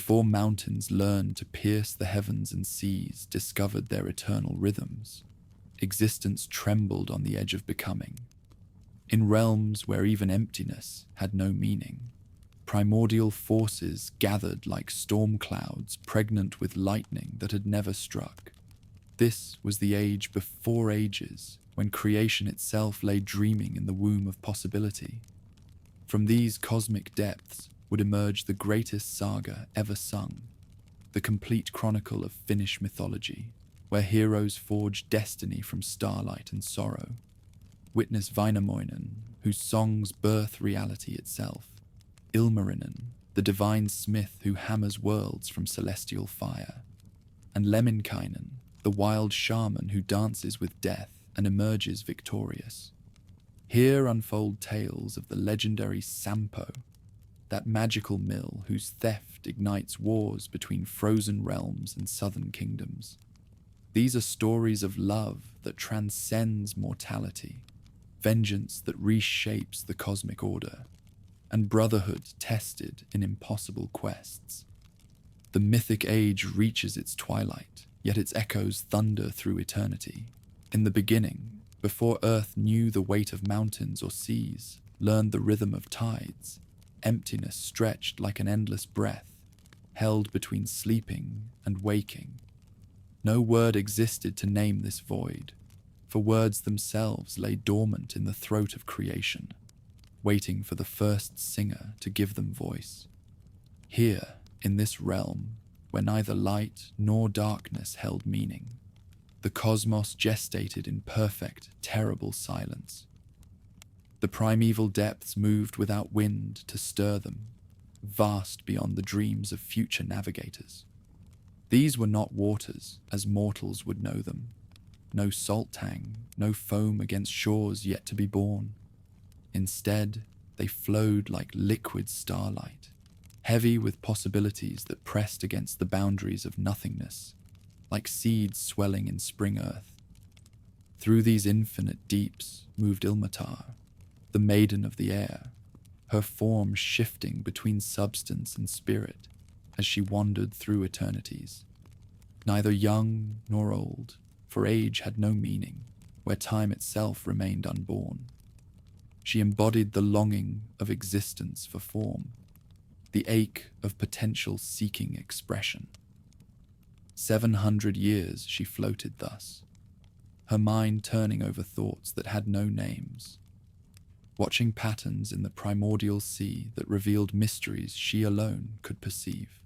Before mountains learned to pierce the heavens and seas discovered their eternal rhythms, existence trembled on the edge of becoming. In realms where even emptiness had no meaning, primordial forces gathered like storm clouds pregnant with lightning that had never struck. This was the age before ages, when creation itself lay dreaming in the womb of possibility. From these cosmic depths would emerge the greatest saga ever sung, the complete chronicle of Finnish mythology, where heroes forged destiny from starlight and sorrow. Witness Väinämöinen, whose songs birth reality itself; Ilmarinen, the divine smith who hammers worlds from celestial fire; and Lemminkainen, the wild shaman who dances with death and emerges victorious. Here unfold tales of the legendary Sampo, that magical mill whose theft ignites wars between frozen realms and southern kingdoms. These are stories of love that transcends mortality, vengeance that reshapes the cosmic order, and brotherhood tested in impossible quests. The mythic age reaches its twilight, yet its echoes thunder through eternity. In the beginning, before Earth knew the weight of mountains or seas, learned the rhythm of tides, emptiness stretched like an endless breath, held between sleeping and waking. No word existed to name this void, for words themselves lay dormant in the throat of creation, waiting for the first singer to give them voice. Here, in this realm, where neither light nor darkness held meaning, the cosmos gestated in perfect, terrible silence. The primeval depths moved without wind to stir them, vast beyond the dreams of future navigators. These were not waters, as mortals would know them. No salt tang, no foam against shores yet to be born. Instead, they flowed like liquid starlight, heavy with possibilities that pressed against the boundaries of nothingness, like seeds swelling in spring earth. Through these infinite deeps moved Ilmatar, the maiden of the air, her form shifting between substance and spirit as she wandered through eternities. Neither young nor old, for age had no meaning, where time itself remained unborn. She embodied the longing of existence for form, the ache of potential seeking expression. 700 years she floated thus, her mind turning over thoughts that had no names, watching patterns in the primordial sea that revealed mysteries she alone could perceive.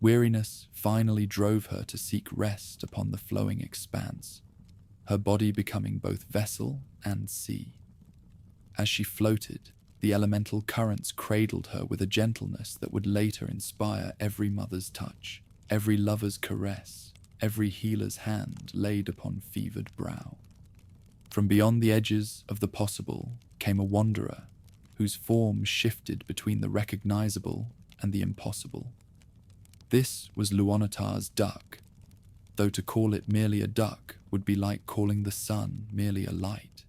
Weariness finally drove her to seek rest upon the flowing expanse, her body becoming both vessel and sea. As she floated, the elemental currents cradled her with a gentleness that would later inspire every mother's touch, every lover's caress, every healer's hand laid upon fevered brow. From beyond the edges of the possible came a wanderer whose form shifted between the recognizable and the impossible. This was Luonatar's duck, though to call it merely a duck would be like calling the sun merely a light.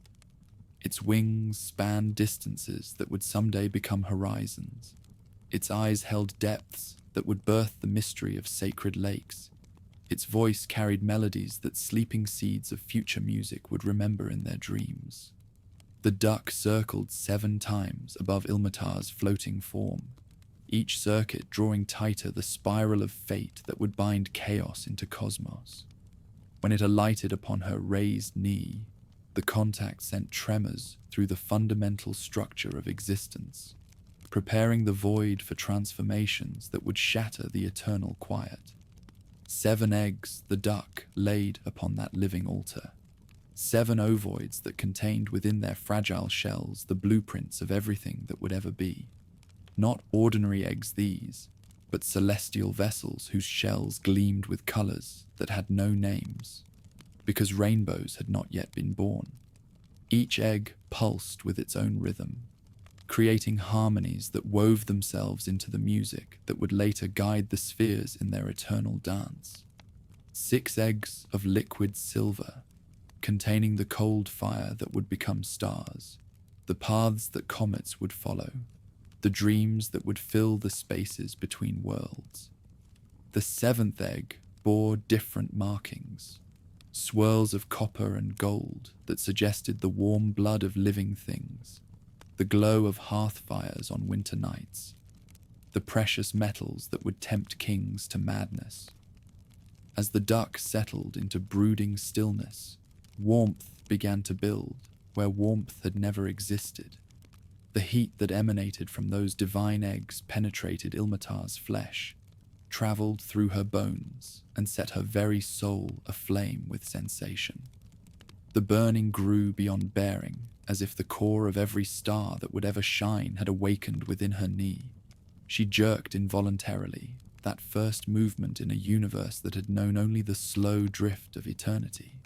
Its wings spanned distances that would someday become horizons. Its eyes held depths that would birth the mystery of sacred lakes. Its voice carried melodies that sleeping seeds of future music would remember in their dreams. The duck circled 7 times above Ilmatar's floating form, each circuit drawing tighter the spiral of fate that would bind chaos into cosmos. When it alighted upon her raised knee, the contact sent tremors through the fundamental structure of existence, preparing the void for transformations that would shatter the eternal quiet. 7 eggs the duck laid upon that living altar, 7 ovoids that contained within their fragile shells the blueprints of everything that would ever be. Not ordinary eggs these, but celestial vessels whose shells gleamed with colors that had no names, because rainbows had not yet been born. Each egg pulsed with its own rhythm, creating harmonies that wove themselves into the music that would later guide the spheres in their eternal dance. 6 eggs of liquid silver, containing the cold fire that would become stars, the paths that comets would follow, the dreams that would fill the spaces between worlds. The seventh egg bore different markings, swirls of copper and gold that suggested the warm blood of living things, the glow of hearth fires on winter nights, the precious metals that would tempt kings to madness. As the duck settled into brooding stillness, warmth began to build where warmth had never existed. The heat that emanated from those divine eggs penetrated Ilmatar's flesh, traveled through her bones, and set her very soul aflame with sensation. The burning grew beyond bearing, as if the core of every star that would ever shine had awakened within her knee. She jerked involuntarily, that first movement in a universe that had known only the slow drift of eternity.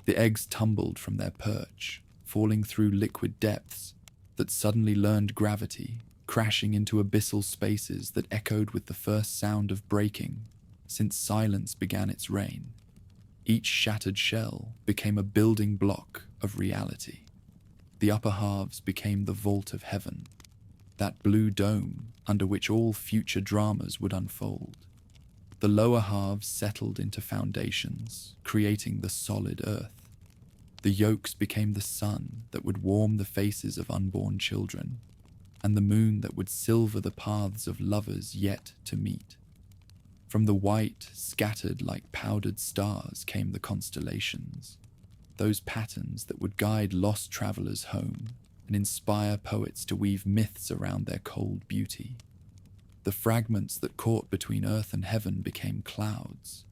The eggs tumbled from their perch, falling through liquid depths that suddenly learned gravity, crashing into abyssal spaces that echoed with the first sound of breaking since silence began its reign. Each shattered shell became a building block of reality. The upper halves became the vault of heaven, that blue dome under which all future dramas would unfold. The lower halves settled into foundations, creating the solid earth. The yolks became the sun that would warm the faces of unborn children, and the moon that would silver the paths of lovers yet to meet. From the white, scattered like powdered stars came the constellations, those patterns that would guide lost travelers home and inspire poets to weave myths around their cold beauty. The fragments that caught between earth and heaven became clouds,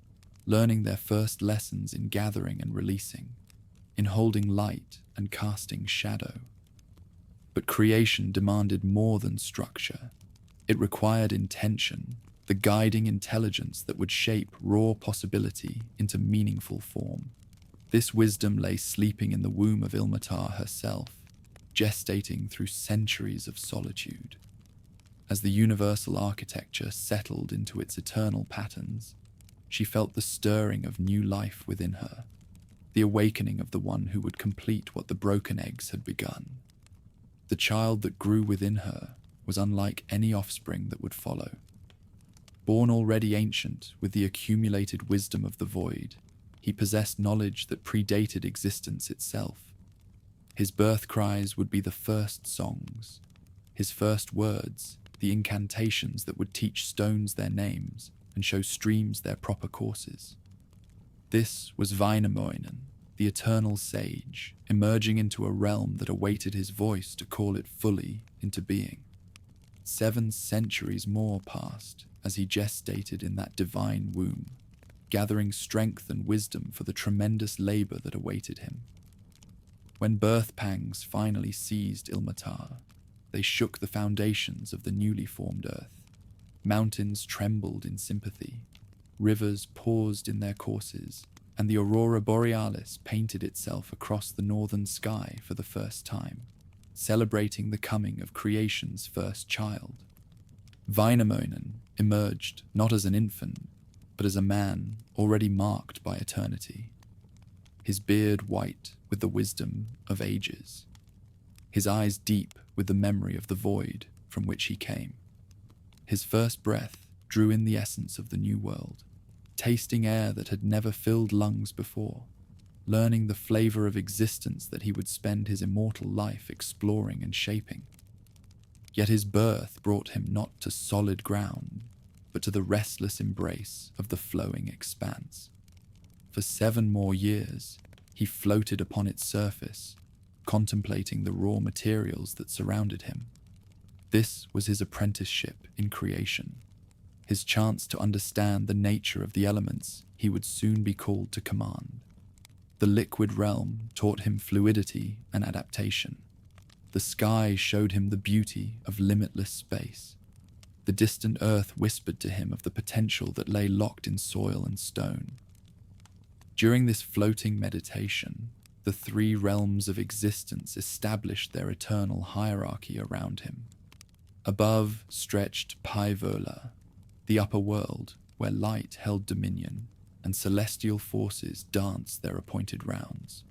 learning their first lessons in gathering and releasing, in holding light and casting shadow. But creation demanded more than structure. It required intention, the guiding intelligence that would shape raw possibility into meaningful form. This wisdom lay sleeping in the womb of Ilmatar herself, gestating through centuries of solitude. As the universal architecture settled into its eternal patterns, she felt the stirring of new life within her, the awakening of the one who would complete what the broken eggs had begun. The child that grew within her was unlike any offspring that would follow. Born already ancient with the accumulated wisdom of the void, he possessed knowledge that predated existence itself. His birth cries would be the first songs, his first words, the incantations that would teach stones their names and show streams their proper courses. This was Wainamoinen, the eternal sage, emerging into a realm that awaited his voice to call it fully into being. 7 centuries more passed as he gestated in that divine womb, gathering strength and wisdom for the tremendous labor that awaited him. When birth pangs finally seized Ilmatar, they shook the foundations of the newly formed earth. Mountains trembled in sympathy, rivers paused in their courses, and the aurora borealis painted itself across the northern sky for the first time, celebrating the coming of creation's first child. Wainamoinen emerged not as an infant, but as a man already marked by eternity, his beard white with the wisdom of ages, his eyes deep with the memory of the void from which he came. His first breath drew in the essence of the new world, tasting air that had never filled lungs before, learning the flavor of existence that he would spend his immortal life exploring and shaping. Yet his birth brought him not to solid ground, but to the restless embrace of the flowing expanse. For 7 more years, he floated upon its surface, contemplating the raw materials that surrounded him. This was his apprenticeship in creation, his chance to understand the nature of the elements he would soon be called to command. The liquid realm taught him fluidity and adaptation. The sky showed him the beauty of limitless space. The distant earth whispered to him of the potential that lay locked in soil and stone. During this floating meditation, the 3 realms of existence established their eternal hierarchy around him. Above stretched Kalevala, the upper world where light held dominion and celestial forces danced their appointed rounds.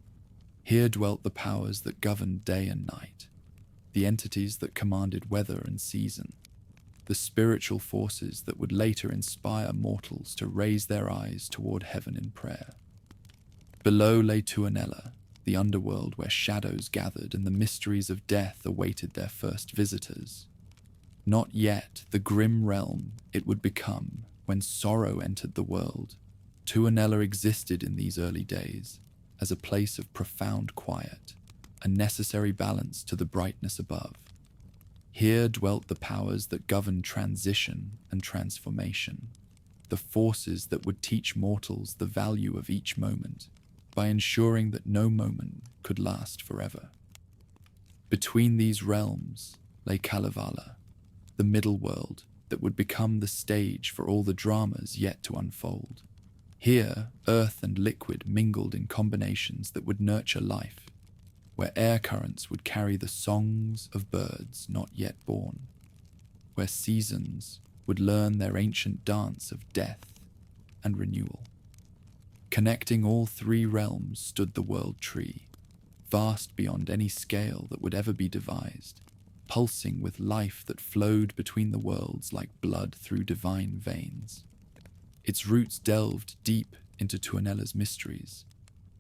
Here dwelt the powers that governed day and night, the entities that commanded weather and season. the spiritual forces that would later inspire mortals to raise their eyes toward heaven in prayer. Below lay Tuonela, the underworld where shadows gathered and the mysteries of death awaited their first visitors. Not yet the grim realm it would become when sorrow entered the world. Tuonela existed in these early days as a place of profound quiet, a necessary balance to the brightness above. Here dwelt the powers that governed transition and transformation, the forces that would teach mortals the value of each moment by ensuring that no moment could last forever. Between these realms lay Kalevala, the middle world that would become the stage for all the dramas yet to unfold. Here, earth and liquid mingled in combinations that would nurture life, where air currents would carry the songs of birds not yet born, where seasons would learn their ancient dance of death and renewal. Connecting all three realms stood the world tree, vast beyond any scale that would ever be devised, pulsing with life that flowed between the worlds like blood through divine veins. Its roots delved deep into Tuonela's mysteries.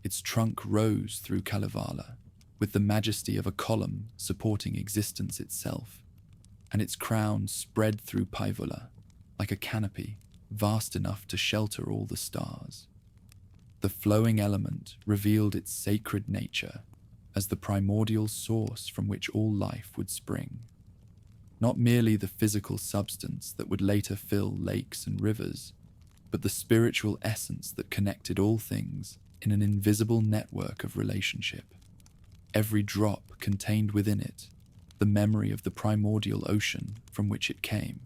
Its trunk rose through Kalevala, with the majesty of a column supporting existence itself, and its crown spread through Paivola, like a canopy, vast enough to shelter all the stars. The flowing element revealed its sacred nature as the primordial source from which all life would spring. Not merely the physical substance that would later fill lakes and rivers, but the spiritual essence that connected all things in an invisible network of relationship. Every drop contained within it the memory of the primordial ocean from which it came.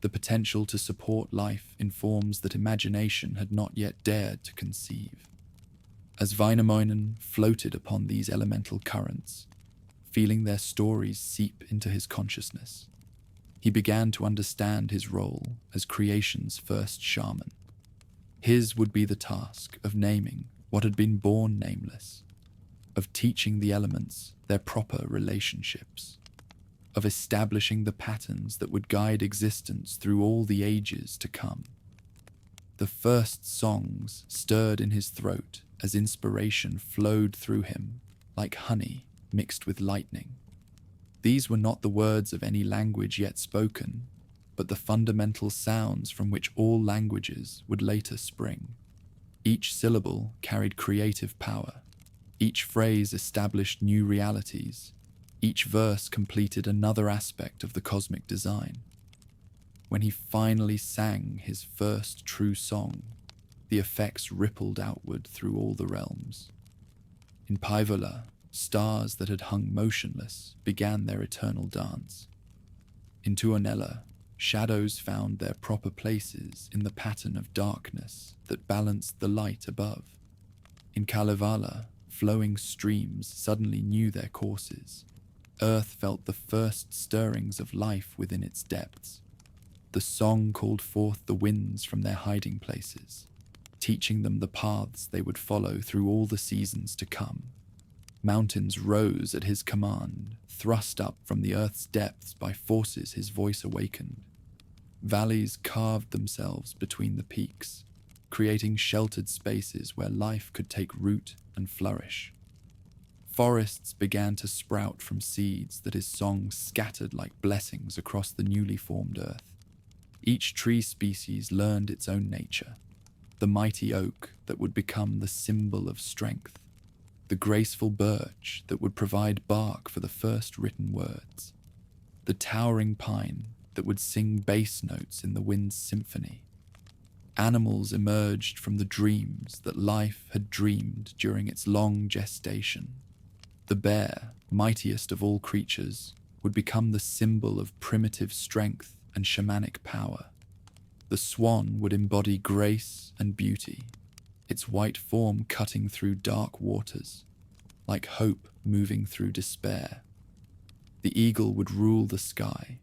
The potential to support life in forms that imagination had not yet dared to conceive. As Wainamoinen floated upon these elemental currents, feeling their stories seep into his consciousness, he began to understand his role as creation's first shaman. His would be the task of naming what had been born nameless, of teaching the elements their proper relationships, of establishing the patterns that would guide existence through all the ages to come. The first songs stirred in his throat as inspiration flowed through him like honey mixed with lightning. These were not the words of any language yet spoken, but the fundamental sounds from which all languages would later spring. Each syllable carried creative power. Each phrase established new realities. Each verse completed another aspect of the cosmic design. When he finally sang his first true song, the effects rippled outward through all the realms. In Paivola, stars that had hung motionless began their eternal dance. In Tuonela, shadows found their proper places in the pattern of darkness that balanced the light above. In Kalevala, flowing streams suddenly knew their courses. Earth felt the first stirrings of life within its depths. The song called forth the winds from their hiding places, teaching them the paths they would follow through all the seasons to come. Mountains rose at his command, thrust up from the earth's depths by forces his voice awakened. Valleys carved themselves between the peaks, creating sheltered spaces where life could take root and flourish. Forests began to sprout from seeds that his song scattered like blessings across the newly formed earth. Each tree species learned its own nature. The mighty oak that would become the symbol of strength. The graceful birch that would provide bark for the first written words. The towering pine that would sing bass notes in the wind's symphony. Animals emerged from the dreams that life had dreamed during its long gestation. The bear, mightiest of all creatures, would become the symbol of primitive strength and shamanic power. The swan would embody grace and beauty, its white form cutting through dark waters, like hope moving through despair. The eagle would rule the sky,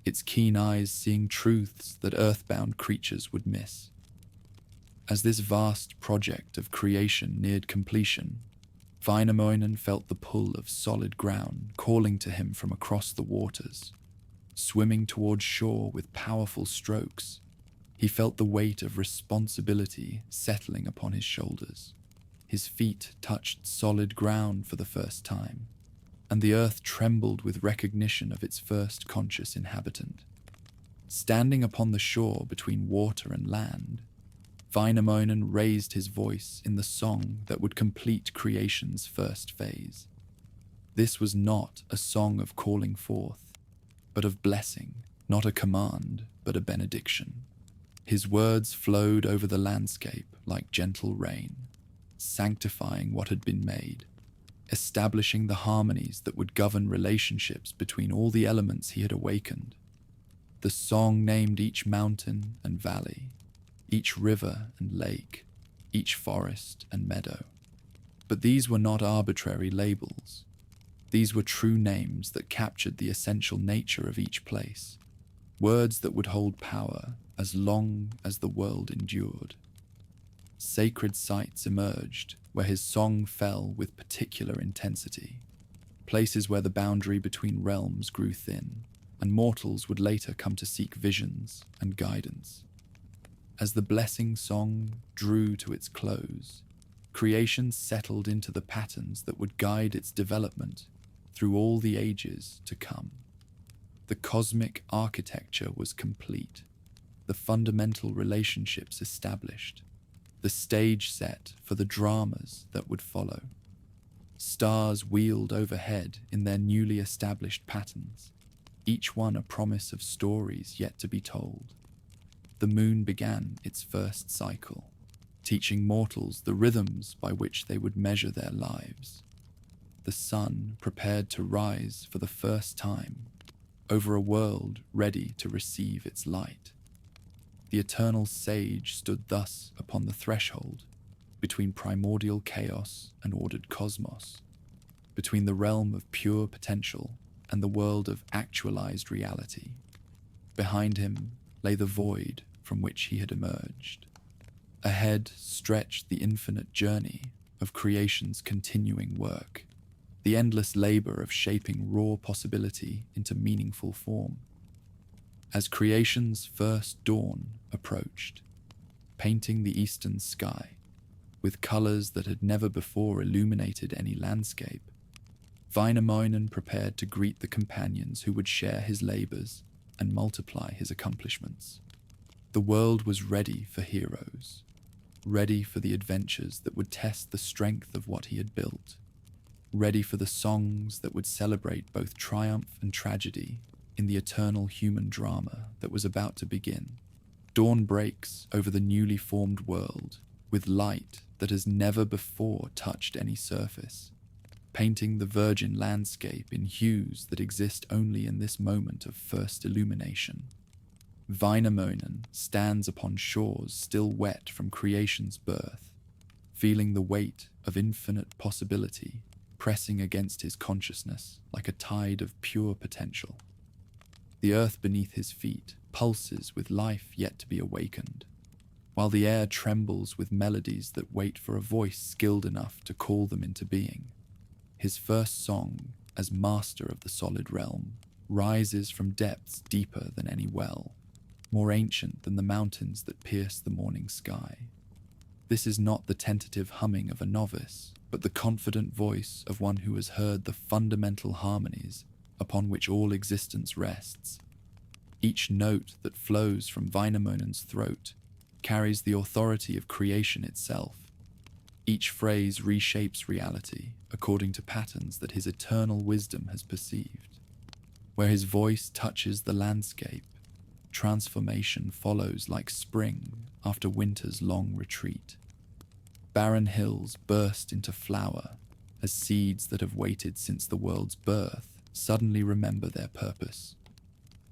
its keen eyes seeing truths that earthbound creatures would miss. As this vast project of creation neared completion, Wainamoinen felt the pull of solid ground calling to him from across the waters. swimming towards shore with powerful strokes. He felt the weight of responsibility settling upon his shoulders. His feet touched solid ground for the first time, and the earth trembled with recognition of its first conscious inhabitant. Standing upon the shore between water and land, Wainamoinen raised his voice in the song that would complete creation's first phase. This was not a song of calling forth, but of blessing, not a command, but a benediction. His words flowed over the landscape like gentle rain, sanctifying what had been made, establishing the harmonies that would govern relationships between all the elements he had awakened. The song named each mountain and valley, each river and lake, each forest and meadow. But these were not arbitrary labels. These were true names that captured the essential nature of each place, words that would hold power as long as the world endured. Sacred sites emerged where his song fell with particular intensity, places where the boundary between realms grew thin, and mortals would later come to seek visions and guidance. As the blessing song drew to its close, creation settled into the patterns that would guide its development through all the ages to come. The cosmic architecture was complete, the fundamental relationships established, the stage set for the dramas that would follow. Stars wheeled overhead in their newly established patterns, each one a promise of stories yet to be told. The moon began its first cycle, teaching mortals the rhythms by which they would measure their lives. The sun prepared to rise for the first time over a world ready to receive its light. The eternal sage stood thus upon the threshold between primordial chaos and ordered cosmos, between the realm of pure potential and the world of actualized reality. Behind him lay the void from which he had emerged. Ahead stretched the infinite journey of creation's continuing work, the endless labor of shaping raw possibility into meaningful form. As creation's first dawn approached, painting the eastern sky with colors that had never before illuminated any landscape, Wainamoinen prepared to greet the companions who would share his labors and multiply his accomplishments. The world was ready for heroes, ready for the adventures that would test the strength of what he had built, ready for the songs that would celebrate both triumph and tragedy in the eternal human drama that was about to begin. Dawn breaks over the newly formed world with light that has never before touched any surface, painting the virgin landscape in hues that exist only in this moment of first illumination. Wainamoinen stands upon shores still wet from creation's birth, feeling the weight of infinite possibility pressing against his consciousness like a tide of pure potential. The earth beneath his feet pulses with life yet to be awakened, while the air trembles with melodies that wait for a voice skilled enough to call them into being. His first song, as master of the solid realm, rises from depths deeper than any well, more ancient than the mountains that pierce the morning sky. This is not the tentative humming of a novice, but the confident voice of one who has heard the fundamental harmonies upon which all existence rests. Each note that flows from Wainamoinen's throat carries the authority of creation itself. Each phrase reshapes reality according to patterns that his eternal wisdom has perceived. Where his voice touches the landscape, transformation follows like spring after winter's long retreat. Barren hills burst into flower as seeds that have waited since the world's birth suddenly remember their purpose.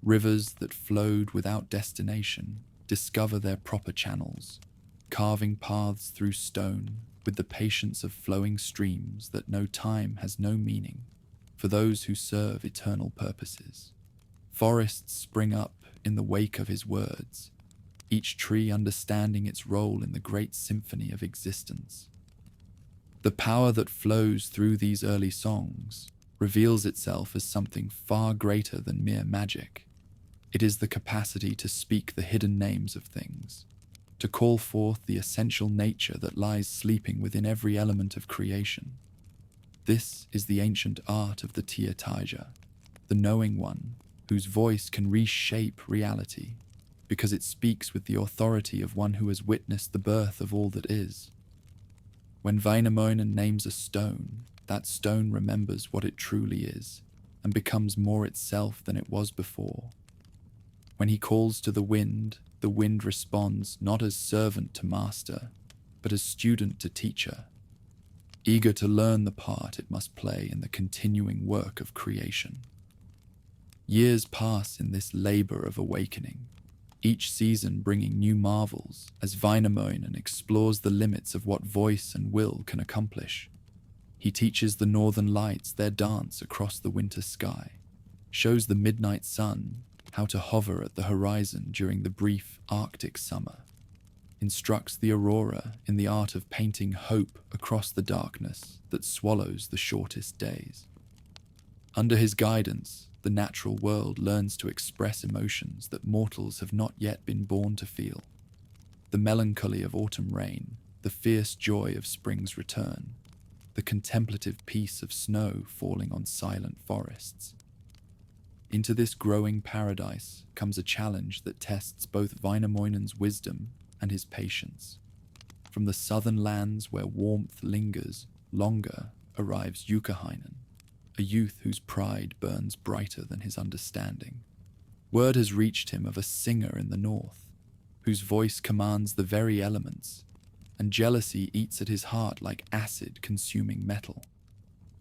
Rivers that flowed without destination discover their proper channels, carving paths through stone with the patience of flowing streams that know time has no meaning for those who serve eternal purposes. Forests spring up in the wake of his words, each tree understanding its role in the great symphony of existence. The power that flows through these early songs reveals itself as something far greater than mere magic. It is the capacity to speak the hidden names of things, to call forth the essential nature that lies sleeping within every element of creation. This is the ancient art of the Tia-Taija, the knowing one, whose voice can reshape reality, because it speaks with the authority of one who has witnessed the birth of all that is. When Wainamoinen names a stone, that stone remembers what it truly is, and becomes more itself than it was before. When he calls to the wind responds not as servant to master, but as student to teacher, eager to learn the part it must play in the continuing work of creation. Years pass in this labor of awakening, each season bringing new marvels as Wainamoinen explores the limits of what voice and will can accomplish. He teaches the northern lights their dance across the winter sky, shows the midnight sun how to hover at the horizon during the brief Arctic summer, instructs the aurora in the art of painting hope across the darkness that swallows the shortest days. Under his guidance, the natural world learns to express emotions that mortals have not yet been born to feel. The melancholy of autumn rain, the fierce joy of spring's return, the contemplative peace of snow falling on silent forests. Into this growing paradise comes a challenge that tests both Wainamoinen's wisdom and his patience. From the southern lands where warmth lingers longer arrives Youkahainen, a youth whose pride burns brighter than his understanding. Word has reached him of a singer in the north, whose voice commands the very elements, and jealousy eats at his heart like acid consuming metal.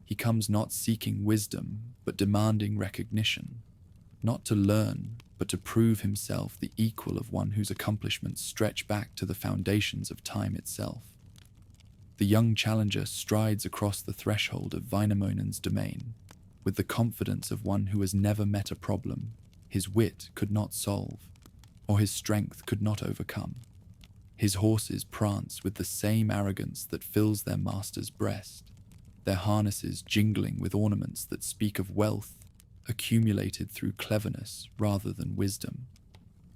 He comes not seeking wisdom, but demanding recognition, not to learn, but to prove himself the equal of one whose accomplishments stretch back to the foundations of time itself. The young challenger strides across the threshold of Wainamoinen's domain, with the confidence of one who has never met a problem his wit could not solve, or his strength could not overcome. His horses prance with the same arrogance that fills their master's breast, their harnesses jingling with ornaments that speak of wealth accumulated through cleverness rather than wisdom.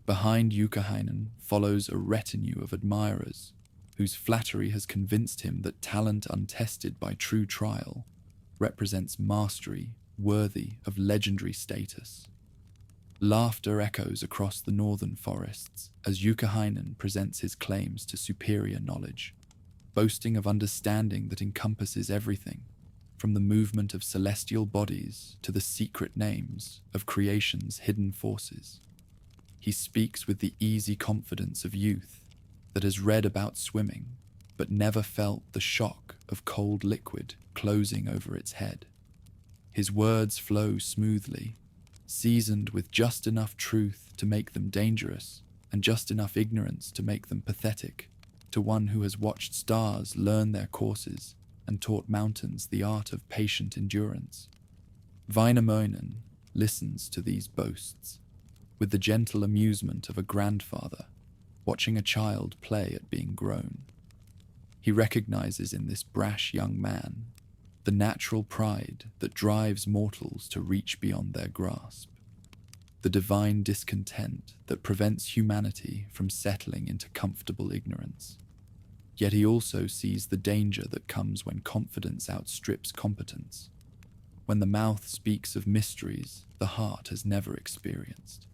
Behind Youkahainen follows a retinue of admirers, whose flattery has convinced him that talent untested by true trial represents mastery worthy of legendary status. Laughter echoes across the northern forests as Youkahainen presents his claims to superior knowledge, boasting of understanding that encompasses everything, from the movement of celestial bodies to the secret names of creation's hidden forces. He speaks with the easy confidence of youth that has read about swimming, but never felt the shock of cold liquid closing over its head. His words flow smoothly, seasoned with just enough truth to make them dangerous and just enough ignorance to make them pathetic, to one who has watched stars learn their courses and taught mountains the art of patient endurance. Wainamoinen listens to these boasts with the gentle amusement of a grandfather watching a child play at being grown. He recognizes in this brash young man the natural pride that drives mortals to reach beyond their grasp, the divine discontent that prevents humanity from settling into comfortable ignorance. Yet he also sees the danger that comes when confidence outstrips competence, when the mouth speaks of mysteries the heart has never experienced.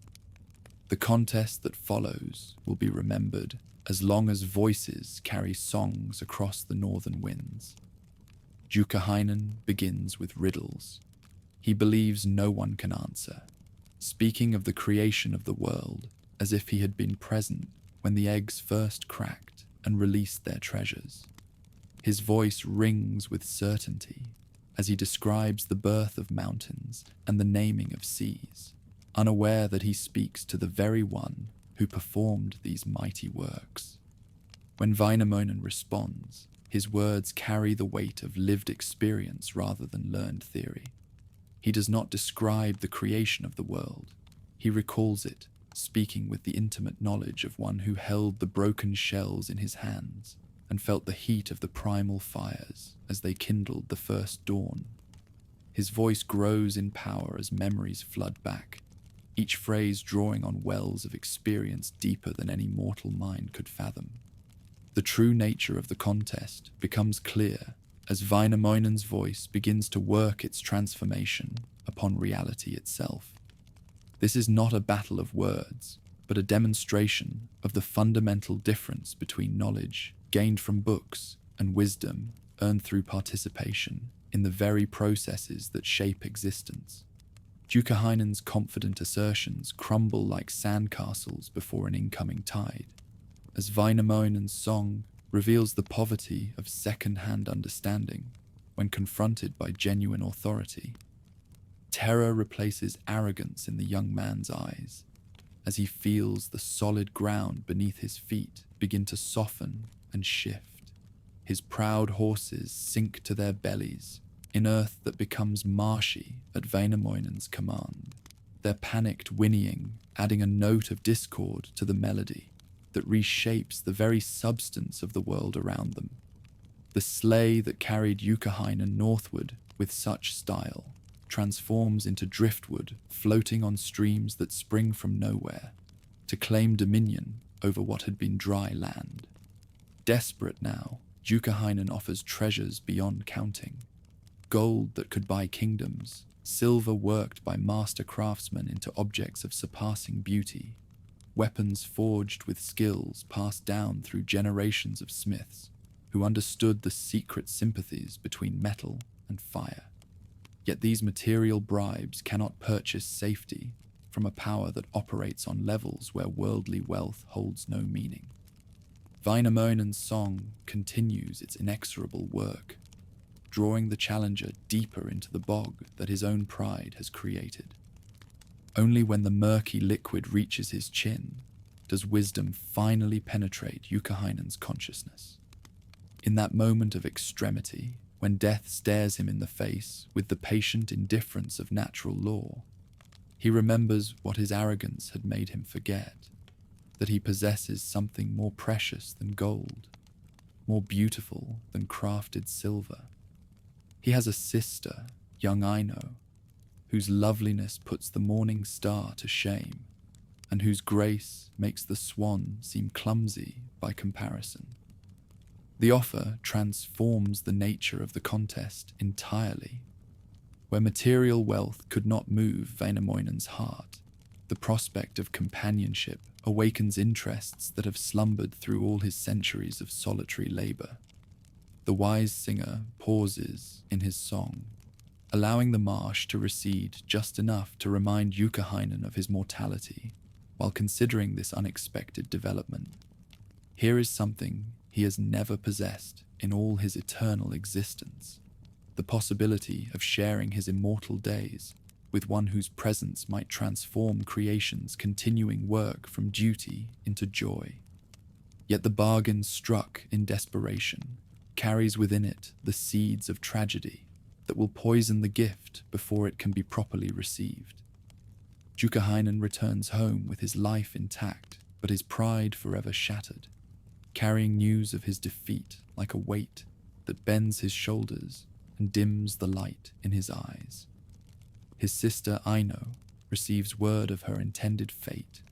The contest that follows will be remembered as long as voices carry songs across the northern winds. Youkahainen begins with riddles he believes no one can answer, speaking of the creation of the world as if he had been present when the eggs first cracked and released their treasures. His voice rings with certainty as he describes the birth of mountains and the naming of seas, unaware that he speaks to the very one who performed these mighty works. When Wainamoinen responds, his words carry the weight of lived experience rather than learned theory. He does not describe the creation of the world. He recalls it, speaking with the intimate knowledge of one who held the broken shells in his hands and felt the heat of the primal fires as they kindled the first dawn. His voice grows in power as memories flood back, each phrase drawing on wells of experience deeper than any mortal mind could fathom. The true nature of the contest becomes clear as Wainamoinen's voice begins to work its transformation upon reality itself. This is not a battle of words, but a demonstration of the fundamental difference between knowledge gained from books and wisdom earned through participation in the very processes that shape existence. Youkahainen's confident assertions crumble like sandcastles before an incoming tide, as Wainamoinen's song reveals the poverty of second-hand understanding when confronted by genuine authority. Terror replaces arrogance in the young man's eyes, as he feels the solid ground beneath his feet begin to soften and shift. His proud horses sink to their bellies in earth that becomes marshy at Wainamoinen's command, their panicked whinnying adding a note of discord to the melody that reshapes the very substance of the world around them. The sleigh that carried Youkahainen northward with such style transforms into driftwood floating on streams that spring from nowhere to claim dominion over what had been dry land. Desperate now, Youkahainen offers treasures beyond counting. Gold that could buy kingdoms, silver worked by master craftsmen into objects of surpassing beauty, weapons forged with skills passed down through generations of smiths who understood the secret sympathies between metal and fire. Yet these material bribes cannot purchase safety from a power that operates on levels where worldly wealth holds no meaning. Wainamoinen's song continues its inexorable work, drawing the challenger deeper into the bog that his own pride has created. Only when the murky liquid reaches his chin does wisdom finally penetrate Youkahainen's consciousness. In that moment of extremity, when death stares him in the face with the patient indifference of natural law, he remembers what his arrogance had made him forget, that he possesses something more precious than gold, more beautiful than crafted silver. He has a sister, young Aino, whose loveliness puts the morning star to shame, and whose grace makes the swan seem clumsy by comparison. The offer transforms the nature of the contest entirely. Where material wealth could not move Wainamoinen's heart, the prospect of companionship awakens interests that have slumbered through all his centuries of solitary labor. The wise singer pauses in his song, allowing the marsh to recede just enough to remind Youkahainen of his mortality while considering this unexpected development. Here is something he has never possessed in all his eternal existence, the possibility of sharing his immortal days with one whose presence might transform creation's continuing work from duty into joy. Yet the bargain struck in desperation carries within it the seeds of tragedy that will poison the gift before it can be properly received. Youkahainen returns home with his life intact, but his pride forever shattered, carrying news of his defeat like a weight that bends his shoulders and dims the light in his eyes. His sister Aino receives word of her intended fate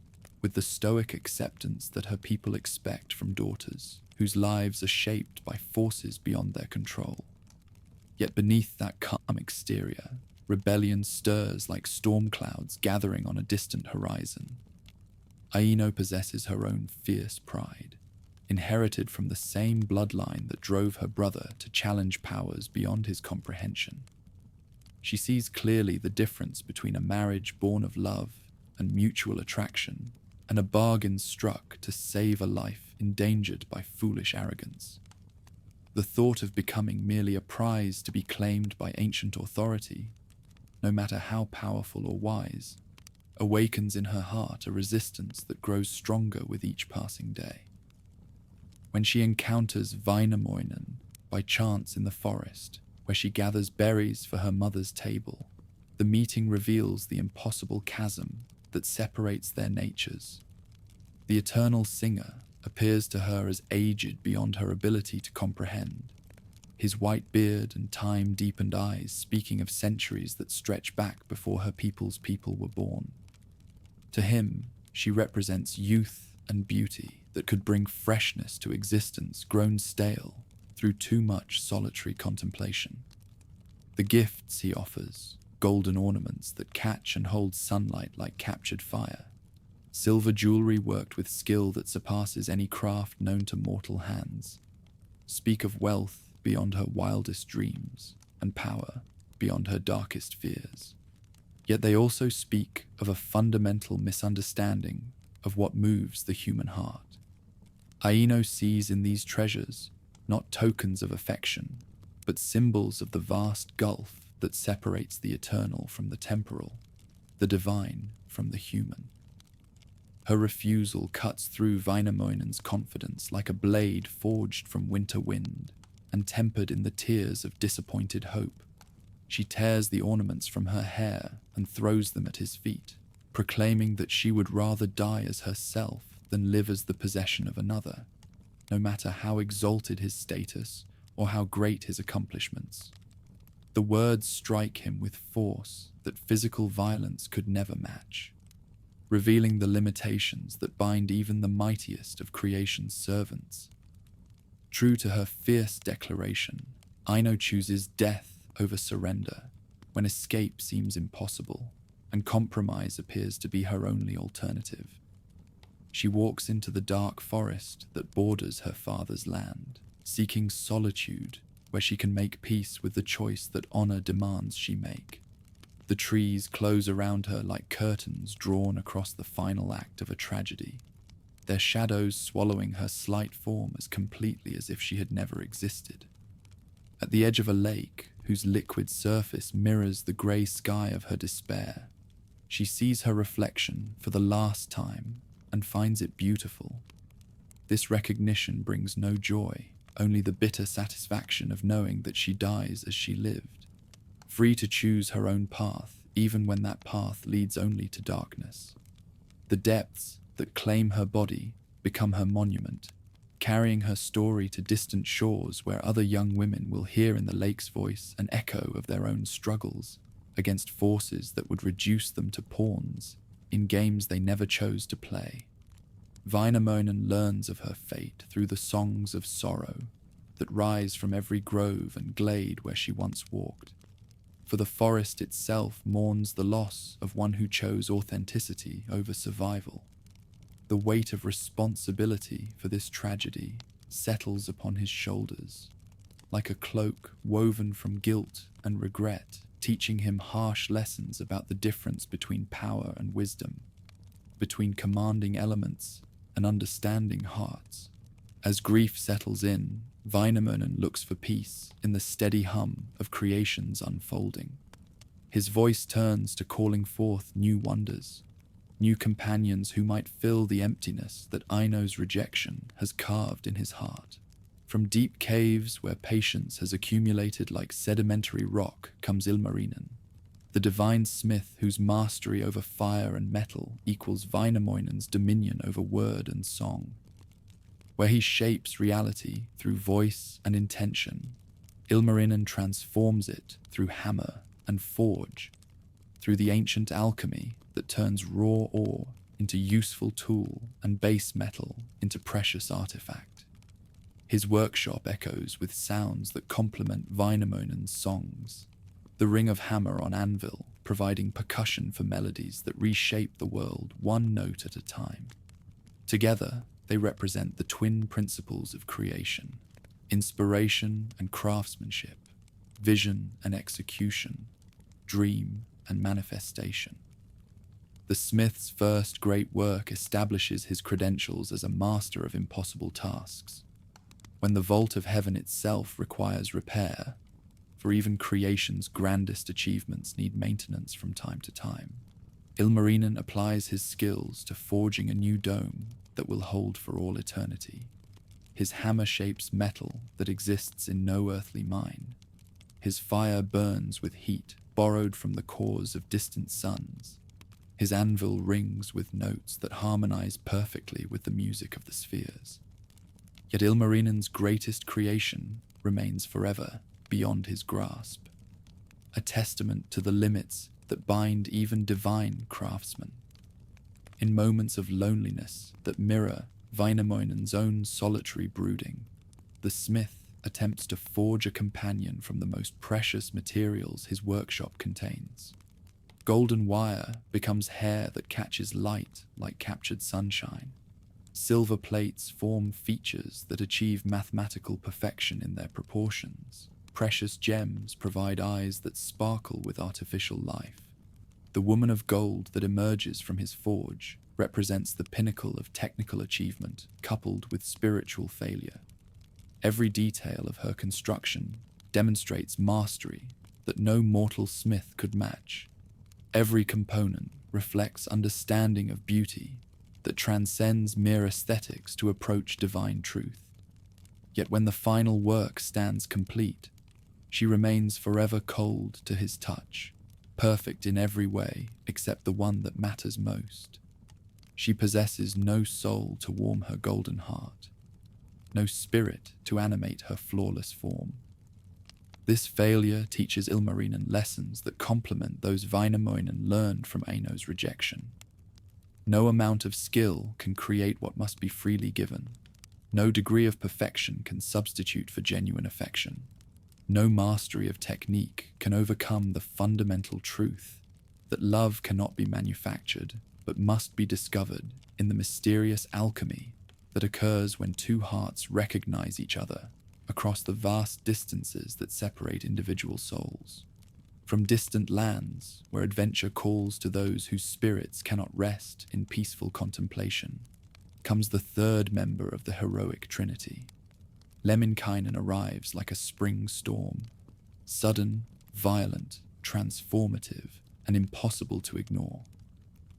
with the stoic acceptance that her people expect from daughters whose lives are shaped by forces beyond their control. Yet beneath that calm exterior, rebellion stirs like storm clouds gathering on a distant horizon. Aino possesses her own fierce pride, inherited from the same bloodline that drove her brother to challenge powers beyond his comprehension. She sees clearly the difference between a marriage born of love and mutual attraction and a bargain struck to save a life endangered by foolish arrogance. The thought of becoming merely a prize to be claimed by ancient authority, no matter how powerful or wise, awakens in her heart a resistance that grows stronger with each passing day. When she encounters Wainamoinen by chance in the forest, where she gathers berries for her mother's table, the meeting reveals the impossible chasm that separates their natures. The eternal singer appears to her as aged beyond her ability to comprehend, his white beard and time-deepened eyes speaking of centuries that stretch back before her people's people were born. To him, she represents youth and beauty that could bring freshness to existence grown stale through too much solitary contemplation. The gifts he offers, golden ornaments that catch and hold sunlight like captured fire, silver jewelry worked with skill that surpasses any craft known to mortal hands, speak of wealth beyond her wildest dreams and power beyond her darkest fears. Yet they also speak of a fundamental misunderstanding of what moves the human heart. Aino sees in these treasures not tokens of affection, but symbols of the vast gulf that separates the eternal from the temporal, the divine from the human. Her refusal cuts through Wainamoinen's confidence like a blade forged from winter wind and tempered in the tears of disappointed hope. She tears the ornaments from her hair and throws them at his feet, proclaiming that she would rather die as herself than live as the possession of another, no matter how exalted his status or how great his accomplishments. The words strike him with force that physical violence could never match, revealing the limitations that bind even the mightiest of creation's servants. True to her fierce declaration, Aino chooses death over surrender when escape seems impossible and compromise appears to be her only alternative. She walks into the dark forest that borders her father's land, seeking solitude where she can make peace with the choice that honor demands she make. The trees close around her like curtains drawn across the final act of a tragedy, their shadows swallowing her slight form as completely as if she had never existed. At the edge of a lake, whose liquid surface mirrors the grey sky of her despair, she sees her reflection for the last time and finds it beautiful. This recognition brings no joy, only the bitter satisfaction of knowing that she dies as she lived, free to choose her own path, even when that path leads only to darkness. The depths that claim her body become her monument, carrying her story to distant shores where other young women will hear in the lake's voice an echo of their own struggles against forces that would reduce them to pawns in games they never chose to play. Wainamoinen learns of her fate through the songs of sorrow that rise from every grove and glade where she once walked. For the forest itself mourns the loss of one who chose authenticity over survival. The weight of responsibility for this tragedy settles upon his shoulders, like a cloak woven from guilt and regret, teaching him harsh lessons about the difference between power and wisdom, between commanding elements and understanding hearts. As grief settles in, Wainamoinen looks for peace in the steady hum of creation's unfolding. His voice turns to calling forth new wonders, new companions who might fill the emptiness that Aino's rejection has carved in his heart. From deep caves where patience has accumulated like sedimentary rock comes Ilmarinen, the divine smith whose mastery over fire and metal equals Wainamoinen's dominion over word and song. Where he shapes reality through voice and intention, Ilmarinen transforms it through hammer and forge, through the ancient alchemy that turns raw ore into useful tool and base metal into precious artifact. His workshop echoes with sounds that complement Wainamoinen's songs, the ring of hammer on anvil providing percussion for melodies that reshape the world one note at a time. Together, they represent the twin principles of creation: inspiration and craftsmanship, vision and execution, dream and manifestation. The smith's first great work establishes his credentials as a master of impossible tasks. When the vault of heaven itself requires repair, for even creation's grandest achievements need maintenance from time to time, Ilmarinen applies his skills to forging a new dome that will hold for all eternity. His hammer shapes metal that exists in no earthly mine. His fire burns with heat borrowed from the cores of distant suns. His anvil rings with notes that harmonize perfectly with the music of the spheres. Yet Ilmarinen's greatest creation remains forever beyond his grasp, a testament to the limits that bind even divine craftsmen. in moments of loneliness that mirror Wainamoinen's own solitary brooding, the smith attempts to forge a companion from the most precious materials his workshop contains. Golden wire becomes hair that catches light like captured sunshine. Silver plates form features that achieve mathematical perfection in their proportions. Precious gems provide eyes that sparkle with artificial life. The woman of gold that emerges from his forge represents the pinnacle of technical achievement coupled with spiritual failure. Every detail of her construction demonstrates mastery that no mortal smith could match. Every component reflects understanding of beauty that transcends mere aesthetics to approach divine truth. Yet when the final work stands complete, she remains forever cold to his touch, perfect in every way except the one that matters most. She possesses no soul to warm her golden heart, no spirit to animate her flawless form. This failure teaches Ilmarinen lessons that complement those Wainamoinen learned from Aino's rejection. No amount of skill can create what must be freely given. No degree of perfection can substitute for genuine affection. No mastery of technique can overcome the fundamental truth that love cannot be manufactured, but must be discovered in the mysterious alchemy that occurs when two hearts recognize each other across the vast distances that separate individual souls. From distant lands where adventure calls to those whose spirits cannot rest in peaceful contemplation, comes the third member of the heroic trinity. Lemminkainen arrives like a spring storm, sudden, violent, transformative, and impossible to ignore.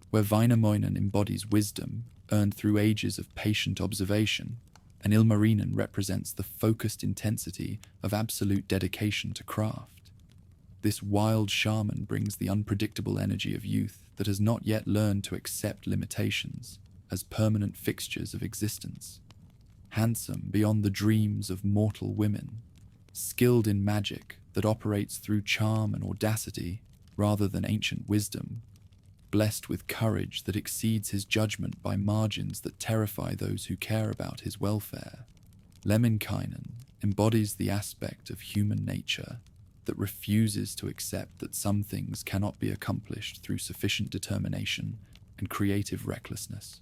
Where Wainamoinen embodies wisdom earned through ages of patient observation, and Ilmarinen represents the focused intensity of absolute dedication to craft. This wild shaman brings the unpredictable energy of youth that has not yet learned to accept limitations as permanent fixtures of existence. Handsome beyond the dreams of mortal women, skilled in magic that operates through charm and audacity rather than ancient wisdom, blessed with courage that exceeds his judgment by margins that terrify those who care about his welfare, Lemminkainen embodies the aspect of human nature that refuses to accept that some things cannot be accomplished through sufficient determination and creative recklessness.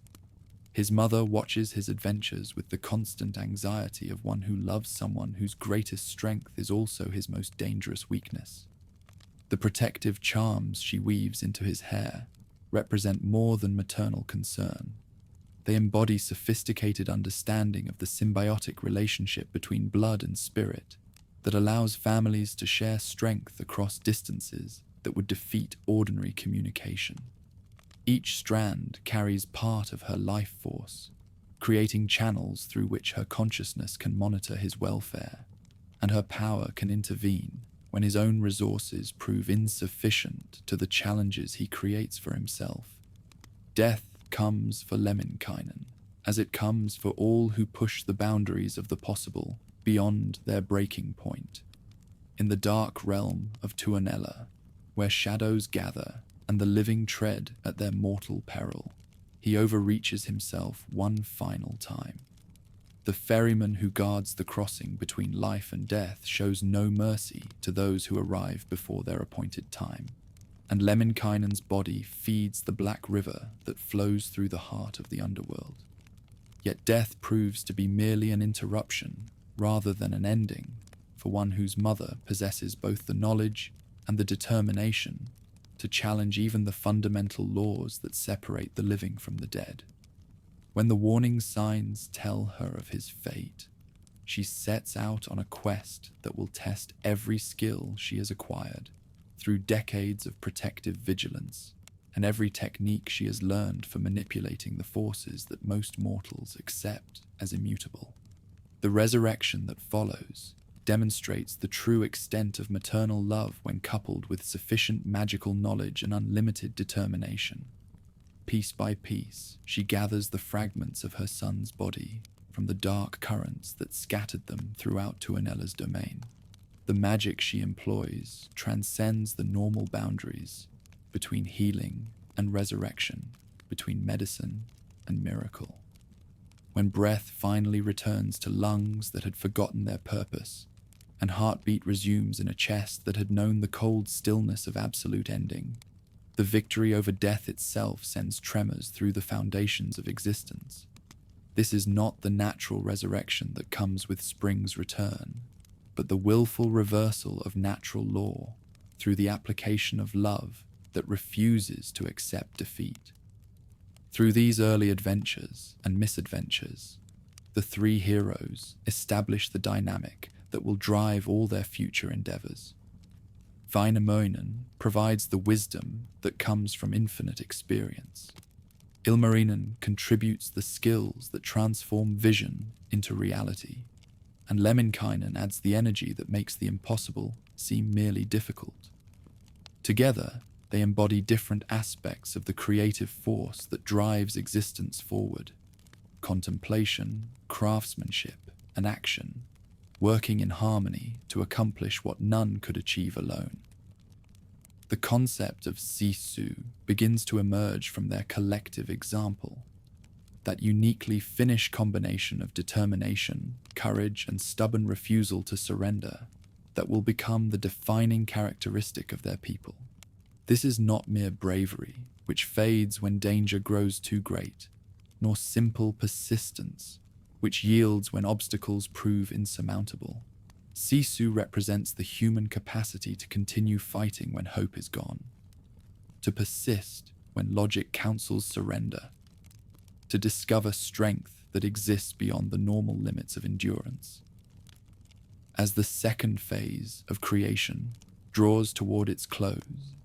His mother watches his adventures with the constant anxiety of one who loves someone whose greatest strength is also his most dangerous weakness. The protective charms she weaves into his hair represent more than maternal concern. They embody sophisticated understanding of the symbiotic relationship between blood and spirit that allows families to share strength across distances that would defeat ordinary communication. Each strand carries part of her life force, creating channels through which her consciousness can monitor his welfare, and her power can intervene when his own resources prove insufficient to the challenges he creates for himself. Death comes for Lemminkainen, as it comes for all who push the boundaries of the possible beyond their breaking point. In the dark realm of Tuonela, where shadows gather and the living tread at their mortal peril, he overreaches himself one final time. The ferryman who guards the crossing between life and death shows no mercy to those who arrive before their appointed time, and Lemminkainen's body feeds the black river that flows through the heart of the underworld. Yet death proves to be merely an interruption rather than an ending for one whose mother possesses both the knowledge and the determination to challenge even the fundamental laws that separate the living from the dead. When the warning signs tell her of his fate, she sets out on a quest that will test every skill she has acquired through decades of protective vigilance and every technique she has learned for manipulating the forces that most mortals accept as immutable. The resurrection that follows demonstrates the true extent of maternal love when coupled with sufficient magical knowledge and unlimited determination. Piece by piece, she gathers the fragments of her son's body from the dark currents that scattered them throughout Tuonela's domain. The magic she employs transcends the normal boundaries between healing and resurrection, between medicine and miracle. When breath finally returns to lungs that had forgotten their purpose, and heartbeat resumes in a chest that had known the cold stillness of absolute ending, the victory over death itself sends tremors through the foundations of existence. This is not the natural resurrection that comes with spring's return, but the willful reversal of natural law through the application of love that refuses to accept defeat. Through these early adventures and misadventures, the three heroes establish the dynamic that will drive all their future endeavors. Wainamoinen provides the wisdom that comes from infinite experience. Ilmarinen contributes the skills that transform vision into reality, and Lemminkainen adds the energy that makes the impossible seem merely difficult. Together, they embody different aspects of the creative force that drives existence forward: contemplation, craftsmanship, and action, working in harmony to accomplish what none could achieve alone. The concept of Sisu begins to emerge from their collective example, that uniquely Finnish combination of determination, courage, and stubborn refusal to surrender that will become the defining characteristic of their people. This is not mere bravery, which fades when danger grows too great, nor simple persistence, which yields when obstacles prove insurmountable. Sisu represents the human capacity to continue fighting when hope is gone, to persist when logic counsels surrender, to discover strength that exists beyond the normal limits of endurance. As the second phase of creation draws toward its close,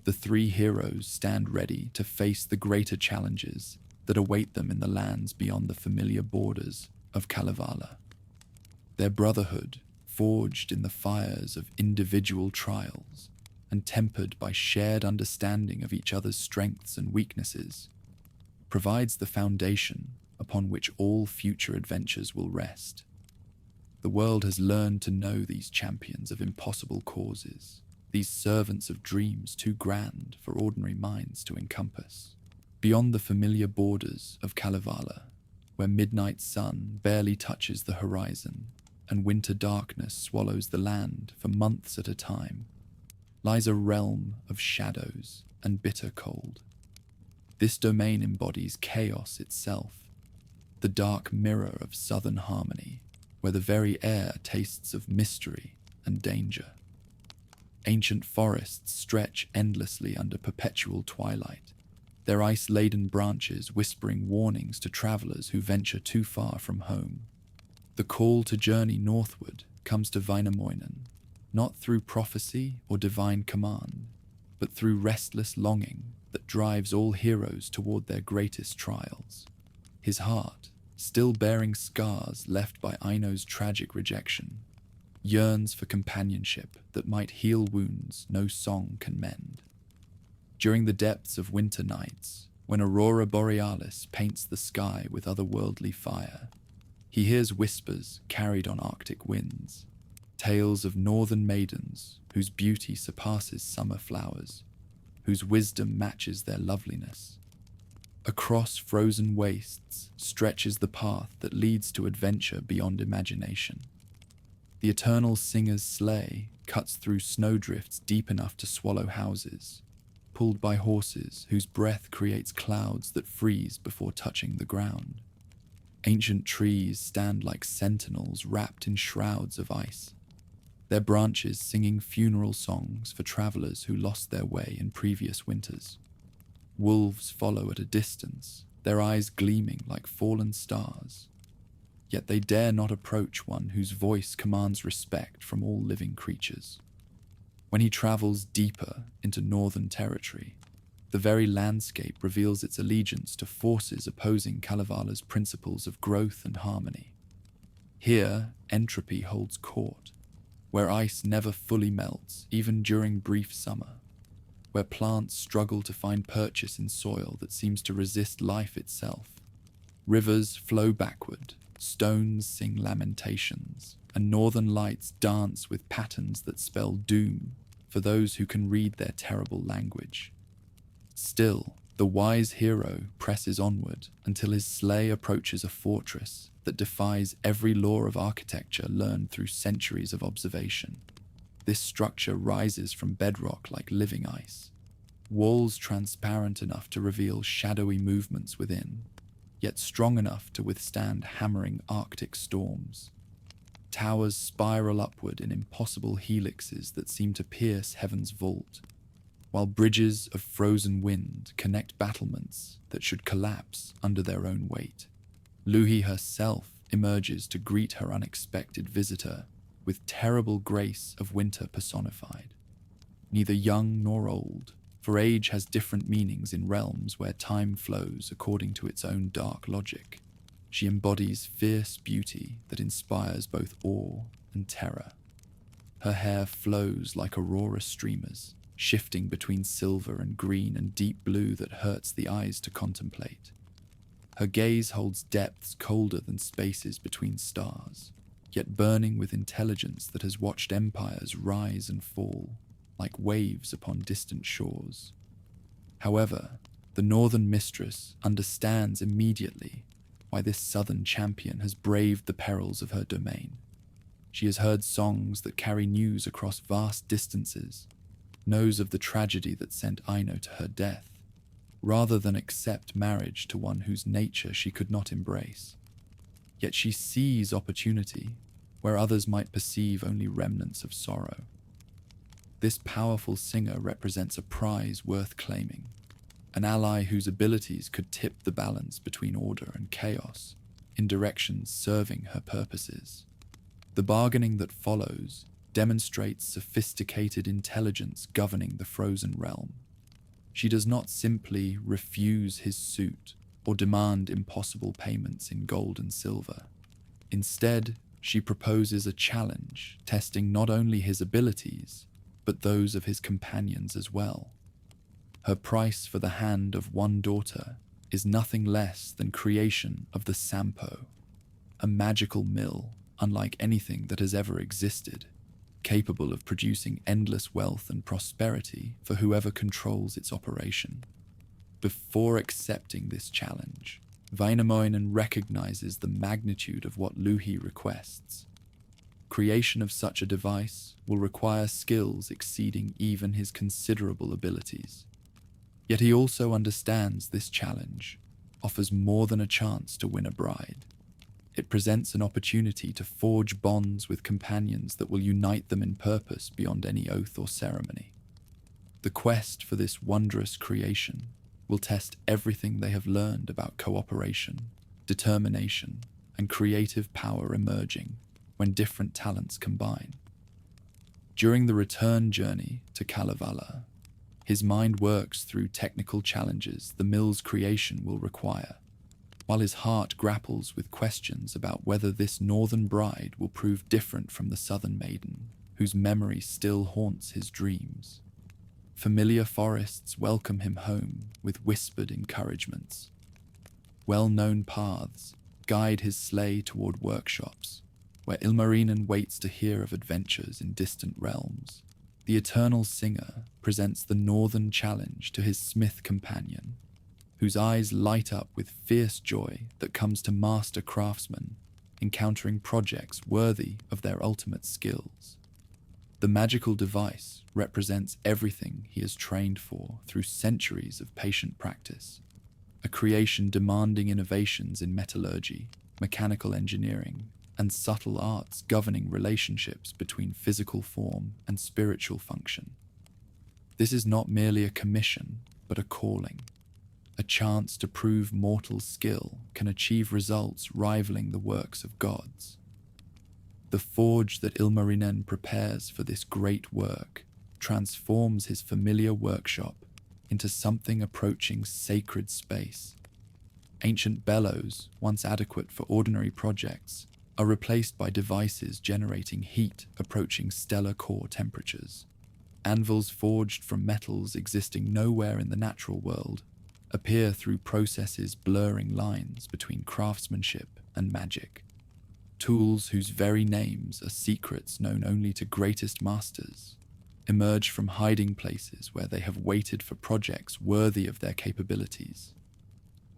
the three heroes stand ready to face the greater challenges that await them in the lands beyond the familiar borders of Kalevala. Their brotherhood, forged in the fires of individual trials and tempered by shared understanding of each other's strengths and weaknesses, provides the foundation upon which all future adventures will rest. The world has learned to know these champions of impossible causes, these servants of dreams too grand for ordinary minds to encompass. Beyond the familiar borders of Kalevala, where midnight sun barely touches the horizon and winter darkness swallows the land for months at a time, lies a realm of shadows and bitter cold. This domain embodies chaos itself, the dark mirror of southern harmony, where the very air tastes of mystery and danger. Ancient forests stretch endlessly under perpetual twilight, their ice-laden branches whispering warnings to travelers who venture too far from home. The call to journey northward comes to Wainamoinen, not through prophecy or divine command, but through restless longing that drives all heroes toward their greatest trials. His heart, still bearing scars left by Aino's tragic rejection, yearns for companionship that might heal wounds no song can mend. During the depths of winter nights, when Aurora Borealis paints the sky with otherworldly fire, he hears whispers carried on Arctic winds, tales of northern maidens whose beauty surpasses summer flowers, whose wisdom matches their loveliness. Across frozen wastes stretches the path that leads to adventure beyond imagination. The eternal singer's sleigh cuts through snowdrifts deep enough to swallow houses, pulled by horses whose breath creates clouds that freeze before touching the ground. Ancient trees stand like sentinels wrapped in shrouds of ice, their branches singing funeral songs for travelers who lost their way in previous winters. Wolves follow at a distance, their eyes gleaming like fallen stars, yet they dare not approach one whose voice commands respect from all living creatures. When he travels deeper into northern territory, the very landscape reveals its allegiance to forces opposing Kalevala's principles of growth and harmony. Here, entropy holds court, where ice never fully melts, even during brief summer, where plants struggle to find purchase in soil that seems to resist life itself. Rivers flow backward, stones sing lamentations, and northern lights dance with patterns that spell doom for those who can read their terrible language. Still, The wise hero presses onward until his sleigh approaches a fortress that defies every law of architecture learned through centuries of observation. This structure rises from bedrock like living ice, walls transparent enough to reveal shadowy movements within, yet strong enough to withstand hammering Arctic storms. Towers spiral upward in impossible helixes that seem to pierce heaven's vault, while bridges of frozen wind connect battlements that should collapse under their own weight. Louhi herself emerges to greet her unexpected visitor with terrible grace of winter personified. Neither young nor old, for age has different meanings in realms where time flows according to its own dark logic. She embodies fierce beauty that inspires both awe and terror. Her hair flows like aurora streamers, shifting between silver and green and deep blue that hurts the eyes to contemplate. Her gaze holds depths colder than spaces between stars, yet burning with intelligence that has watched empires rise and fall, like waves upon distant shores. However, the northern mistress understands immediately why this southern champion has braved the perils of her domain. She has heard songs that carry news across vast distances, knows of the tragedy that sent Aino to her death, rather than accept marriage to one whose nature she could not embrace. Yet she sees opportunity where others might perceive only remnants of sorrow. This powerful singer represents a prize worth claiming, an ally whose abilities could tip the balance between order and chaos in directions serving her purposes. The bargaining that follows demonstrates sophisticated intelligence governing the frozen realm. She does not simply refuse his suit or demand impossible payments in gold and silver. Instead, she proposes a challenge, testing not only his abilities, but those of his companions as well. Her price for the hand of one daughter is nothing less than creation of the Sampo, a magical mill unlike anything that has ever existed, capable of producing endless wealth and prosperity for whoever controls its operation. Before accepting this challenge, Wainamoinen recognizes the magnitude of what Louhi requests. Creation of such a device will require skills exceeding even his considerable abilities. Yet he also understands this challenge offers more than a chance to win a bride. It presents an opportunity to forge bonds with companions that will unite them in purpose beyond any oath or ceremony. The quest for this wondrous creation will test everything they have learned about cooperation, determination, and creative power emerging when different talents combine. During the return journey to Kalevala, his mind works through technical challenges the mill's creation will require, while his heart grapples with questions about whether this northern bride will prove different from the southern maiden, whose memory still haunts his dreams. Familiar forests welcome him home with whispered encouragements. Well-known paths guide his sleigh toward workshops, where Ilmarinen waits to hear of adventures in distant realms. The eternal singer presents the northern challenge to his smith companion, whose eyes light up with fierce joy that comes to master craftsmen encountering projects worthy of their ultimate skills. The magical device represents everything he has trained for through centuries of patient practice, a creation demanding innovations in metallurgy, mechanical engineering, and subtle arts governing relationships between physical form and spiritual function. This is not merely a commission, but a calling, a chance to prove mortal skill can achieve results rivaling the works of gods. The forge that Ilmarinen prepares for this great work transforms his familiar workshop into something approaching sacred space. Ancient bellows, once adequate for ordinary projects, are replaced by devices generating heat approaching stellar core temperatures. Anvils forged from metals existing nowhere in the natural world appear through processes blurring lines between craftsmanship and magic. Tools whose very names are secrets known only to greatest masters emerge from hiding places where they have waited for projects worthy of their capabilities.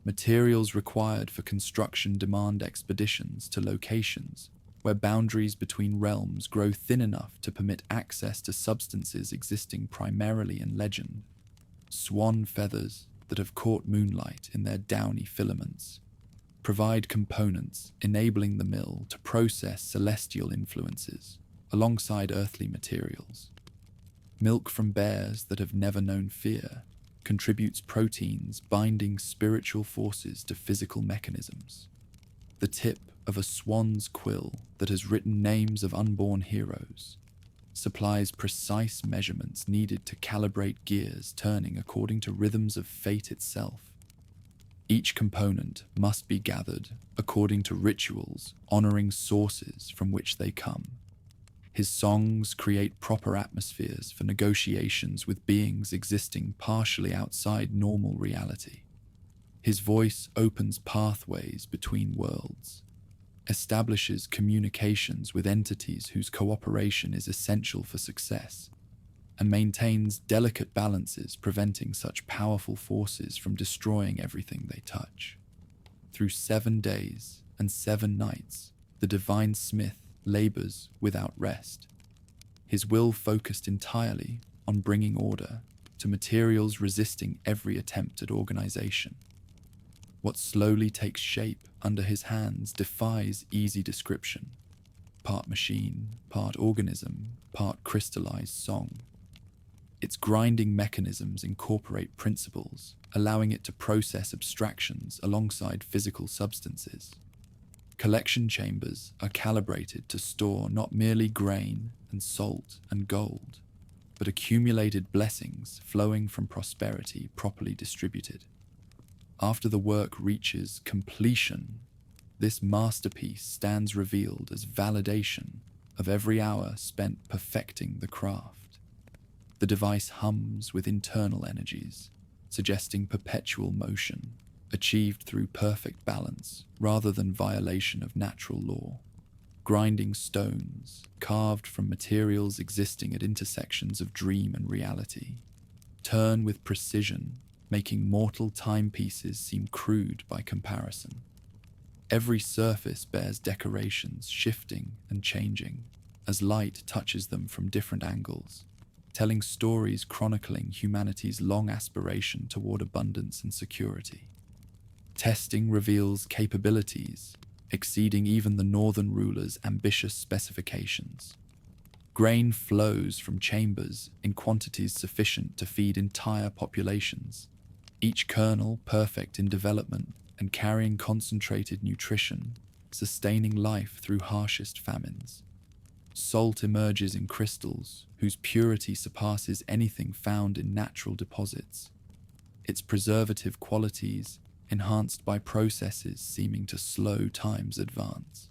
Materials required for construction demand expeditions to locations where boundaries between realms grow thin enough to permit access to substances existing primarily in legend. Swan feathers that have caught moonlight in their downy filaments provide components enabling the mill to process celestial influences alongside earthly materials. Milk from bears that have never known fear contributes proteins binding spiritual forces to physical mechanisms. The tip of a swan's quill that has written names of unborn heroes supplies precise measurements needed to calibrate gears turning according to rhythms of fate itself. Each component must be gathered according to rituals honoring sources from which they come. His songs create proper atmospheres for negotiations with beings existing partially outside normal reality. His voice opens pathways between worlds, establishes communications with entities whose cooperation is essential for success, and maintains delicate balances preventing such powerful forces from destroying everything they touch. Through 7 days and 7 nights, the divine smith labors without rest, his will focused entirely on bringing order to materials resisting every attempt at organization. What slowly takes shape under his hands defies easy description. Part machine, part organism, part crystallized song. Its grinding mechanisms incorporate principles, allowing it to process abstractions alongside physical substances. Collection chambers are calibrated to store not merely grain and salt and gold, but accumulated blessings flowing from prosperity properly distributed. After the work reaches completion, this masterpiece stands revealed as validation of every hour spent perfecting the craft. The device hums with internal energies, suggesting perpetual motion, achieved through perfect balance rather than violation of natural law. Grinding stones, carved from materials existing at intersections of dream and reality, turn with precision, making mortal timepieces seem crude by comparison. Every surface bears decorations shifting and changing as light touches them from different angles, telling stories chronicling humanity's long aspiration toward abundance and security. Testing reveals capabilities exceeding even the northern ruler's ambitious specifications. Grain flows from chambers in quantities sufficient to feed entire populations, each kernel perfect in development and carrying concentrated nutrition, sustaining life through harshest famines. Salt emerges in crystals whose purity surpasses anything found in natural deposits, its preservative qualities enhanced by processes seeming to slow time's advance.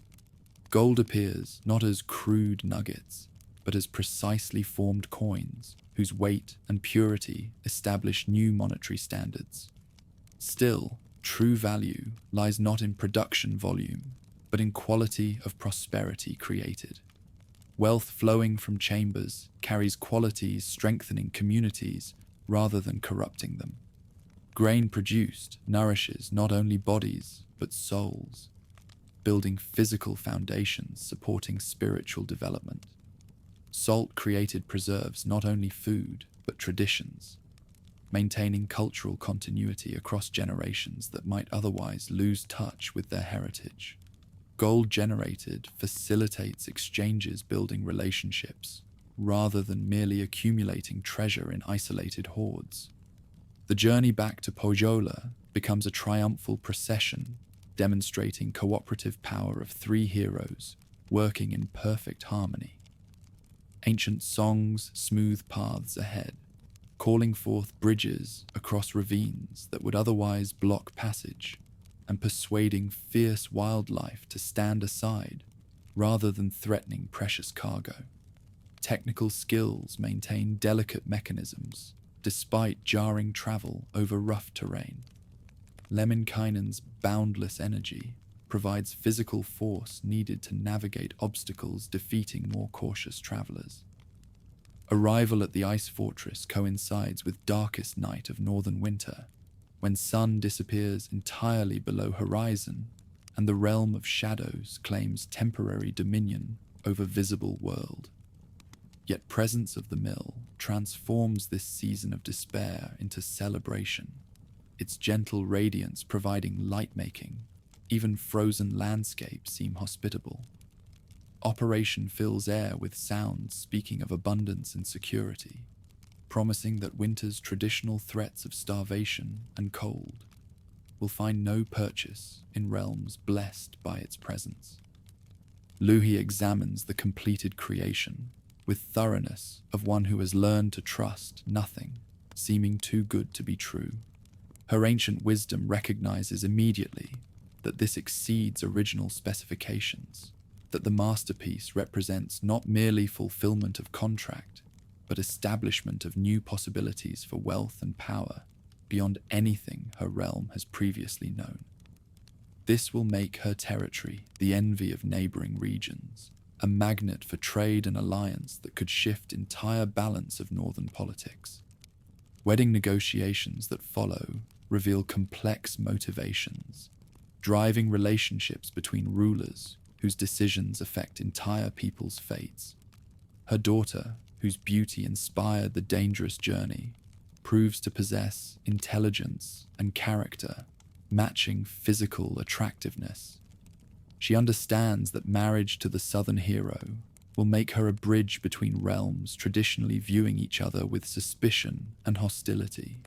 Gold appears not as crude nuggets, but as precisely formed coins whose weight and purity establish new monetary standards. Still, true value lies not in production volume, but in quality of prosperity created. Wealth flowing from chambers carries qualities strengthening communities rather than corrupting them. Grain produced nourishes not only bodies, but souls, building physical foundations supporting spiritual development. Salt created preserves not only food, but traditions, maintaining cultural continuity across generations that might otherwise lose touch with their heritage. Gold generated facilitates exchanges, building relationships, rather than merely accumulating treasure in isolated hoards. The journey back to Pojola becomes a triumphal procession, demonstrating cooperative power of 3 heroes working in perfect harmony. Ancient songs smooth paths ahead, calling forth bridges across ravines that would otherwise block passage, and persuading fierce wildlife to stand aside rather than threatening precious cargo. Technical skills maintain delicate mechanisms despite jarring travel over rough terrain. Lemminkainen's boundless energy provides physical force needed to navigate obstacles, defeating more cautious travelers. Arrival at the ice fortress coincides with darkest night of northern winter, when sun disappears entirely below horizon and the realm of shadows claims temporary dominion over visible world. Yet presence of the mill transforms this season of despair into celebration, its gentle radiance providing light-making. Even frozen landscapes seem hospitable. Operation fills air with sounds speaking of abundance and security, promising that winter's traditional threats of starvation and cold will find no purchase in realms blessed by its presence. Luhi examines the completed creation with thoroughness of one who has learned to trust nothing seeming too good to be true. Her ancient wisdom recognizes immediately that this exceeds original specifications, that the masterpiece represents not merely fulfillment of contract, but establishment of new possibilities for wealth and power beyond anything her realm has previously known. This will make her territory the envy of neighboring regions, a magnet for trade and alliance that could shift entire balance of northern politics. Wedding negotiations that follow reveal complex motivations, driving relationships between rulers whose decisions affect entire people's fates. Her daughter, whose beauty inspired the dangerous journey, proves to possess intelligence and character, matching physical attractiveness. She understands that marriage to the southern hero will make her a bridge between realms traditionally viewing each other with suspicion and hostility.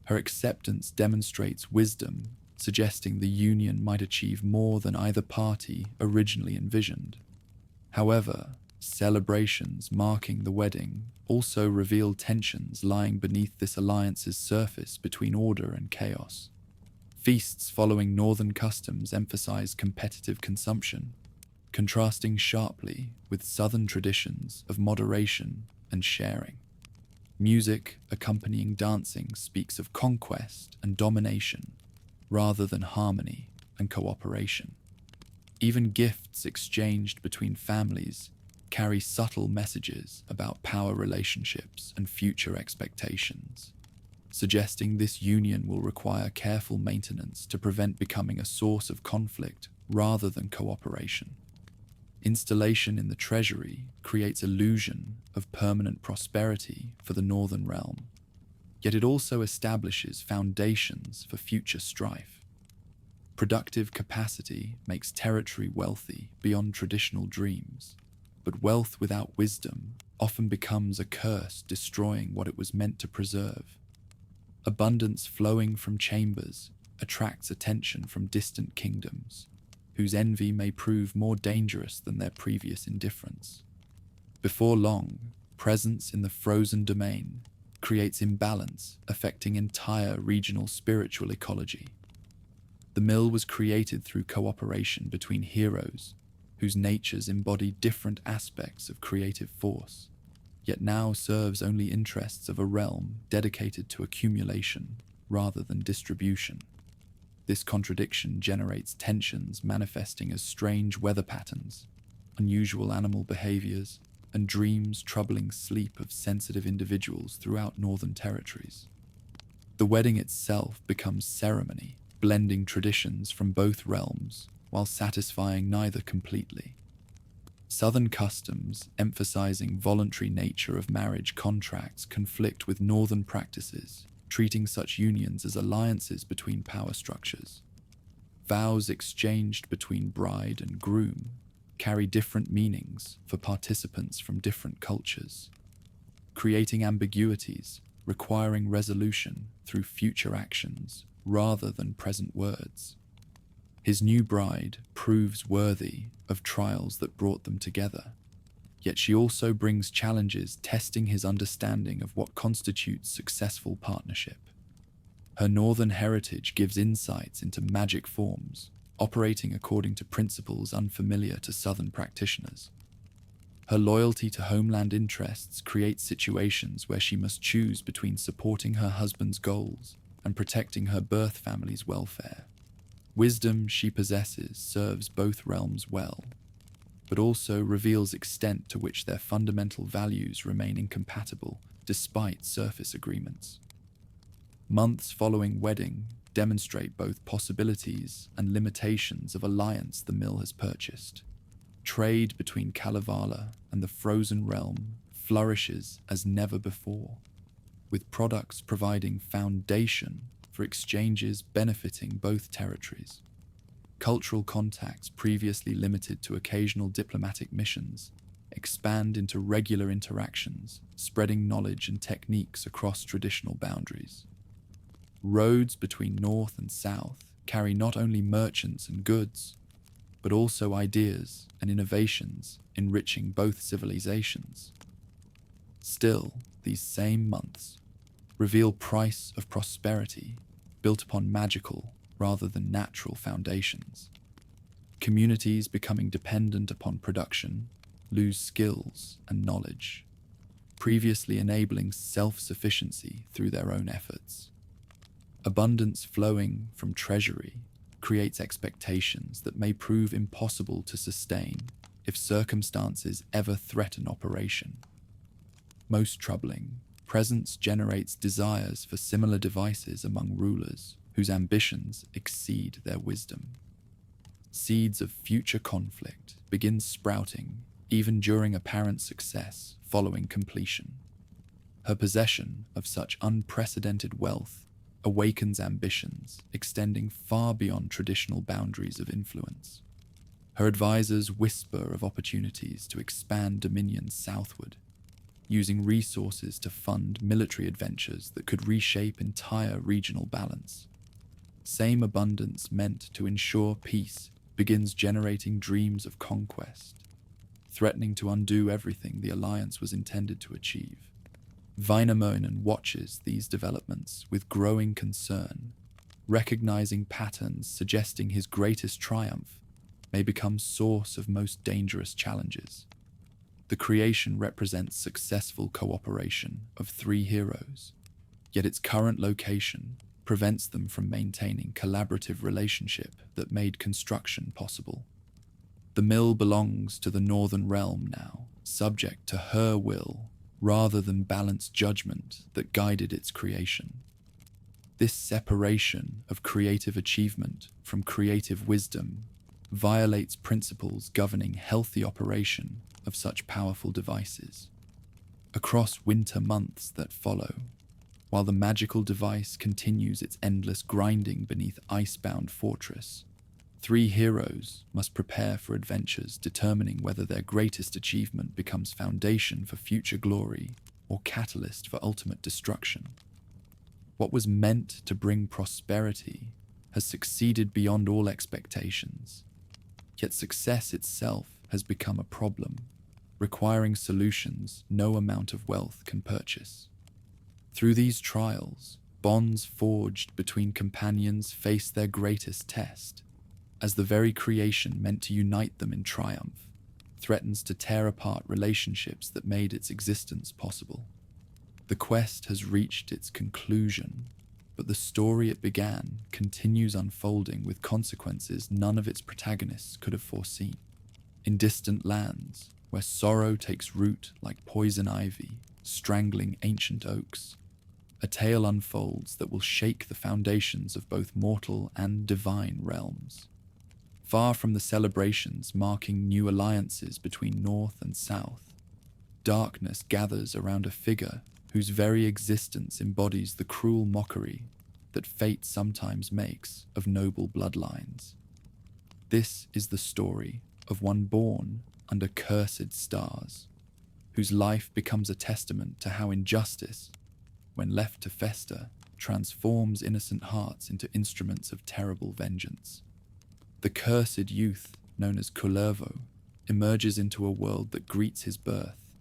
Her acceptance demonstrates wisdom, suggesting the union might achieve more than either party originally envisioned. However, celebrations marking the wedding also reveal tensions lying beneath this alliance's surface between order and chaos. Feasts following northern customs emphasize competitive consumption, contrasting sharply with southern traditions of moderation and sharing. Music accompanying dancing speaks of conquest and domination, rather than harmony and cooperation. Even gifts exchanged between families carry subtle messages about power relationships and future expectations, suggesting this union will require careful maintenance to prevent becoming a source of conflict rather than cooperation. Installation in the treasury creates illusion of permanent prosperity for the northern realm, yet it also establishes foundations for future strife. Productive capacity makes territory wealthy beyond traditional dreams, but wealth without wisdom often becomes a curse, destroying what it was meant to preserve. Abundance flowing from chambers attracts attention from distant kingdoms, whose envy may prove more dangerous than their previous indifference. Before long, presence in the frozen domain creates imbalance affecting entire regional spiritual ecology. The mill was created through cooperation between heroes whose natures embody different aspects of creative force, yet now serves only interests of a realm dedicated to accumulation rather than distribution. This contradiction generates tensions manifesting as strange weather patterns, unusual animal behaviors, and dreams troubling sleep of sensitive individuals throughout northern territories. The wedding itself becomes ceremony, blending traditions from both realms while satisfying neither completely. Southern customs, emphasizing voluntary nature of marriage contracts, conflict with northern practices, treating such unions as alliances between power structures. Vows exchanged between bride and groom carry different meanings for participants from different cultures, creating ambiguities requiring resolution through future actions rather than present words. His new bride proves worthy of trials that brought them together, yet she also brings challenges testing his understanding of what constitutes successful partnership. Her northern heritage gives insights into magic forms, operating according to principles unfamiliar to southern practitioners. Her loyalty to homeland interests creates situations where she must choose between supporting her husband's goals and protecting her birth family's welfare. Wisdom she possesses serves both realms well, but also reveals extent to which their fundamental values remain incompatible despite surface agreements. Months following wedding demonstrate both possibilities and limitations of alliance the mill has purchased. Trade between Kalevala and the frozen realm flourishes as never before, with products providing foundation for exchanges benefiting both territories. Cultural contacts previously limited to occasional diplomatic missions expand into regular interactions, spreading knowledge and techniques across traditional boundaries. Roads between north and south carry not only merchants and goods, but also ideas and innovations enriching both civilizations. Still, these same months reveal price of prosperity built upon magical rather than natural foundations. Communities becoming dependent upon production lose skills and knowledge, previously enabling self-sufficiency through their own efforts. Abundance flowing from treasury creates expectations that may prove impossible to sustain if circumstances ever threaten operation. Most troubling, presence generates desires for similar devices among rulers whose ambitions exceed their wisdom. Seeds of future conflict begin sprouting even during apparent success following completion. Her possession of such unprecedented wealth awakens ambitions extending far beyond traditional boundaries of influence. Her advisors whisper of opportunities to expand dominion southward, using resources to fund military adventures that could reshape entire regional balance. Same abundance meant to ensure peace begins generating dreams of conquest, threatening to undo everything the alliance was intended to achieve. Wainamoinen watches these developments with growing concern, recognizing patterns suggesting his greatest triumph may become source of most dangerous challenges. The creation represents successful cooperation of three heroes, yet its current location prevents them from maintaining collaborative relationship that made construction possible. The mill belongs to the Northern Realm now, subject to her will rather than balanced judgment that guided its creation. This separation of creative achievement from creative wisdom violates principles governing healthy operation of such powerful devices. Across winter months that follow, while the magical device continues its endless grinding beneath icebound fortress, three heroes must prepare for adventures determining whether their greatest achievement becomes foundation for future glory or catalyst for ultimate destruction. What was meant to bring prosperity has succeeded beyond all expectations, yet success itself has become a problem, requiring solutions no amount of wealth can purchase. Through these trials, bonds forged between companions face their greatest test, as the very creation meant to unite them in triumph threatens to tear apart relationships that made its existence possible. The quest has reached its conclusion, but the story it began continues unfolding with consequences none of its protagonists could have foreseen. In distant lands, where sorrow takes root like poison ivy, strangling ancient oaks, a tale unfolds that will shake the foundations of both mortal and divine realms. Far from the celebrations marking new alliances between North and South, darkness gathers around a figure whose very existence embodies the cruel mockery that fate sometimes makes of noble bloodlines. This is the story of one born under cursed stars, whose life becomes a testament to how injustice, when left to fester, transforms innocent hearts into instruments of terrible vengeance. The cursed youth, known as Kullervo, emerges into a world that greets his birth,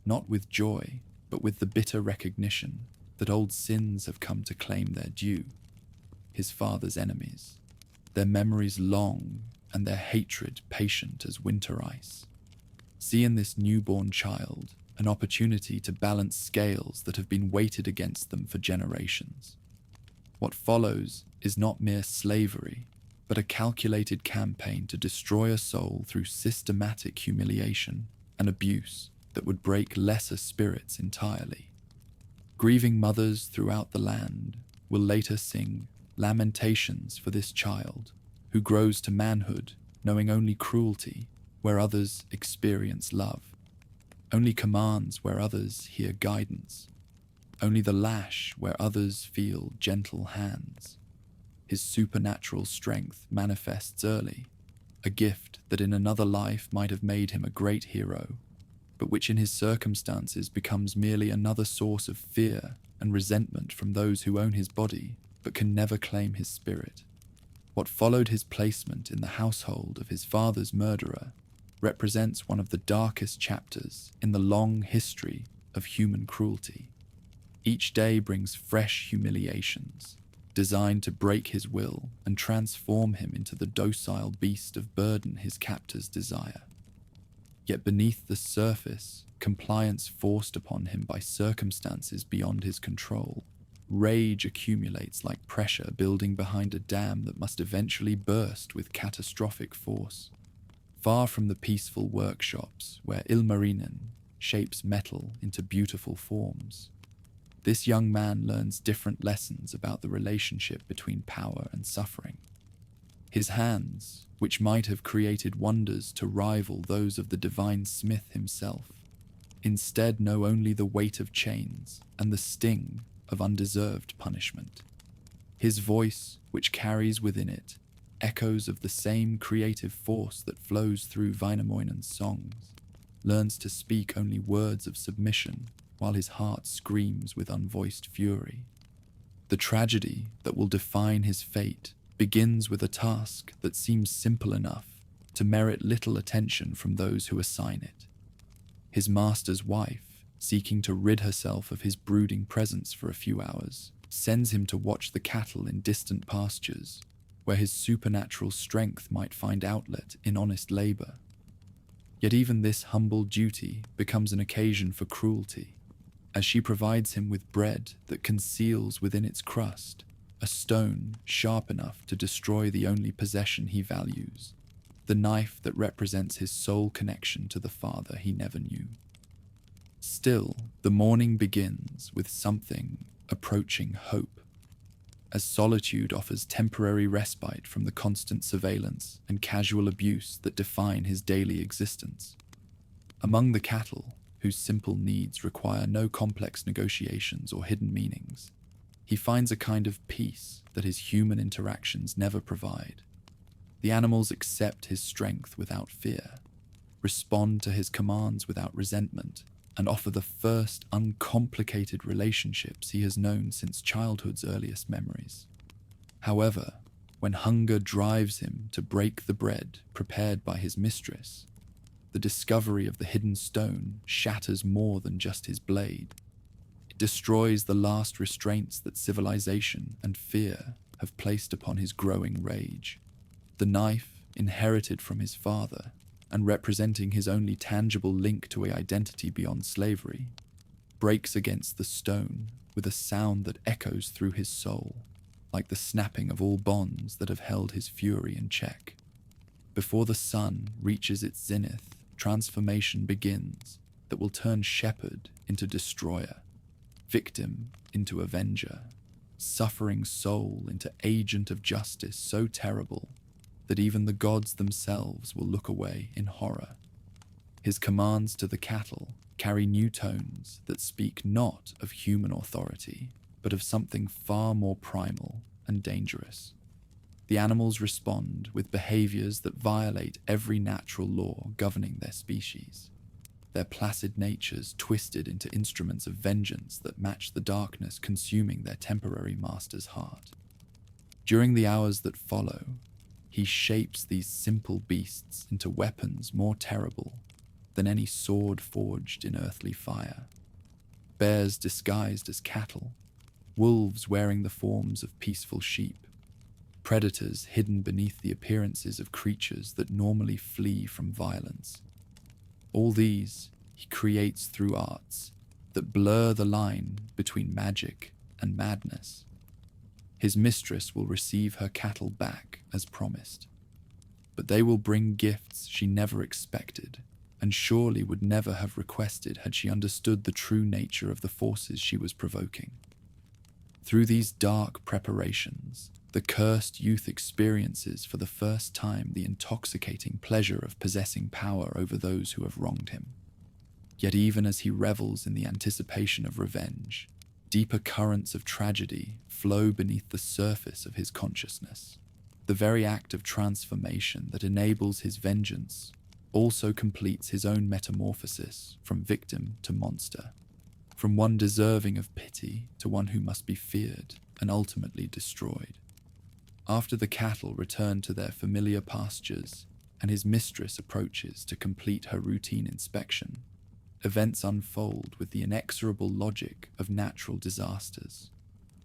not with joy, but with the bitter recognition that old sins have come to claim their due, his father's enemies, their memories long and their hatred patient as winter ice. See in this newborn child an opportunity to balance scales that have been weighted against them for generations. What follows is not mere slavery, but a calculated campaign to destroy a soul through systematic humiliation and abuse that would break lesser spirits entirely. Grieving mothers throughout the land will later sing lamentations for this child who grows to manhood knowing only cruelty where others experience love, only commands where others hear guidance, only the lash where others feel gentle hands. His supernatural strength manifests early, a gift that in another life might have made him a great hero, but which in his circumstances becomes merely another source of fear and resentment from those who own his body but can never claim his spirit. What followed his placement in the household of his father's murderer represents one of the darkest chapters in the long history of human cruelty. Each day brings fresh humiliations, designed to break his will and transform him into the docile beast of burden his captors desire. Yet beneath the surface, compliance forced upon him by circumstances beyond his control, rage accumulates like pressure building behind a dam that must eventually burst with catastrophic force. Far from the peaceful workshops where Ilmarinen shapes metal into beautiful forms, this young man learns different lessons about the relationship between power and suffering. His hands, which might have created wonders to rival those of the divine smith himself, instead know only the weight of chains and the sting of undeserved punishment. His voice, which carries within it echoes of the same creative force that flows through Wainamoinen's songs, learns to speak only words of submission while his heart screams with unvoiced fury. The tragedy that will define his fate begins with a task that seems simple enough to merit little attention from those who assign it. His master's wife, seeking to rid herself of his brooding presence for a few hours, sends him to watch the cattle in distant pastures, where his supernatural strength might find outlet in honest labor. Yet even this humble duty becomes an occasion for cruelty, as she provides him with bread that conceals within its crust a stone sharp enough to destroy the only possession he values, the knife that represents his sole connection to the father he never knew. Still, the morning begins with something approaching hope, as solitude offers temporary respite from the constant surveillance and casual abuse that define his daily existence. Among the cattle, whose simple needs require no complex negotiations or hidden meanings, he finds a kind of peace that his human interactions never provide. The animals accept his strength without fear, respond to his commands without resentment, and offer the first uncomplicated relationships he has known since childhood's earliest memories. However, when hunger drives him to break the bread prepared by his mistress, the discovery of the hidden stone shatters more than just his blade. It destroys the last restraints that civilization and fear have placed upon his growing rage. The knife, inherited from his father, and representing his only tangible link to an identity beyond slavery, breaks against the stone with a sound that echoes through his soul, like the snapping of all bonds that have held his fury in check. Before the sun reaches its zenith, transformation begins that will turn shepherd into destroyer, victim into avenger, suffering soul into agent of justice so terrible that even the gods themselves will look away in horror. His commands to the cattle carry new tones that speak not of human authority, but of something far more primal and dangerous. The animals respond with behaviors that violate every natural law governing their species, their placid natures twisted into instruments of vengeance that match the darkness consuming their temporary master's heart. During the hours that follow, he shapes these simple beasts into weapons more terrible than any sword forged in earthly fire. Bears disguised as cattle, wolves wearing the forms of peaceful sheep, predators hidden beneath the appearances of creatures that normally flee from violence. All these he creates through arts that blur the line between magic and madness. His mistress will receive her cattle back as promised, but they will bring gifts she never expected and surely would never have requested had she understood the true nature of the forces she was provoking. Through these dark preparations, the cursed youth experiences for the first time the intoxicating pleasure of possessing power over those who have wronged him. Yet even as he revels in the anticipation of revenge, deeper currents of tragedy flow beneath the surface of his consciousness. The very act of transformation that enables his vengeance also completes his own metamorphosis from victim to monster, from one deserving of pity to one who must be feared and ultimately destroyed. After the cattle return to their familiar pastures and his mistress approaches to complete her routine inspection, events unfold with the inexorable logic of natural disasters.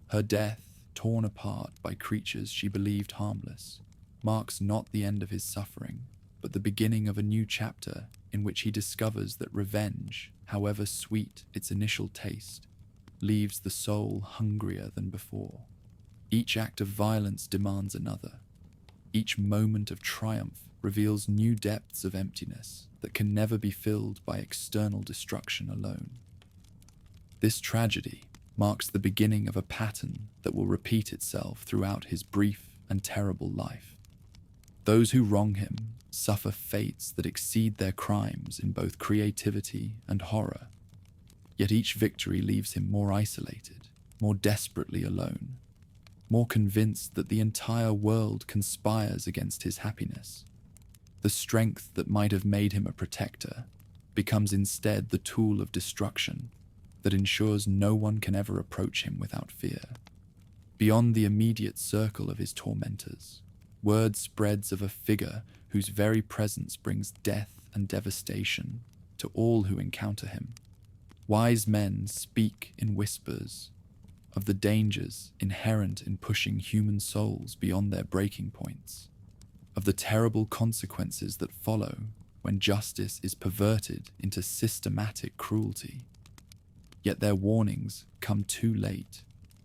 Her death, torn apart by creatures she believed harmless, marks not the end of his suffering, but the beginning of a new chapter in which he discovers that revenge, however sweet its initial taste, leaves the soul hungrier than before. Each act of violence demands another. Each moment of triumph reveals new depths of emptiness that can never be filled by external destruction alone. This tragedy marks the beginning of a pattern that will repeat itself throughout his brief and terrible life. Those who wrong him suffer fates that exceed their crimes in both creativity and horror. Yet each victory leaves him more isolated, more desperately alone, more convinced that the entire world conspires against his happiness. The strength that might have made him a protector becomes instead the tool of destruction that ensures no one can ever approach him without fear. Beyond the immediate circle of his tormentors, word spreads of a figure whose very presence brings death and devastation to all who encounter him. Wise men speak in whispers of the dangers inherent in pushing human souls beyond their breaking points, of the terrible consequences that follow when justice is perverted into systematic cruelty. Yet their warnings come too late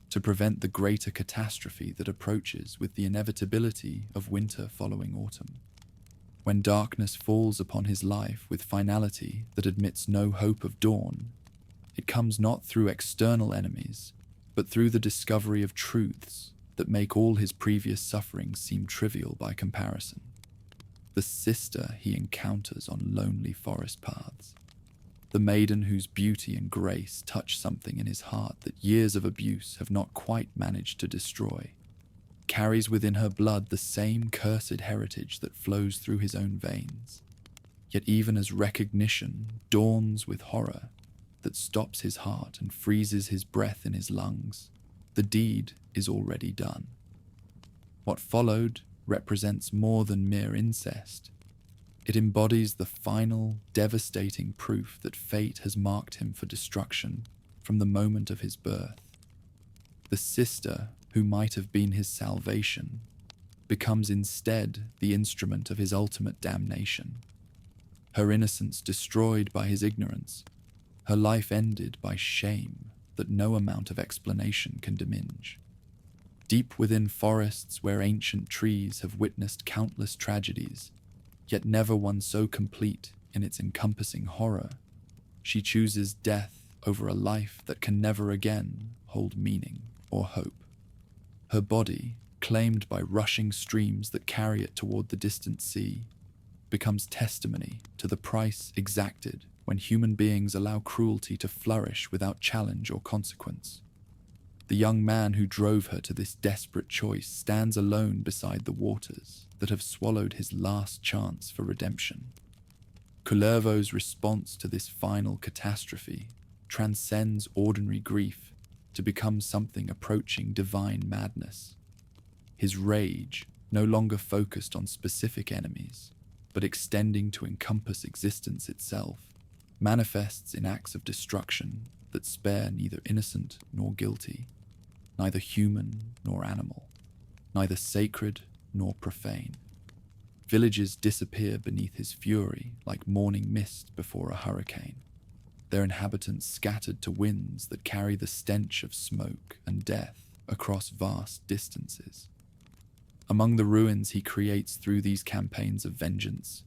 to prevent the greater catastrophe that approaches with the inevitability of winter following autumn. When darkness falls upon his life with finality that admits no hope of dawn, it comes not through external enemies, but through the discovery of truths that make all his previous sufferings seem trivial by comparison. The sister he encounters on lonely forest paths, the maiden whose beauty and grace touch something in his heart that years of abuse have not quite managed to destroy, carries within her blood the same cursed heritage that flows through his own veins. Yet even as recognition dawns with horror that stops his heart and freezes his breath in his lungs, the deed is already done. What followed represents more than mere incest. It embodies the final, devastating proof that fate has marked him for destruction from the moment of his birth. The sister, who might have been his salvation, becomes instead the instrument of his ultimate damnation. Her innocence destroyed by his ignorance, her life ended by shame that no amount of explanation can diminish. Deep within forests where ancient trees have witnessed countless tragedies, yet never one so complete in its encompassing horror, she chooses death over a life that can never again hold meaning or hope. Her body, claimed by rushing streams that carry it toward the distant sea, becomes testimony to the price exacted when human beings allow cruelty to flourish without challenge or consequence. The young man who drove her to this desperate choice stands alone beside the waters that have swallowed his last chance for redemption. Kullervo's response to this final catastrophe transcends ordinary grief to become something approaching divine madness. His rage, no longer focused on specific enemies, but extending to encompass existence itself, manifests in acts of destruction that spare neither innocent nor guilty, neither human nor animal, neither sacred nor profane. Villages disappear beneath his fury like morning mist before a hurricane, their inhabitants scattered to winds that carry the stench of smoke and death across vast distances. Among the ruins he creates through these campaigns of vengeance,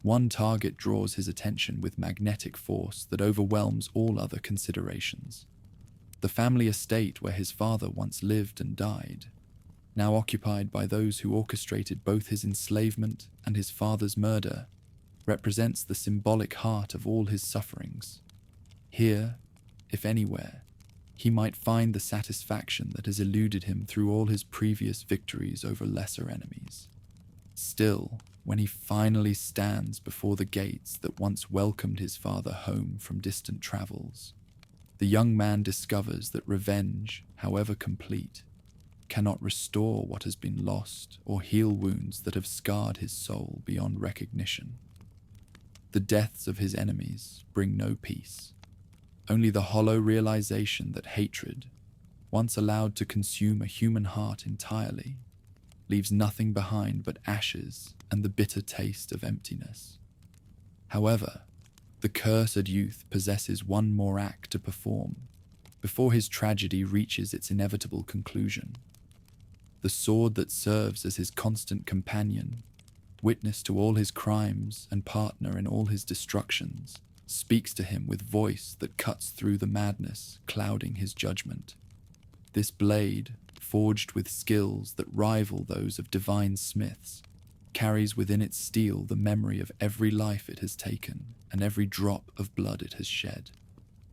one target draws his attention with magnetic force that overwhelms all other considerations. The family estate where his father once lived and died, now occupied by those who orchestrated both his enslavement and his father's murder, represents the symbolic heart of all his sufferings. Here, if anywhere, he might find the satisfaction that has eluded him through all his previous victories over lesser enemies. Still, when he finally stands before the gates that once welcomed his father home from distant travels, the young man discovers that revenge, however complete, cannot restore what has been lost or heal wounds that have scarred his soul beyond recognition. The deaths of his enemies bring no peace, only the hollow realization that hatred, once allowed to consume a human heart entirely, leaves nothing behind but ashes and the bitter taste of emptiness. However, the cursed youth possesses one more act to perform before his tragedy reaches its inevitable conclusion. The sword that serves as his constant companion, witness to all his crimes and partner in all his destructions, speaks to him with voice that cuts through the madness clouding his judgment. This blade, forged with skills that rival those of divine smiths, carries within its steel the memory of every life it has taken and every drop of blood it has shed.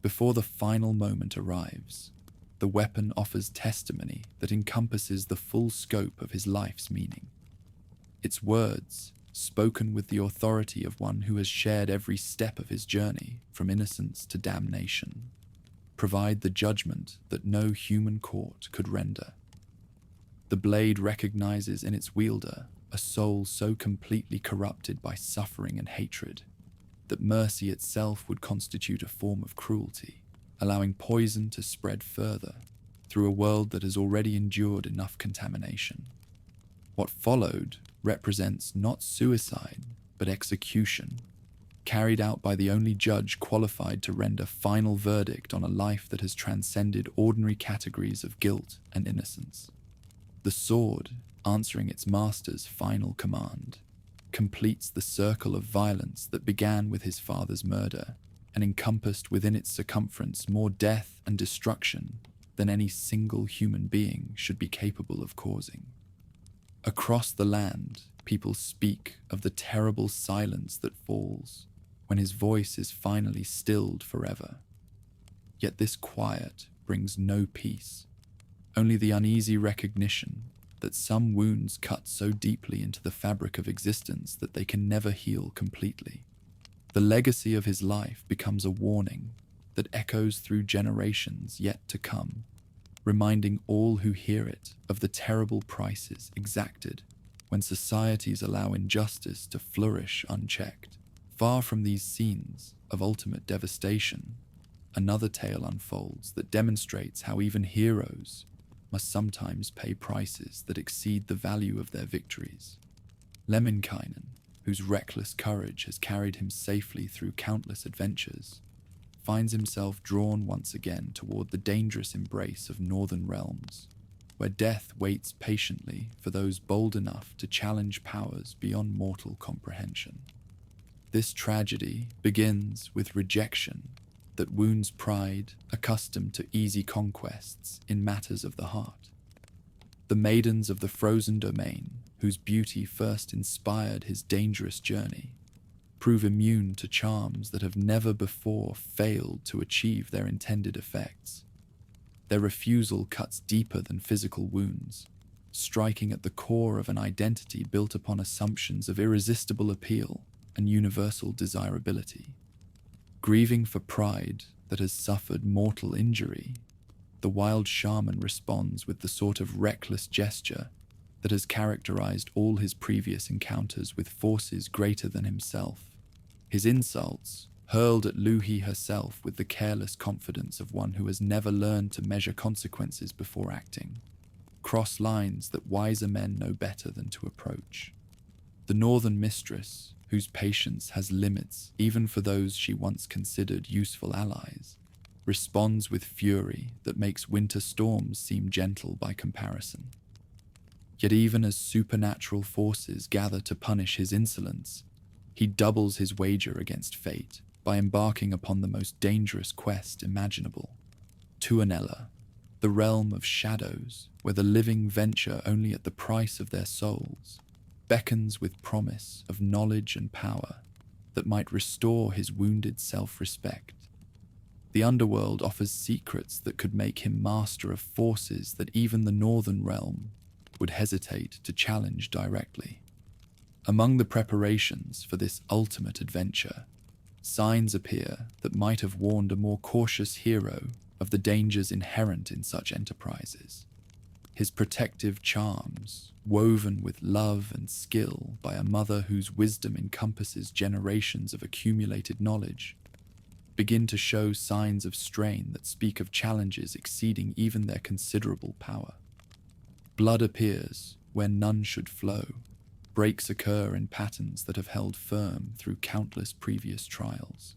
Before the final moment arrives, the weapon offers testimony that encompasses the full scope of his life's meaning. Its words, spoken with the authority of one who has shared every step of his journey from innocence to damnation, provide the judgment that no human court could render. The blade recognizes in its wielder a soul so completely corrupted by suffering and hatred that mercy itself would constitute a form of cruelty, allowing poison to spread further through a world that has already endured enough contamination. What followed represents not suicide, but execution, carried out by the only judge qualified to render final verdict on a life that has transcended ordinary categories of guilt and innocence. The sword, answering its master's final command, completes the circle of violence that began with his father's murder and encompassed within its circumference more death and destruction than any single human being should be capable of causing. Across the land, people speak of the terrible silence that falls when his voice is finally stilled forever. Yet this quiet brings no peace, only the uneasy recognition that some wounds cut so deeply into the fabric of existence that they can never heal completely. The legacy of his life becomes a warning that echoes through generations yet to come, reminding all who hear it of the terrible prices exacted when societies allow injustice to flourish unchecked. Far from these scenes of ultimate devastation, another tale unfolds that demonstrates how even heroes must sometimes pay prices that exceed the value of their victories. Lemminkainen, whose reckless courage has carried him safely through countless adventures, finds himself drawn once again toward the dangerous embrace of northern realms, where death waits patiently for those bold enough to challenge powers beyond mortal comprehension. This tragedy begins with rejection that wounds pride accustomed to easy conquests in matters of the heart. The maidens of the frozen domain, whose beauty first inspired his dangerous journey, prove immune to charms that have never before failed to achieve their intended effects. Their refusal cuts deeper than physical wounds, striking at the core of an identity built upon assumptions of irresistible appeal and universal desirability. Grieving for pride that has suffered mortal injury, the wild shaman responds with the sort of reckless gesture that has characterized all his previous encounters with forces greater than himself. His insults, hurled at Louhi herself with the careless confidence of one who has never learned to measure consequences before acting, cross lines that wiser men know better than to approach. The northern mistress, whose patience has limits even for those she once considered useful allies, responds with fury that makes winter storms seem gentle by comparison. Yet even as supernatural forces gather to punish his insolence, he doubles his wager against fate by embarking upon the most dangerous quest imaginable. Tuonela, the realm of shadows, where the living venture only at the price of their souls, beckons with promise of knowledge and power that might restore his wounded self-respect. The underworld offers secrets that could make him master of forces that even the northern realm would hesitate to challenge directly. Among the preparations for this ultimate adventure, signs appear that might have warned a more cautious hero of the dangers inherent in such enterprises. His protective charms, woven with love and skill by a mother whose wisdom encompasses generations of accumulated knowledge, begin to show signs of strain that speak of challenges exceeding even their considerable power. Blood appears where none should flow. Breaks occur in patterns that have held firm through countless previous trials.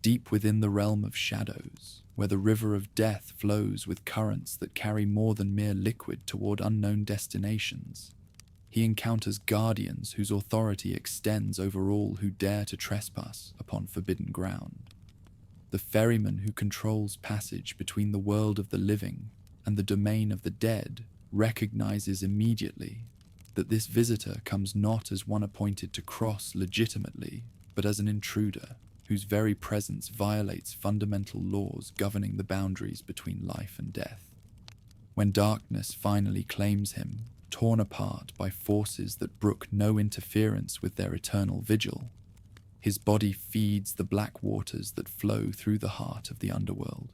Deep within the realm of shadows, where the river of death flows with currents that carry more than mere liquid toward unknown destinations, he encounters guardians whose authority extends over all who dare to trespass upon forbidden ground. The ferryman who controls passage between the world of the living and the domain of the dead recognizes immediately that this visitor comes not as one appointed to cross legitimately, but as an intruder whose very presence violates fundamental laws governing the boundaries between life and death. When darkness finally claims him, torn apart by forces that brook no interference with their eternal vigil, his body feeds the black waters that flow through the heart of the underworld.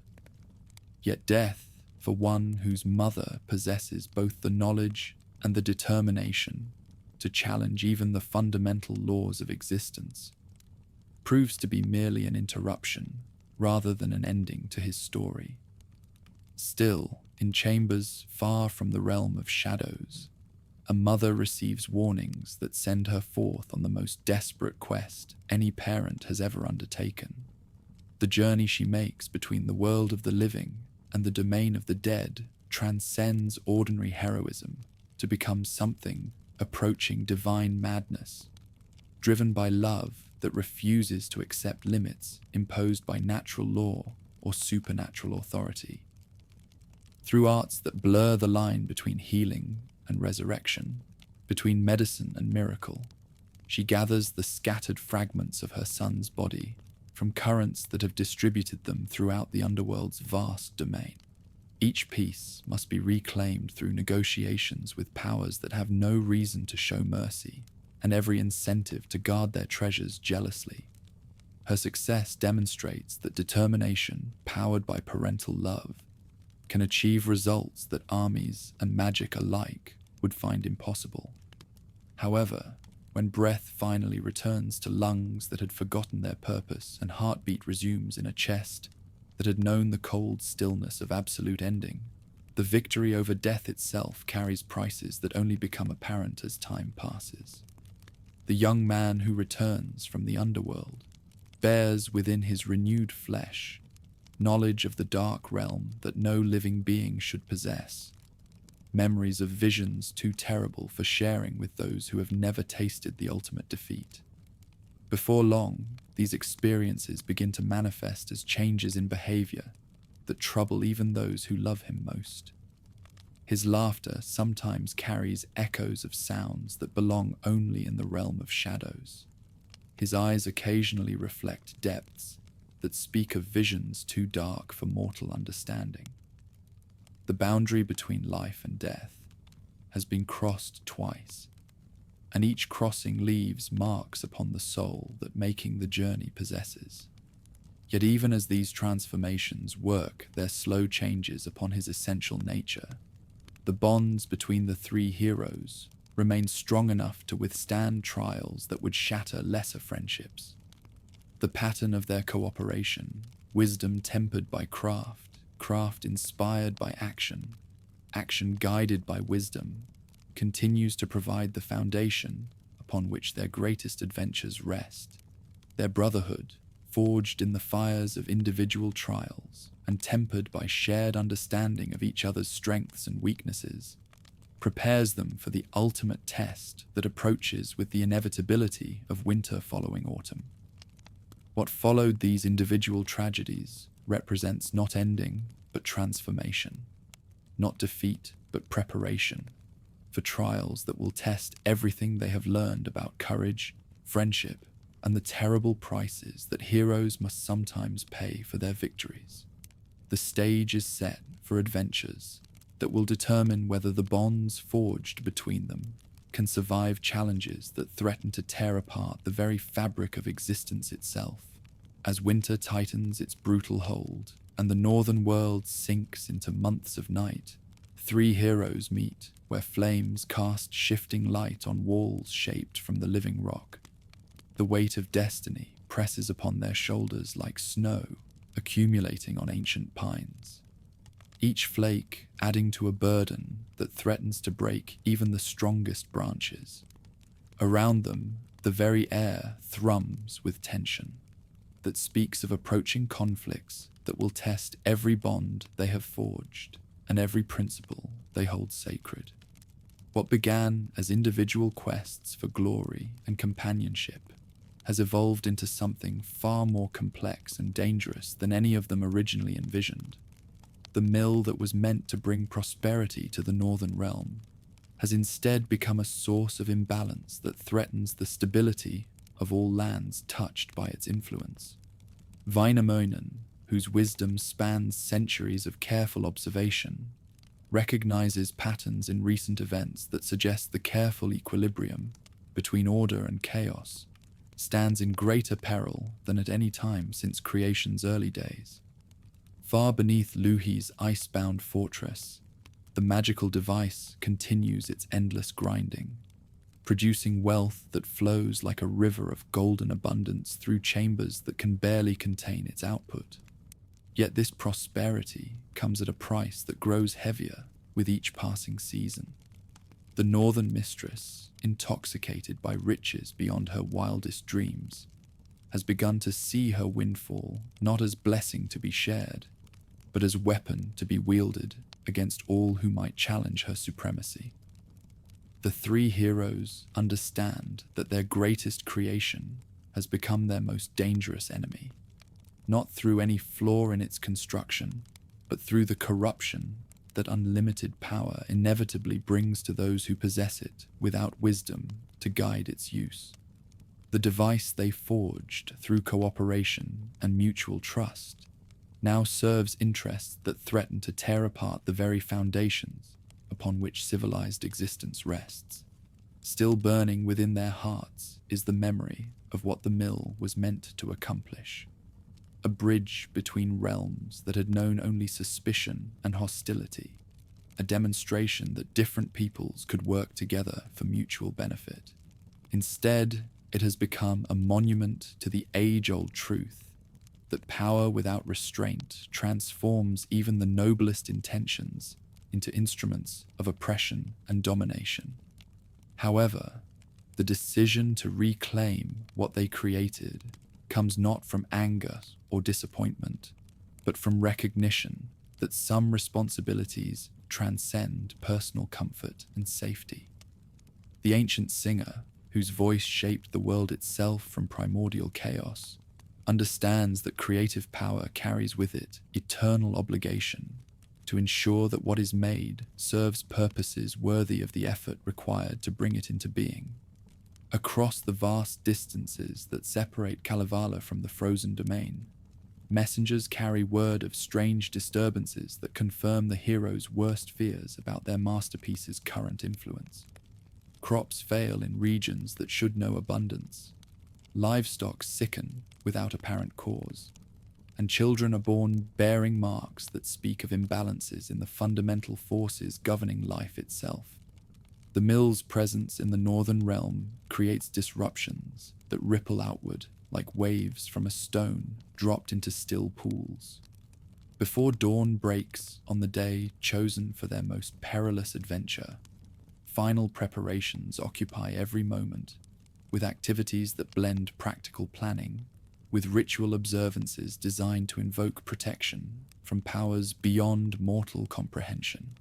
Yet death, for one whose mother possesses both the knowledge and the determination to challenge even the fundamental laws of existence, proves to be merely an interruption rather than an ending to his story. Still, in chambers far from the realm of shadows, a mother receives warnings that send her forth on the most desperate quest any parent has ever undertaken. The journey she makes between the world of the living and the domain of the dead transcends ordinary heroism to become something approaching divine madness, driven by love that refuses to accept limits imposed by natural law or supernatural authority. Through arts that blur the line between healing and resurrection, between medicine and miracle, she gathers the scattered fragments of her son's body from currents that have distributed them throughout the underworld's vast domain. Each piece must be reclaimed through negotiations with powers that have no reason to show mercy and every incentive to guard their treasures jealously. Her success demonstrates that determination, powered by parental love, can achieve results that armies and magic alike would find impossible. However, when breath finally returns to lungs that had forgotten their purpose and heartbeat resumes in a chest that had known the cold stillness of absolute ending, the victory over death itself carries prices that only become apparent as time passes. The young man who returns from the underworld bears within his renewed flesh knowledge of the dark realm that no living being should possess, memories of visions too terrible for sharing with those who have never tasted the ultimate defeat. Before long, these experiences begin to manifest as changes in behavior that trouble even those who love him most. His laughter sometimes carries echoes of sounds that belong only in the realm of shadows. His eyes occasionally reflect depths that speak of visions too dark for mortal understanding. The boundary between life and death has been crossed twice, and each crossing leaves marks upon the soul that making the journey possesses. Yet even as these transformations work their slow changes upon his essential nature, the bonds between the three heroes remain strong enough to withstand trials that would shatter lesser friendships. The pattern of their cooperation, wisdom tempered by craft, craft inspired by action, action guided by wisdom, continues to provide the foundation upon which their greatest adventures rest. Their brotherhood, forged in the fires of individual trials and tempered by shared understanding of each other's strengths and weaknesses, prepares them for the ultimate test that approaches with the inevitability of winter following autumn. What followed these individual tragedies represents not ending, but transformation, not defeat, but preparation, for trials that will test everything they have learned about courage, friendship, and the terrible prices that heroes must sometimes pay for their victories. The stage is set for adventures that will determine whether the bonds forged between them can survive challenges that threaten to tear apart the very fabric of existence itself. As winter tightens its brutal hold and the northern world sinks into months of night, three heroes meet where flames cast shifting light on walls shaped from the living rock. The weight of destiny presses upon their shoulders like snow accumulating on ancient pines, each flake adding to a burden that threatens to break even the strongest branches. Around them, the very air thrums with tension that speaks of approaching conflicts that will test every bond they have forged and every principle they hold sacred. What began as individual quests for glory and companionship has evolved into something far more complex and dangerous than any of them originally envisioned. The mill that was meant to bring prosperity to the northern realm has instead become a source of imbalance that threatens the stability of all lands touched by its influence. Wainamoinen, whose wisdom spans centuries of careful observation, recognizes patterns in recent events that suggest the careful equilibrium between order and chaos stands in greater peril than at any time since creation's early days. Far beneath Louhi's ice-bound fortress, the magical device continues its endless grinding, producing wealth that flows like a river of golden abundance through chambers that can barely contain its output. Yet this prosperity comes at a price that grows heavier with each passing season. The northern mistress, intoxicated by riches beyond her wildest dreams, has begun to see her windfall not as blessing to be shared, but as weapon to be wielded against all who might challenge her supremacy. The three heroes understand that their greatest creation has become their most dangerous enemy, not through any flaw in its construction, but through the corruption that unlimited power inevitably brings to those who possess it without wisdom to guide its use. The device they forged through cooperation and mutual trust now serves interests that threaten to tear apart the very foundations upon which civilized existence rests. Still burning within their hearts is the memory of what the mill was meant to accomplish. A bridge between realms that had known only suspicion and hostility, a demonstration that different peoples could work together for mutual benefit. Instead, it has become a monument to the age-old truth that power without restraint transforms even the noblest intentions into instruments of oppression and domination. However, the decision to reclaim what they created comes not from anger or disappointment, but from recognition that some responsibilities transcend personal comfort and safety. The ancient singer, whose voice shaped the world itself from primordial chaos, understands that creative power carries with it eternal obligation to ensure that what is made serves purposes worthy of the effort required to bring it into being. Across the vast distances that separate Kalevala from the frozen domain, messengers carry word of strange disturbances that confirm the heroes' worst fears about their masterpiece's current influence. Crops fail in regions that should know abundance, livestock sicken without apparent cause, and children are born bearing marks that speak of imbalances in the fundamental forces governing life itself. The mill's presence in the northern realm creates disruptions that ripple outward like waves from a stone dropped into still pools. Before dawn breaks on the day chosen for their most perilous adventure, final preparations occupy every moment, with activities that blend practical planning with ritual observances designed to invoke protection from powers beyond mortal comprehension.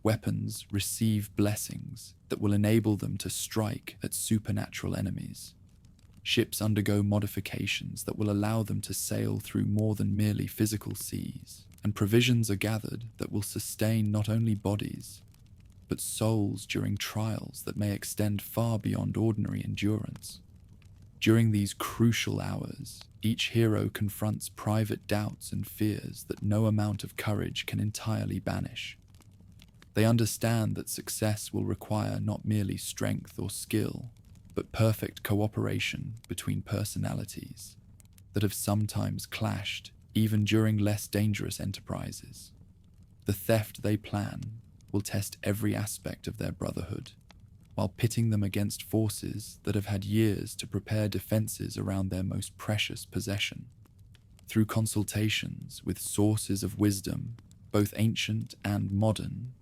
Weapons receive blessings that will enable them to strike at supernatural enemies. Ships undergo modifications that will allow them to sail through more than merely physical seas, and provisions are gathered that will sustain not only bodies, but souls during trials that may extend far beyond ordinary endurance. During these crucial hours, each hero confronts private doubts and fears that no amount of courage can entirely banish. They understand that success will require not merely strength or skill, but perfect cooperation between personalities that have sometimes clashed even during less dangerous enterprises. The theft they plan will test every aspect of their brotherhood, while pitting them against forces that have had years to prepare defenses around their most precious possession. Through consultations with sources of wisdom, both ancient and modern,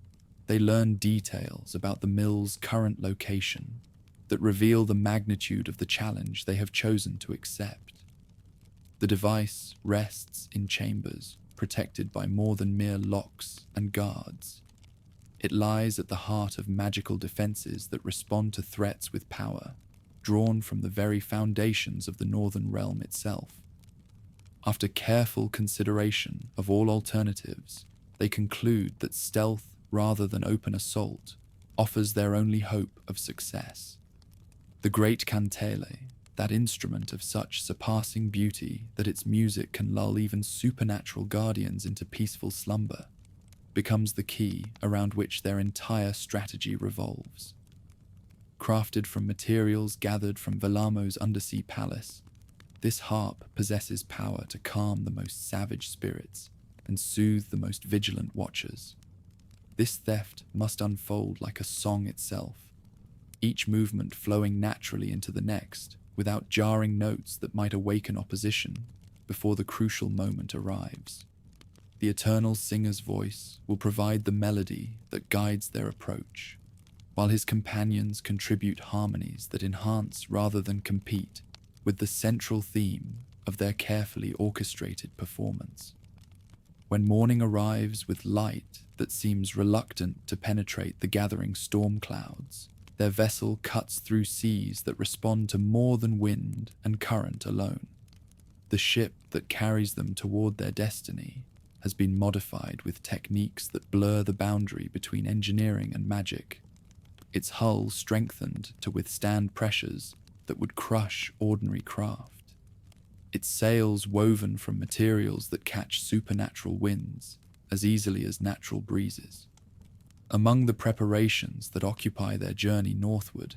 they learn details about the mill's current location that reveal the magnitude of the challenge they have chosen to accept. The device rests in chambers protected by more than mere locks and guards. It lies at the heart of magical defenses that respond to threats with power, drawn from the very foundations of the Northern Realm itself. After careful consideration of all alternatives, they conclude that stealth rather than open assault offers their only hope of success. The great Kantele, that instrument of such surpassing beauty that its music can lull even supernatural guardians into peaceful slumber, becomes the key around which their entire strategy revolves. Crafted from materials gathered from Velamo's undersea palace, this harp possesses power to calm the most savage spirits and soothe the most vigilant watchers. This theft must unfold like a song itself, each movement flowing naturally into the next, without jarring notes that might awaken opposition before the crucial moment arrives. The eternal singer's voice will provide the melody that guides their approach, while his companions contribute harmonies that enhance rather than compete with the central theme of their carefully orchestrated performance. When morning arrives with light that seems reluctant to penetrate the gathering storm clouds, their vessel cuts through seas that respond to more than wind and current alone. The ship that carries them toward their destiny has been modified with techniques that blur the boundary between engineering and magic, its hull strengthened to withstand pressures that would crush ordinary craft, its sails woven from materials that catch supernatural winds as easily as natural breezes. Among the preparations that occupy their journey northward,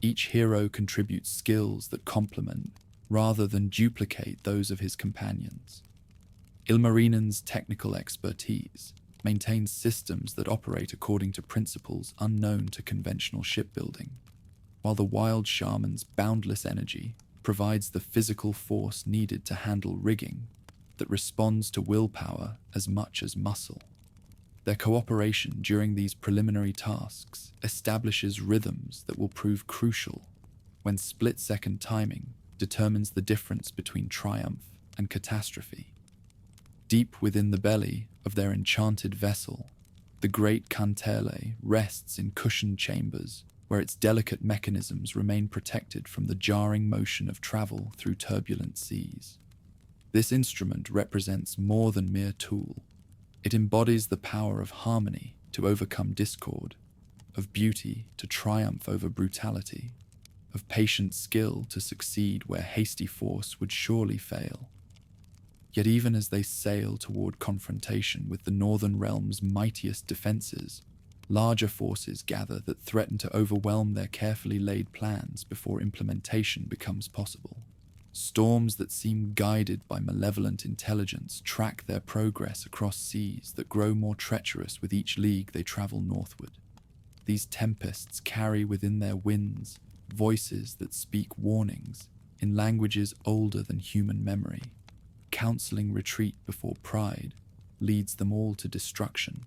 each hero contributes skills that complement rather than duplicate those of his companions. Ilmarinen's technical expertise maintains systems that operate according to principles unknown to conventional shipbuilding, while the wild shaman's boundless energy provides the physical force needed to handle rigging that responds to willpower as much as muscle. Their cooperation during these preliminary tasks establishes rhythms that will prove crucial when split-second timing determines the difference between triumph and catastrophe. Deep within the belly of their enchanted vessel, the great Kantele rests in cushioned chambers where its delicate mechanisms remain protected from the jarring motion of travel through turbulent seas. This instrument represents more than mere tool. It embodies the power of harmony to overcome discord, of beauty to triumph over brutality, of patient skill to succeed where hasty force would surely fail. Yet even as they sail toward confrontation with the Northern Realm's mightiest defenses, larger forces gather that threaten to overwhelm their carefully laid plans before implementation becomes possible. Storms that seem guided by malevolent intelligence track their progress across seas that grow more treacherous with each league they travel northward. These tempests carry within their winds voices that speak warnings in languages older than human memory, counseling retreat before pride leads them all to destruction.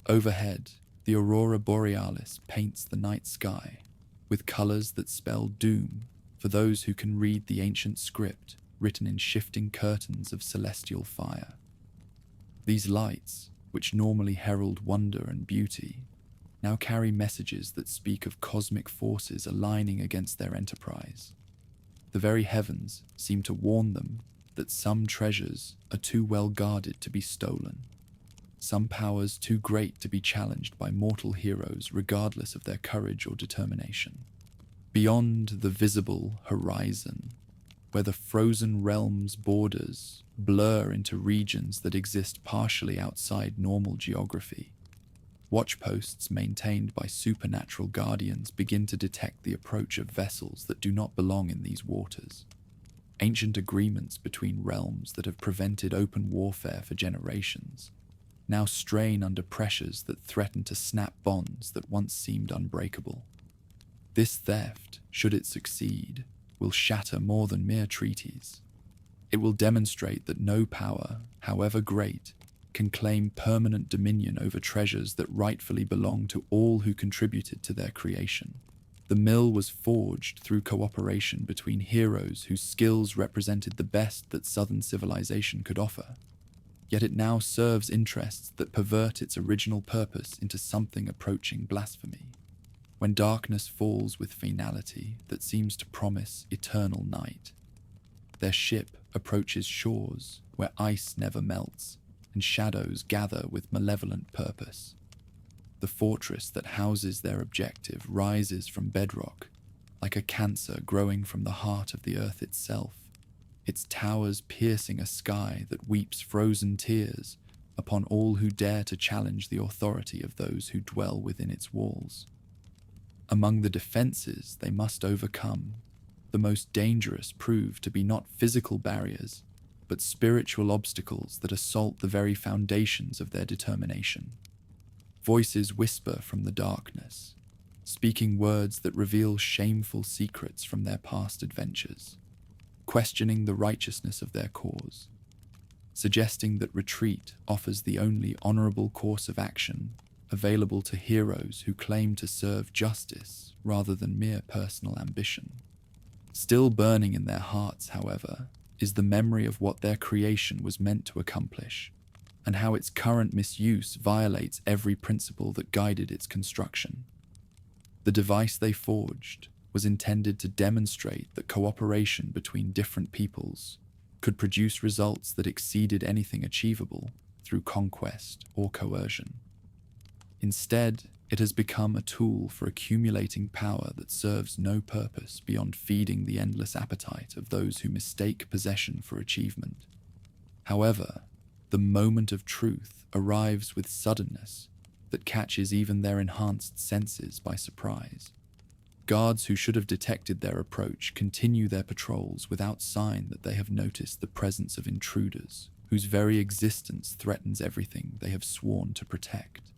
Overhead, the aurora borealis paints the night sky with colors that spell doom for for those who can read the ancient script written in shifting curtains of celestial fire. These lights, which normally herald wonder and beauty, now carry messages that speak of cosmic forces aligning against their enterprise. The very heavens seem to warn them that some treasures are too well guarded to be stolen, some powers too great to be challenged by mortal heroes regardless of their courage or determination. Beyond the visible horizon, where the frozen realm's borders blur into regions that exist partially outside normal geography, watchposts maintained by supernatural guardians begin to detect the approach of vessels that do not belong in these waters. Ancient agreements between realms that have prevented open warfare for generations now strain under pressures that threaten to snap bonds that once seemed unbreakable. This theft, should it succeed, will shatter more than mere treaties. It will demonstrate that no power, however great, can claim permanent dominion over treasures that rightfully belong to all who contributed to their creation. The mill was forged through cooperation between heroes whose skills represented the best that southern civilization could offer. Yet it now serves interests that pervert its original purpose into something approaching blasphemy. When darkness falls with finality that seems to promise eternal night, their ship approaches shores where ice never melts and shadows gather with malevolent purpose. The fortress that houses their objective rises from bedrock like a cancer growing from the heart of the earth itself, its towers piercing a sky that weeps frozen tears upon all who dare to challenge the authority of those who dwell within its walls. Among the defenses they must overcome, the most dangerous prove to be not physical barriers, but spiritual obstacles that assault the very foundations of their determination. Voices whisper from the darkness, speaking words that reveal shameful secrets from their past adventures, questioning the righteousness of their cause, suggesting that retreat offers the only honorable course of action available to heroes who claim to serve justice rather than mere personal ambition. Still burning in their hearts, however, is the memory of what their creation was meant to accomplish, and how its current misuse violates every principle that guided its construction. The device they forged was intended to demonstrate that cooperation between different peoples could produce results that exceeded anything achievable through conquest or coercion. Instead, it has become a tool for accumulating power that serves no purpose beyond feeding the endless appetite of those who mistake possession for achievement. However, the moment of truth arrives with suddenness that catches even their enhanced senses by surprise. Guards who should have detected their approach continue their patrols without sign that they have noticed the presence of intruders whose very existence threatens everything they have sworn to protect.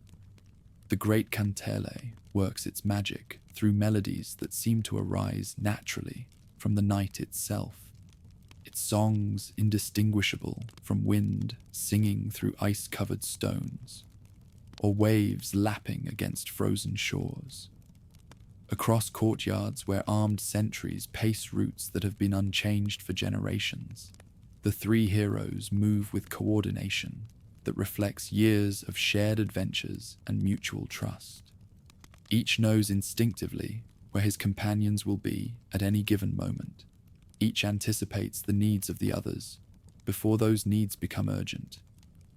The great kantele works its magic through melodies that seem to arise naturally from the night itself, its songs indistinguishable from wind singing through ice-covered stones, or waves lapping against frozen shores. Across courtyards where armed sentries pace routes that have been unchanged for generations, the three heroes move with coordination that reflects years of shared adventures and mutual trust. Each knows instinctively where his companions will be at any given moment. Each anticipates the needs of the others before those needs become urgent.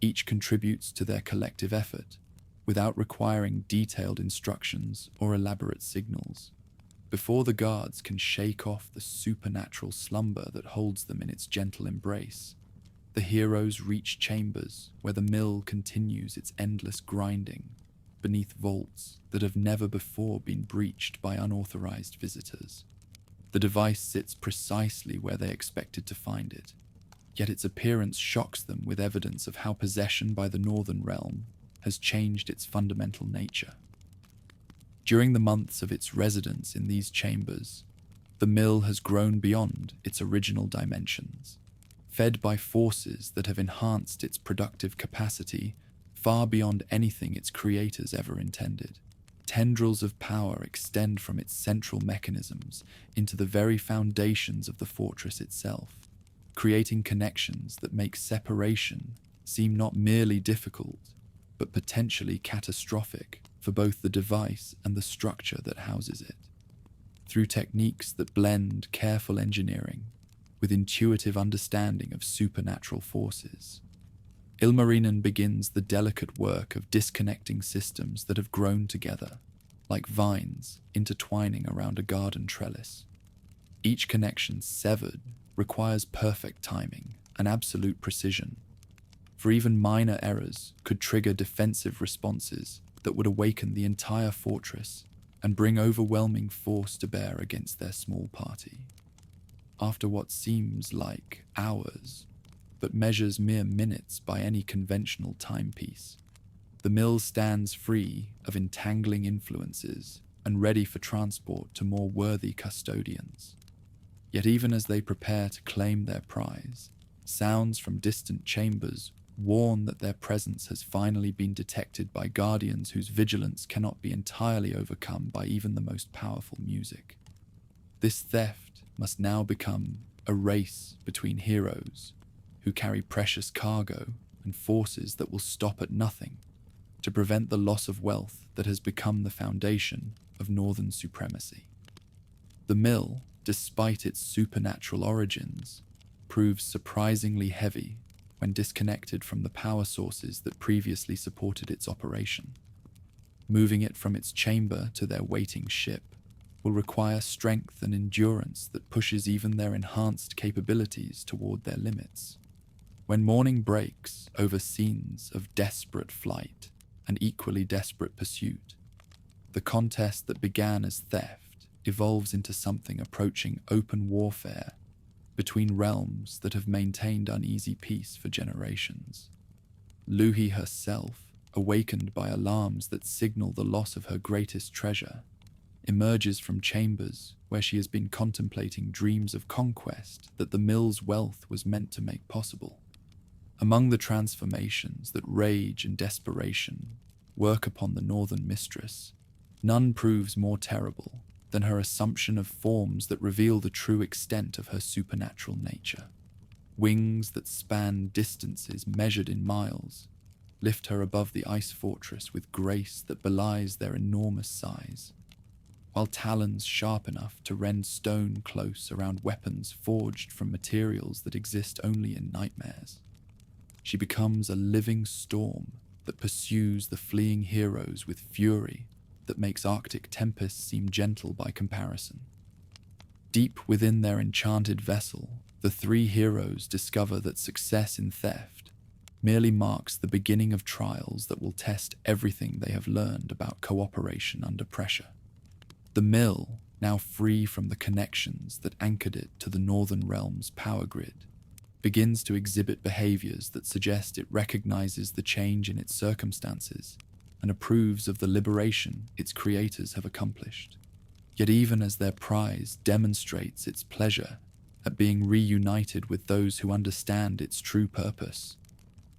Each contributes to their collective effort without requiring detailed instructions or elaborate signals. Before the guards can shake off the supernatural slumber that holds them in its gentle embrace, the heroes reach chambers where the mill continues its endless grinding beneath vaults that have never before been breached by unauthorized visitors. The device sits precisely where they expected to find it, yet its appearance shocks them with evidence of how possession by the Northern Realm has changed its fundamental nature. During the months of its residence in these chambers, the mill has grown beyond its original dimensions, fed by forces that have enhanced its productive capacity far beyond anything its creators ever intended. Tendrils of power extend from its central mechanisms into the very foundations of the fortress itself, creating connections that make separation seem not merely difficult, but potentially catastrophic for both the device and the structure that houses it. Through techniques that blend careful engineering with intuitive understanding of supernatural forces, Ilmarinen begins the delicate work of disconnecting systems that have grown together, like vines intertwining around a garden trellis. Each connection severed requires perfect timing and absolute precision, for even minor errors could trigger defensive responses that would awaken the entire fortress and bring overwhelming force to bear against their small party. After what seems like hours, but measures mere minutes by any conventional timepiece, the mill stands free of entangling influences and ready for transport to more worthy custodians. Yet even as they prepare to claim their prize, sounds from distant chambers warn that their presence has finally been detected by guardians whose vigilance cannot be entirely overcome by even the most powerful music. This theft must now become a race between heroes who carry precious cargo and forces that will stop at nothing to prevent the loss of wealth that has become the foundation of northern supremacy. The mill, despite its supernatural origins, proves surprisingly heavy when disconnected from the power sources that previously supported its operation. Moving it from its chamber to their waiting ship will require strength and endurance that pushes even their enhanced capabilities toward their limits. When morning breaks over scenes of desperate flight and equally desperate pursuit, the contest that began as theft evolves into something approaching open warfare between realms that have maintained uneasy peace for generations. Louhi herself, awakened by alarms that signal the loss of her greatest treasure, emerges from chambers where she has been contemplating dreams of conquest that the mill's wealth was meant to make possible. Among the transformations that rage and desperation work upon the Northern Mistress, none proves more terrible than her assumption of forms that reveal the true extent of her supernatural nature. Wings that span distances measured in miles lift her above the ice fortress with grace that belies their enormous size, while talons sharp enough to rend stone close around weapons forged from materials that exist only in nightmares. She becomes a living storm that pursues the fleeing heroes with fury that makes Arctic tempests seem gentle by comparison. Deep within their enchanted vessel, the three heroes discover that success in theft merely marks the beginning of trials that will test everything they have learned about cooperation under pressure. The mill, now free from the connections that anchored it to the Northern Realm's power grid, begins to exhibit behaviors that suggest it recognizes the change in its circumstances and approves of the liberation its creators have accomplished. Yet even as their prize demonstrates its pleasure at being reunited with those who understand its true purpose,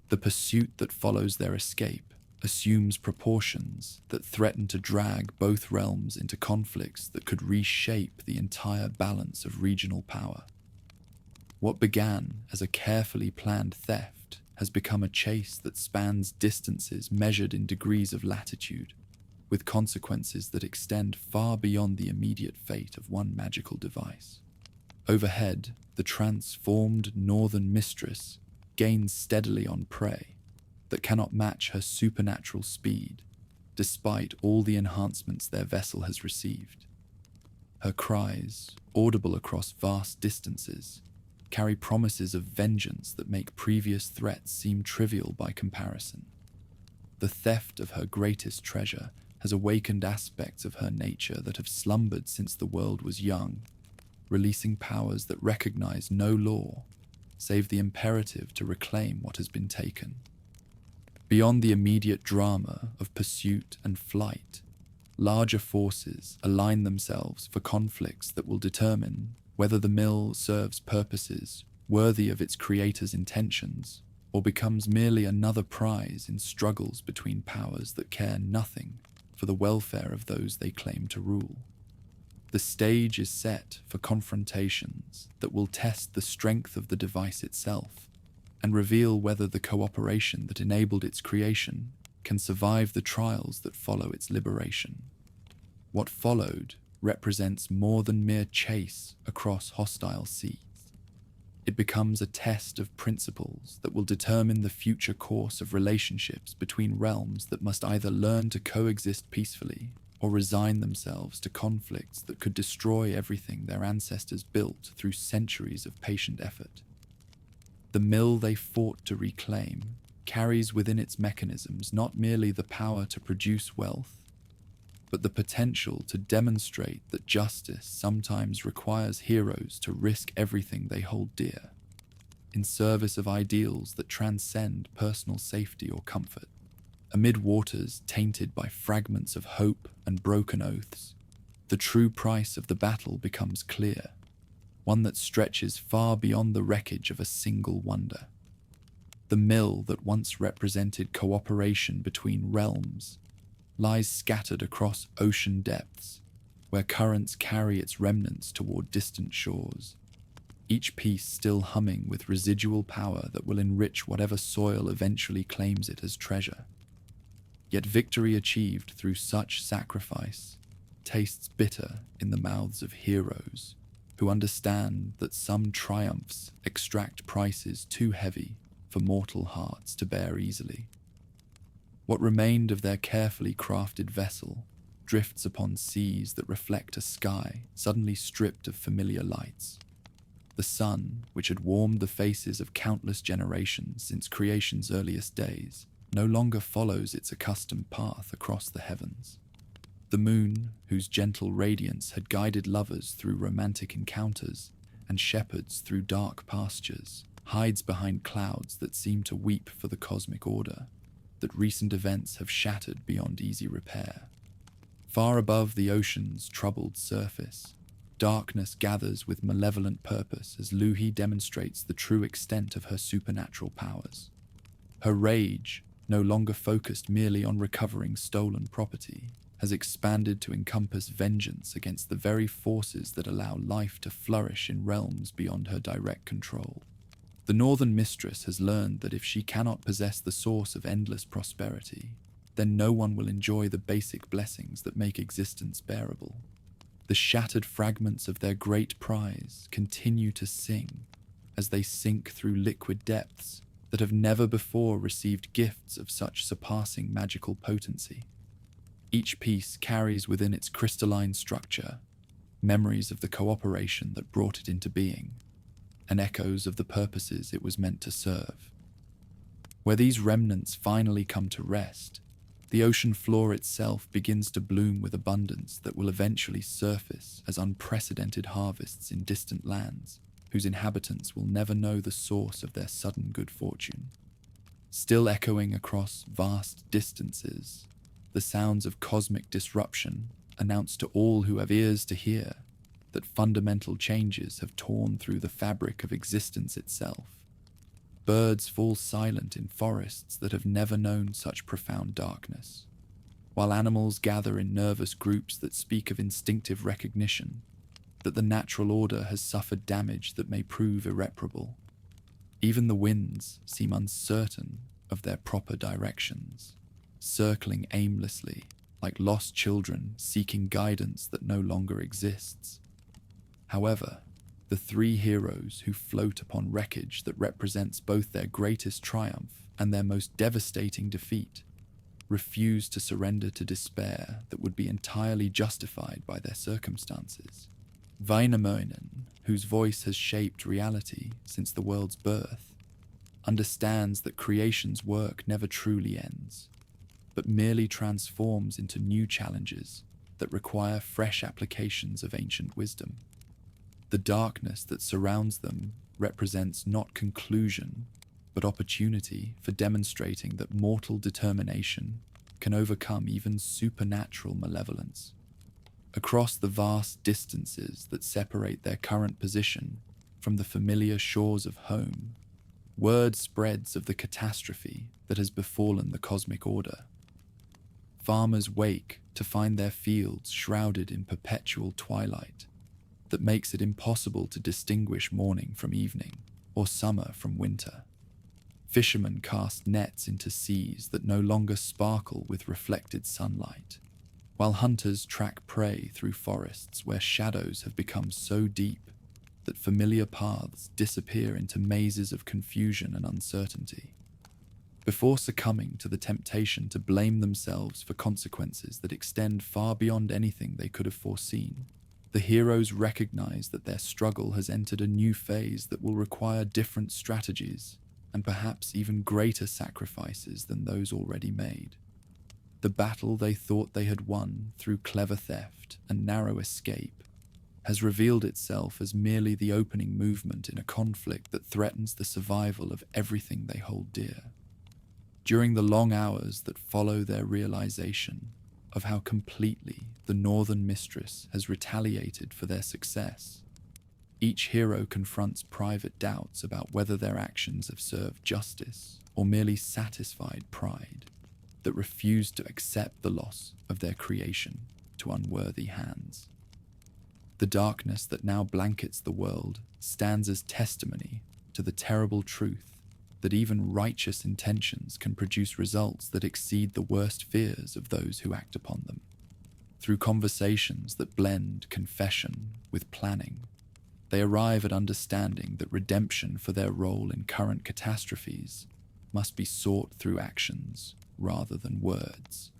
the pursuit that follows their escape assumes proportions that threaten to drag both realms into conflicts that could reshape the entire balance of regional power. What began as a carefully planned theft has become a chase that spans distances measured in degrees of latitude, with consequences that extend far beyond the immediate fate of one magical device. Overhead, the transformed Northern Mistress gains steadily on prey that cannot match her supernatural speed, despite all the enhancements their vessel has received. Her cries, audible across vast distances, carry promises of vengeance that make previous threats seem trivial by comparison. The theft of her greatest treasure has awakened aspects of her nature that have slumbered since the world was young, releasing powers that recognize no law, save the imperative to reclaim what has been taken. Beyond the immediate drama of pursuit and flight, larger forces align themselves for conflicts that will determine whether the mill serves purposes worthy of its creator's intentions or becomes merely another prize in struggles between powers that care nothing for the welfare of those they claim to rule. The stage is set for confrontations that will test the strength of the device itself and reveal whether the cooperation that enabled its creation can survive the trials that follow its liberation. What followed represents more than mere chase across hostile seas. It becomes a test of principles that will determine the future course of relationships between realms that must either learn to coexist peacefully or resign themselves to conflicts that could destroy everything their ancestors built through centuries of patient effort. The mill they fought to reclaim carries within its mechanisms not merely the power to produce wealth, but the potential to demonstrate that justice sometimes requires heroes to risk everything they hold dear, in service of ideals that transcend personal safety or comfort. Amid waters tainted by fragments of hope and broken oaths, the true price of the battle becomes clear, one that stretches far beyond the wreckage of a single wonder. The mill that once represented cooperation between realms lies scattered across ocean depths, where currents carry its remnants toward distant shores, each piece still humming with residual power that will enrich whatever soil eventually claims it as treasure. Yet victory achieved through such sacrifice tastes bitter in the mouths of heroes who understand that some triumphs extract prices too heavy for mortal hearts to bear easily. What remained of their carefully crafted vessel drifts upon seas that reflect a sky suddenly stripped of familiar lights. The sun, which had warmed the faces of countless generations since creation's earliest days, no longer follows its accustomed path across the heavens. The moon, whose gentle radiance had guided lovers through romantic encounters and shepherds through dark pastures, hides behind clouds that seem to weep for the cosmic order that recent events have shattered beyond easy repair. Far above the ocean's troubled surface, darkness gathers with malevolent purpose as Luhi demonstrates the true extent of her supernatural powers. Her rage, no longer focused merely on recovering stolen property, has expanded to encompass vengeance against the very forces that allow life to flourish in realms beyond her direct control. The Northern Mistress has learned that if she cannot possess the source of endless prosperity, then no one will enjoy the basic blessings that make existence bearable. The shattered fragments of their great prize continue to sing as they sink through liquid depths that have never before received gifts of such surpassing magical potency. Each piece carries within its crystalline structure memories of the cooperation that brought it into being, and echoes of the purposes it was meant to serve. Where these remnants finally come to rest, the ocean floor itself begins to bloom with abundance that will eventually surface as unprecedented harvests in distant lands, whose inhabitants will never know the source of their sudden good fortune. Still echoing across vast distances, the sounds of cosmic disruption announce to all who have ears to hear that fundamental changes have torn through the fabric of existence itself. Birds fall silent in forests that have never known such profound darkness, while animals gather in nervous groups that speak of instinctive recognition that the natural order has suffered damage that may prove irreparable. Even the winds seem uncertain of their proper directions, circling aimlessly like lost children seeking guidance that no longer exists. However, the three heroes who float upon wreckage that represents both their greatest triumph and their most devastating defeat refuse to surrender to despair that would be entirely justified by their circumstances. Wainamoinen, whose voice has shaped reality since the world's birth, understands that creation's work never truly ends, but merely transforms into new challenges that require fresh applications of ancient wisdom. The darkness that surrounds them represents not conclusion, but opportunity for demonstrating that mortal determination can overcome even supernatural malevolence. Across the vast distances that separate their current position from the familiar shores of home, word spreads of the catastrophe that has befallen the cosmic order. Farmers wake to find their fields shrouded in perpetual twilight that makes it impossible to distinguish morning from evening or summer from winter. Fishermen cast nets into seas that no longer sparkle with reflected sunlight, while hunters track prey through forests where shadows have become so deep that familiar paths disappear into mazes of confusion and uncertainty. Before succumbing to the temptation to blame themselves for consequences that extend far beyond anything they could have foreseen, the heroes recognize that their struggle has entered a new phase that will require different strategies and perhaps even greater sacrifices than those already made. The battle they thought they had won through clever theft and narrow escape has revealed itself as merely the opening movement in a conflict that threatens the survival of everything they hold dear. During the long hours that follow their realization of how completely the Northern Mistress has retaliated for their success, each hero confronts private doubts about whether their actions have served justice or merely satisfied pride that refused to accept the loss of their creation to unworthy hands. The darkness that now blankets the world stands as testimony to the terrible truth that even righteous intentions can produce results that exceed the worst fears of those who act upon them. Through conversations that blend confession with planning, they arrive at understanding that redemption for their role in current catastrophes must be sought through actions rather than words,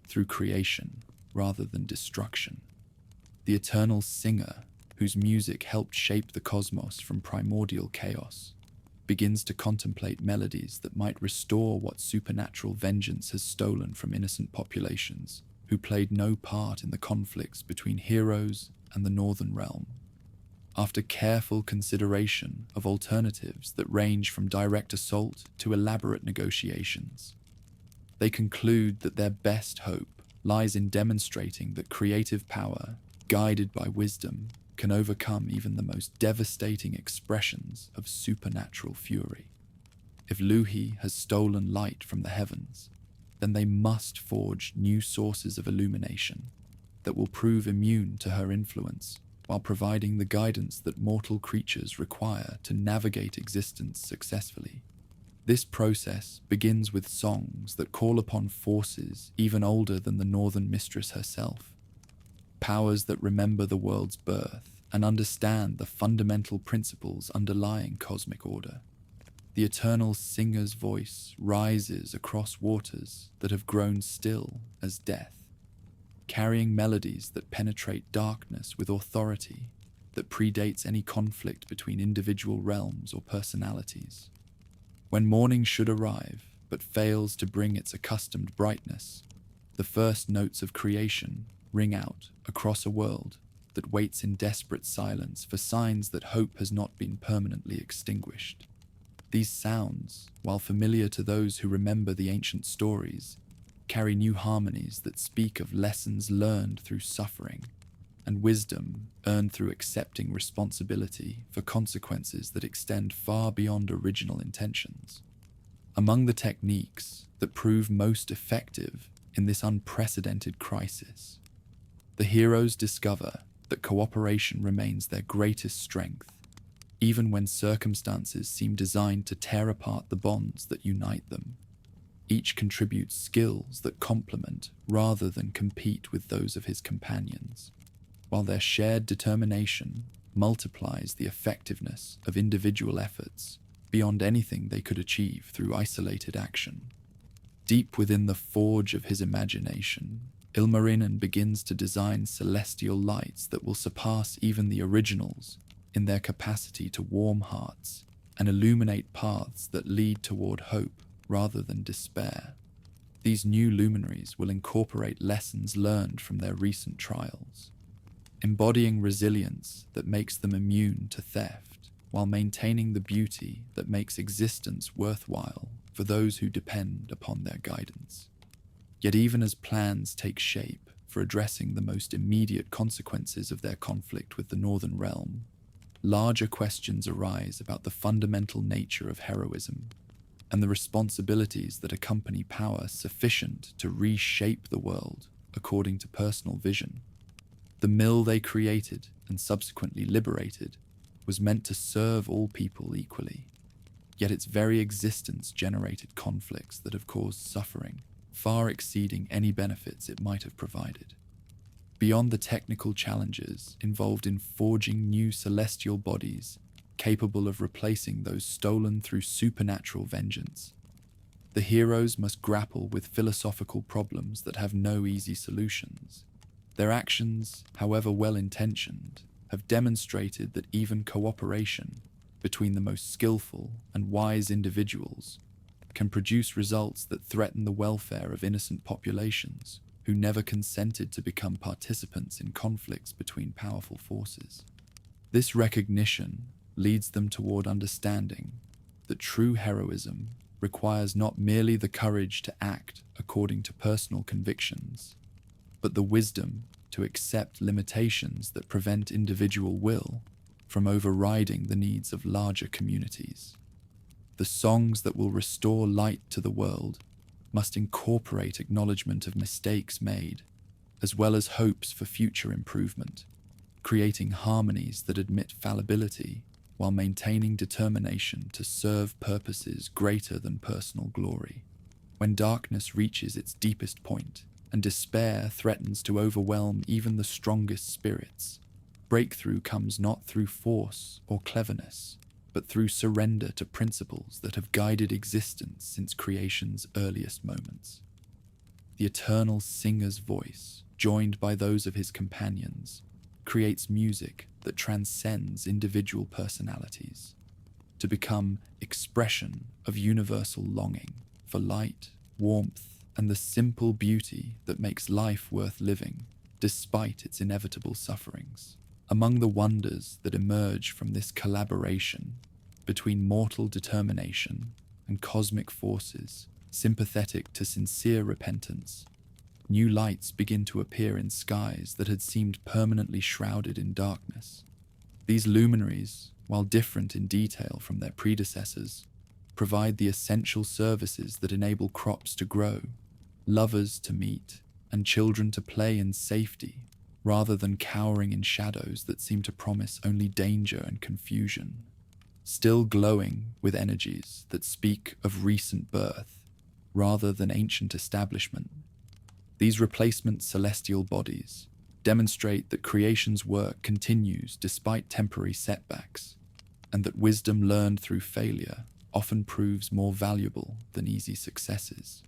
through creation rather than destruction. The eternal singer, whose music helped shape the cosmos from primordial chaos, begins to contemplate melodies that might restore what supernatural vengeance has stolen from innocent populations who played no part in the conflicts between heroes and the Northern Realm. After careful consideration of alternatives that range from direct assault to elaborate negotiations, they conclude that their best hope lies in demonstrating that creative power, guided by wisdom, can overcome even the most devastating expressions of supernatural fury. If Luhi has stolen light from the heavens, then they must forge new sources of illumination that will prove immune to her influence, while providing the guidance that mortal creatures require to navigate existence successfully. This process begins with songs that call upon forces even older than the Northern Mistress herself, powers that remember the world's birth and understand the fundamental principles underlying cosmic order. The eternal singer's voice rises across waters that have grown still as death, carrying melodies that penetrate darkness with authority that predates any conflict between individual realms or personalities. When morning should arrive, but fails to bring its accustomed brightness, the first notes of creation ring out across a world that waits in desperate silence for signs that hope has not been permanently extinguished. These sounds, while familiar to those who remember the ancient stories, carry new harmonies that speak of lessons learned through suffering and wisdom earned through accepting responsibility for consequences that extend far beyond original intentions. Among the techniques that prove most effective in this unprecedented crisis, the heroes discover that cooperation remains their greatest strength, even when circumstances seem designed to tear apart the bonds that unite them. Each contributes skills that complement rather than compete with those of his companions, while their shared determination multiplies the effectiveness of individual efforts beyond anything they could achieve through isolated action. Deep within the forge of his imagination, Ilmarinen begins to design celestial lights that will surpass even the originals in their capacity to warm hearts and illuminate paths that lead toward hope rather than despair. These new luminaries will incorporate lessons learned from their recent trials, embodying resilience that makes them immune to theft, while maintaining the beauty that makes existence worthwhile for those who depend upon their guidance. Yet even as plans take shape for addressing the most immediate consequences of their conflict with the Northern Realm, larger questions arise about the fundamental nature of heroism and the responsibilities that accompany power sufficient to reshape the world according to personal vision. The mill they created and subsequently liberated was meant to serve all people equally, yet its very existence generated conflicts that have caused suffering far exceeding any benefits it might have provided. Beyond the technical challenges involved in forging new celestial bodies capable of replacing those stolen through supernatural vengeance, the heroes must grapple with philosophical problems that have no easy solutions. Their actions, however well-intentioned, have demonstrated that even cooperation between the most skillful and wise individuals can produce results that threaten the welfare of innocent populations who never consented to become participants in conflicts between powerful forces. This recognition leads them toward understanding that true heroism requires not merely the courage to act according to personal convictions, but the wisdom to accept limitations that prevent individual will from overriding the needs of larger communities. The songs that will restore light to the world must incorporate acknowledgement of mistakes made, as well as hopes for future improvement, creating harmonies that admit fallibility while maintaining determination to serve purposes greater than personal glory. When darkness reaches its deepest point and despair threatens to overwhelm even the strongest spirits, breakthrough comes not through force or cleverness, but through surrender to principles that have guided existence since creation's earliest moments. The eternal singer's voice, joined by those of his companions, creates music that transcends individual personalities, to become expression of universal longing for light, warmth, and the simple beauty that makes life worth living despite its inevitable sufferings. Among the wonders that emerge from this collaboration between mortal determination and cosmic forces sympathetic to sincere repentance, new lights begin to appear in skies that had seemed permanently shrouded in darkness. These luminaries, while different in detail from their predecessors, provide the essential services that enable crops to grow, lovers to meet, and children to play in safety, rather than cowering in shadows that seem to promise only danger and confusion. Still glowing with energies that speak of recent birth, rather than ancient establishment, these replacement celestial bodies demonstrate that creation's work continues despite temporary setbacks, and that wisdom learned through failure often proves more valuable than easy successes.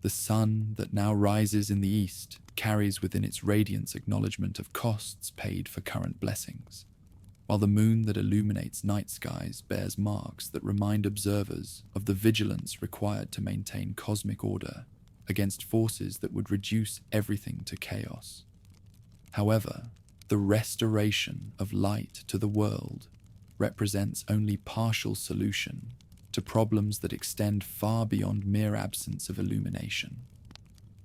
The sun that now rises in the east carries within its radiance acknowledgement of costs paid for current blessings, while the moon that illuminates night skies bears marks that remind observers of the vigilance required to maintain cosmic order against forces that would reduce everything to chaos. However, the restoration of light to the world represents only partial solution to problems that extend far beyond mere absence of illumination.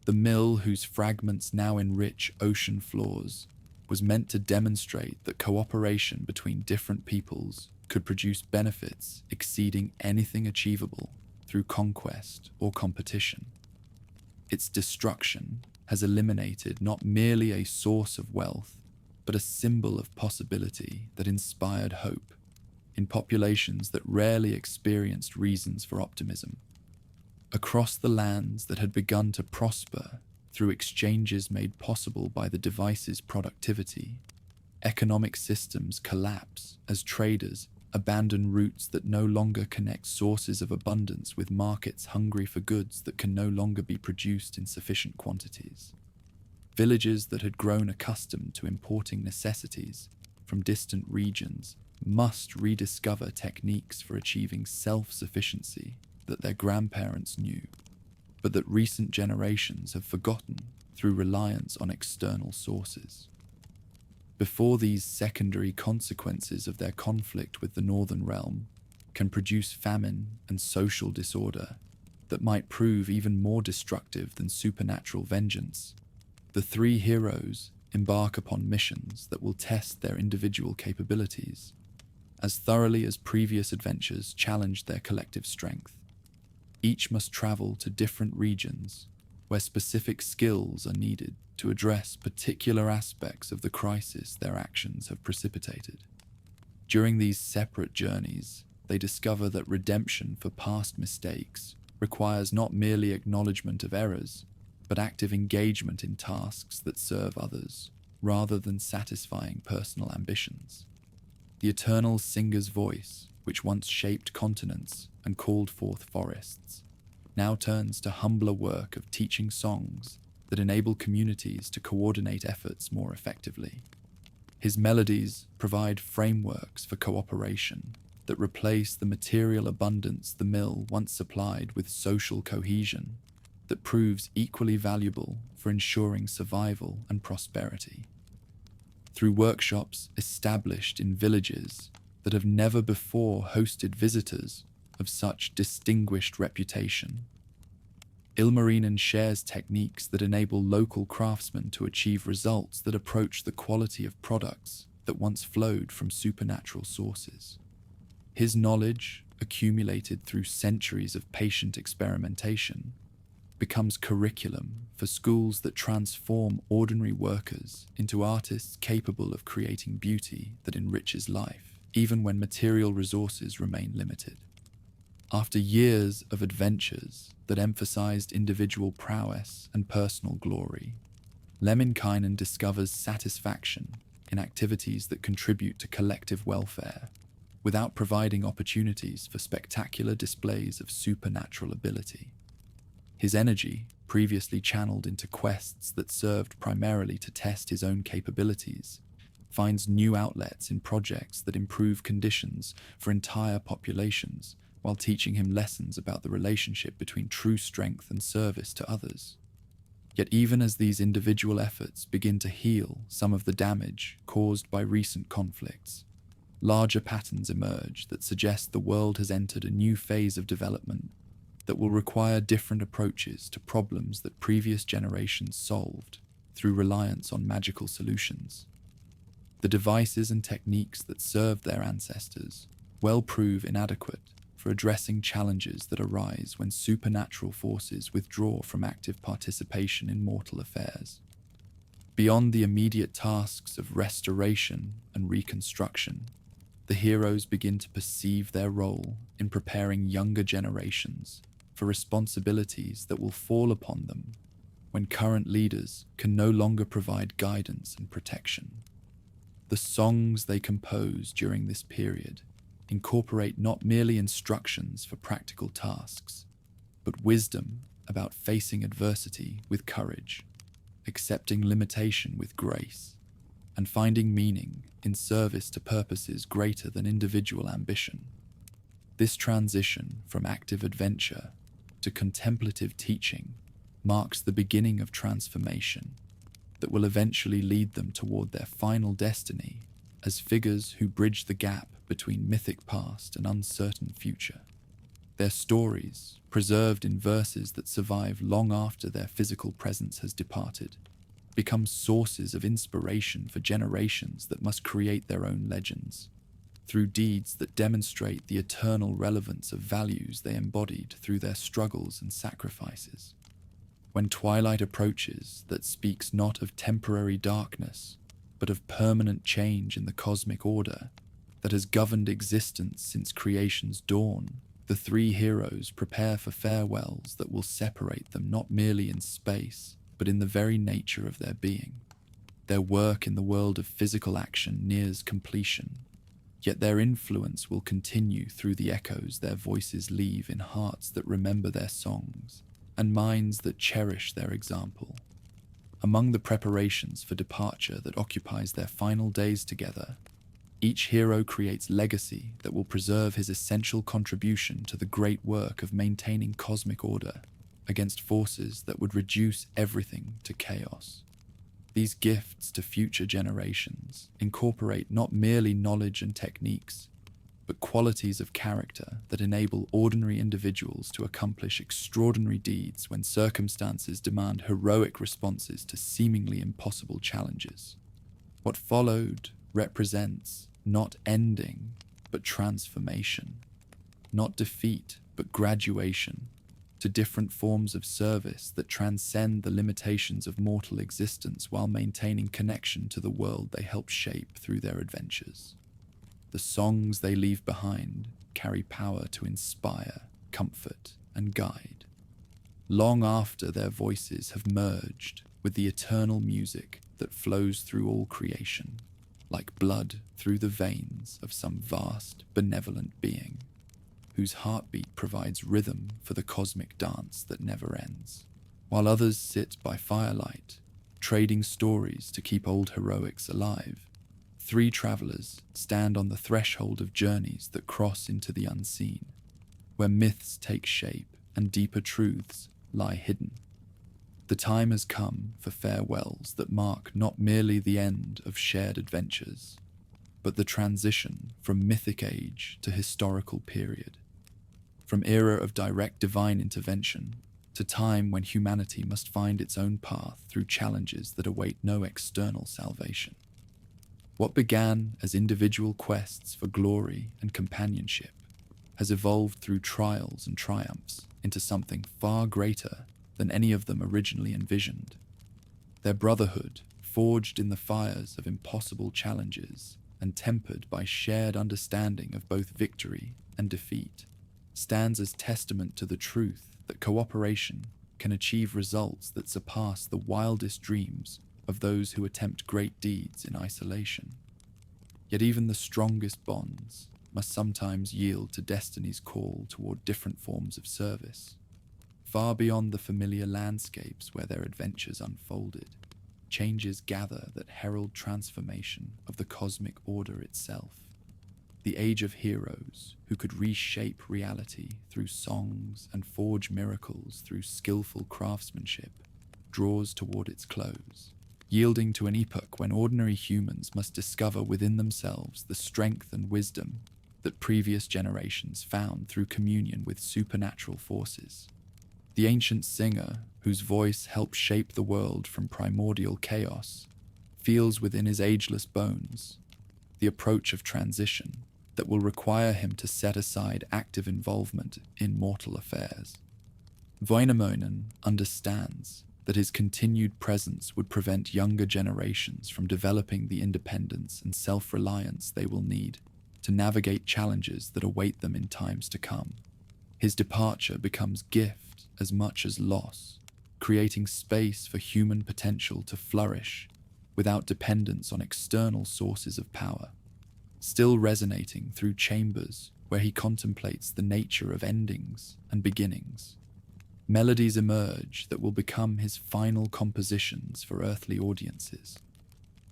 The mill whose fragments now enrich ocean floors was meant to demonstrate that cooperation between different peoples could produce benefits exceeding anything achievable through conquest or competition. Its destruction has eliminated not merely a source of wealth, but a symbol of possibility that inspired hope in populations that rarely experienced reasons for optimism. Across the lands that had begun to prosper through exchanges made possible by the device's productivity, economic systems collapse as traders abandon routes that no longer connect sources of abundance with markets hungry for goods that can no longer be produced in sufficient quantities. Villages that had grown accustomed to importing necessities from distant regions must rediscover techniques for achieving self-sufficiency that their grandparents knew, but that recent generations have forgotten through reliance on external sources. Before these secondary consequences of their conflict with the Northern Realm can produce famine and social disorder that might prove even more destructive than supernatural vengeance, the three heroes embark upon missions that will test their individual capabilities as thoroughly as previous adventures challenged their collective strength. Each must travel to different regions where specific skills are needed to address particular aspects of the crisis their actions have precipitated. During these separate journeys, they discover that redemption for past mistakes requires not merely acknowledgement of errors, but active engagement in tasks that serve others, rather than satisfying personal ambitions. The eternal singer's voice, which once shaped continents and called forth forests, now turns to humbler work of teaching songs that enable communities to coordinate efforts more effectively. His melodies provide frameworks for cooperation that replace the material abundance the mill once supplied with social cohesion that proves equally valuable for ensuring survival and prosperity. Through workshops established in villages that have never before hosted visitors of such distinguished reputation, Ilmarinen shares techniques that enable local craftsmen to achieve results that approach the quality of products that once flowed from supernatural sources. His knowledge, accumulated through centuries of patient experimentation, becomes curriculum for schools that transform ordinary workers into artists capable of creating beauty that enriches life, even when material resources remain limited. After years of adventures that emphasized individual prowess and personal glory, Lemminkainen discovers satisfaction in activities that contribute to collective welfare, without providing opportunities for spectacular displays of supernatural ability. His energy, previously channeled into quests that served primarily to test his own capabilities, finds new outlets in projects that improve conditions for entire populations, while teaching him lessons about the relationship between true strength and service to others. Yet even as these individual efforts begin to heal some of the damage caused by recent conflicts, larger patterns emerge that suggest the world has entered a new phase of development that will require different approaches to problems that previous generations solved through reliance on magical solutions. The devices and techniques that served their ancestors well prove inadequate for addressing challenges that arise when supernatural forces withdraw from active participation in mortal affairs. Beyond the immediate tasks of restoration and reconstruction, the heroes begin to perceive their role in preparing younger generations for responsibilities that will fall upon them when current leaders can no longer provide guidance and protection. The songs they compose during this period incorporate not merely instructions for practical tasks, but wisdom about facing adversity with courage, accepting limitation with grace, and finding meaning in service to purposes greater than individual ambition. This transition from active adventure to contemplative teaching marks the beginning of transformation that will eventually lead them toward their final destiny as figures who bridge the gap between mythic past and uncertain future. Their stories, preserved in verses that survive long after their physical presence has departed, become sources of inspiration for generations that must create their own legends, through deeds that demonstrate the eternal relevance of values they embodied through their struggles and sacrifices. When twilight approaches that speaks not of temporary darkness, but of permanent change in the cosmic order that has governed existence since creation's dawn, the three heroes prepare for farewells that will separate them not merely in space, but in the very nature of their being. Their work in the world of physical action nears completion, yet their influence will continue through the echoes their voices leave in hearts that remember their songs and minds that cherish their example. Among the preparations for departure that occupies their final days together, each hero creates legacy that will preserve his essential contribution to the great work of maintaining cosmic order against forces that would reduce everything to chaos. These gifts to future generations incorporate not merely knowledge and techniques, but qualities of character that enable ordinary individuals to accomplish extraordinary deeds when circumstances demand heroic responses to seemingly impossible challenges. What followed represents not ending, but transformation, not defeat, but graduation, to different forms of service that transcend the limitations of mortal existence while maintaining connection to the world they help shape through their adventures. The songs they leave behind carry power to inspire, comfort, and guide, long after their voices have merged with the eternal music that flows through all creation, like blood through the veins of some vast, benevolent being, whose heartbeat provides rhythm for the cosmic dance that never ends. While others sit by firelight, trading stories to keep old heroics alive, three travelers stand on the threshold of journeys that cross into the unseen, where myths take shape and deeper truths lie hidden. The time has come for farewells that mark not merely the end of shared adventures, but the transition from mythic age to historical period, from era of direct divine intervention to time when humanity must find its own path through challenges that await no external salvation. What began as individual quests for glory and companionship has evolved through trials and triumphs into something far greater than any of them originally envisioned. Their brotherhood, forged in the fires of impossible challenges and tempered by shared understanding of both victory and defeat, stands as testament to the truth that cooperation can achieve results that surpass the wildest dreams of those who attempt great deeds in isolation. Yet even the strongest bonds must sometimes yield to destiny's call toward different forms of service. Far beyond the familiar landscapes where their adventures unfolded, changes gather that herald transformation of the cosmic order itself. The age of heroes who could reshape reality through songs and forge miracles through skillful craftsmanship draws toward its close, yielding to an epoch when ordinary humans must discover within themselves the strength and wisdom that previous generations found through communion with supernatural forces. The ancient singer, whose voice helped shape the world from primordial chaos, feels within his ageless bones the approach of transition that will require him to set aside active involvement in mortal affairs. Wainamoinen understands that his continued presence would prevent younger generations from developing the independence and self-reliance they will need to navigate challenges that await them in times to come. His departure becomes gift as much as loss, creating space for human potential to flourish without dependence on external sources of power, still resonating through chambers where he contemplates the nature of endings and beginnings. Melodies emerge that will become his final compositions for earthly audiences.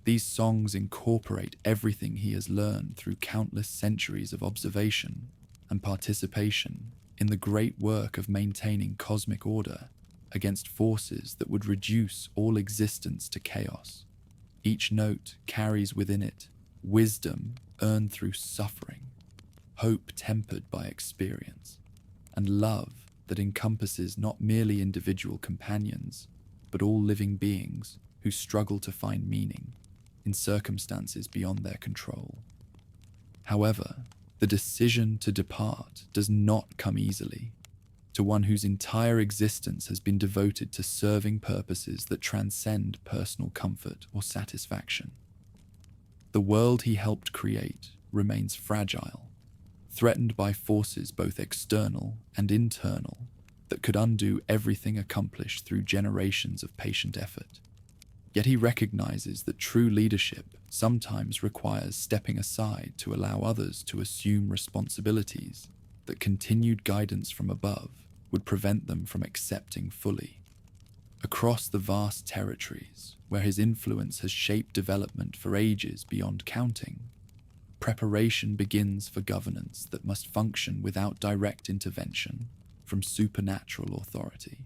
These songs incorporate everything he has learned through countless centuries of observation and participation in the great work of maintaining cosmic order against forces that would reduce all existence to chaos. Each note carries within it wisdom earned through suffering, hope tempered by experience, and love that encompasses not merely individual companions, but all living beings who struggle to find meaning in circumstances beyond their control. However, the decision to depart does not come easily to one whose entire existence has been devoted to serving purposes that transcend personal comfort or satisfaction. The world he helped create remains fragile, threatened by forces both external and internal that could undo everything accomplished through generations of patient effort. Yet he recognizes that true leadership sometimes requires stepping aside to allow others to assume responsibilities that continued guidance from above would prevent them from accepting fully. Across the vast territories where his influence has shaped development for ages beyond counting, preparation begins for governance that must function without direct intervention from supernatural authority.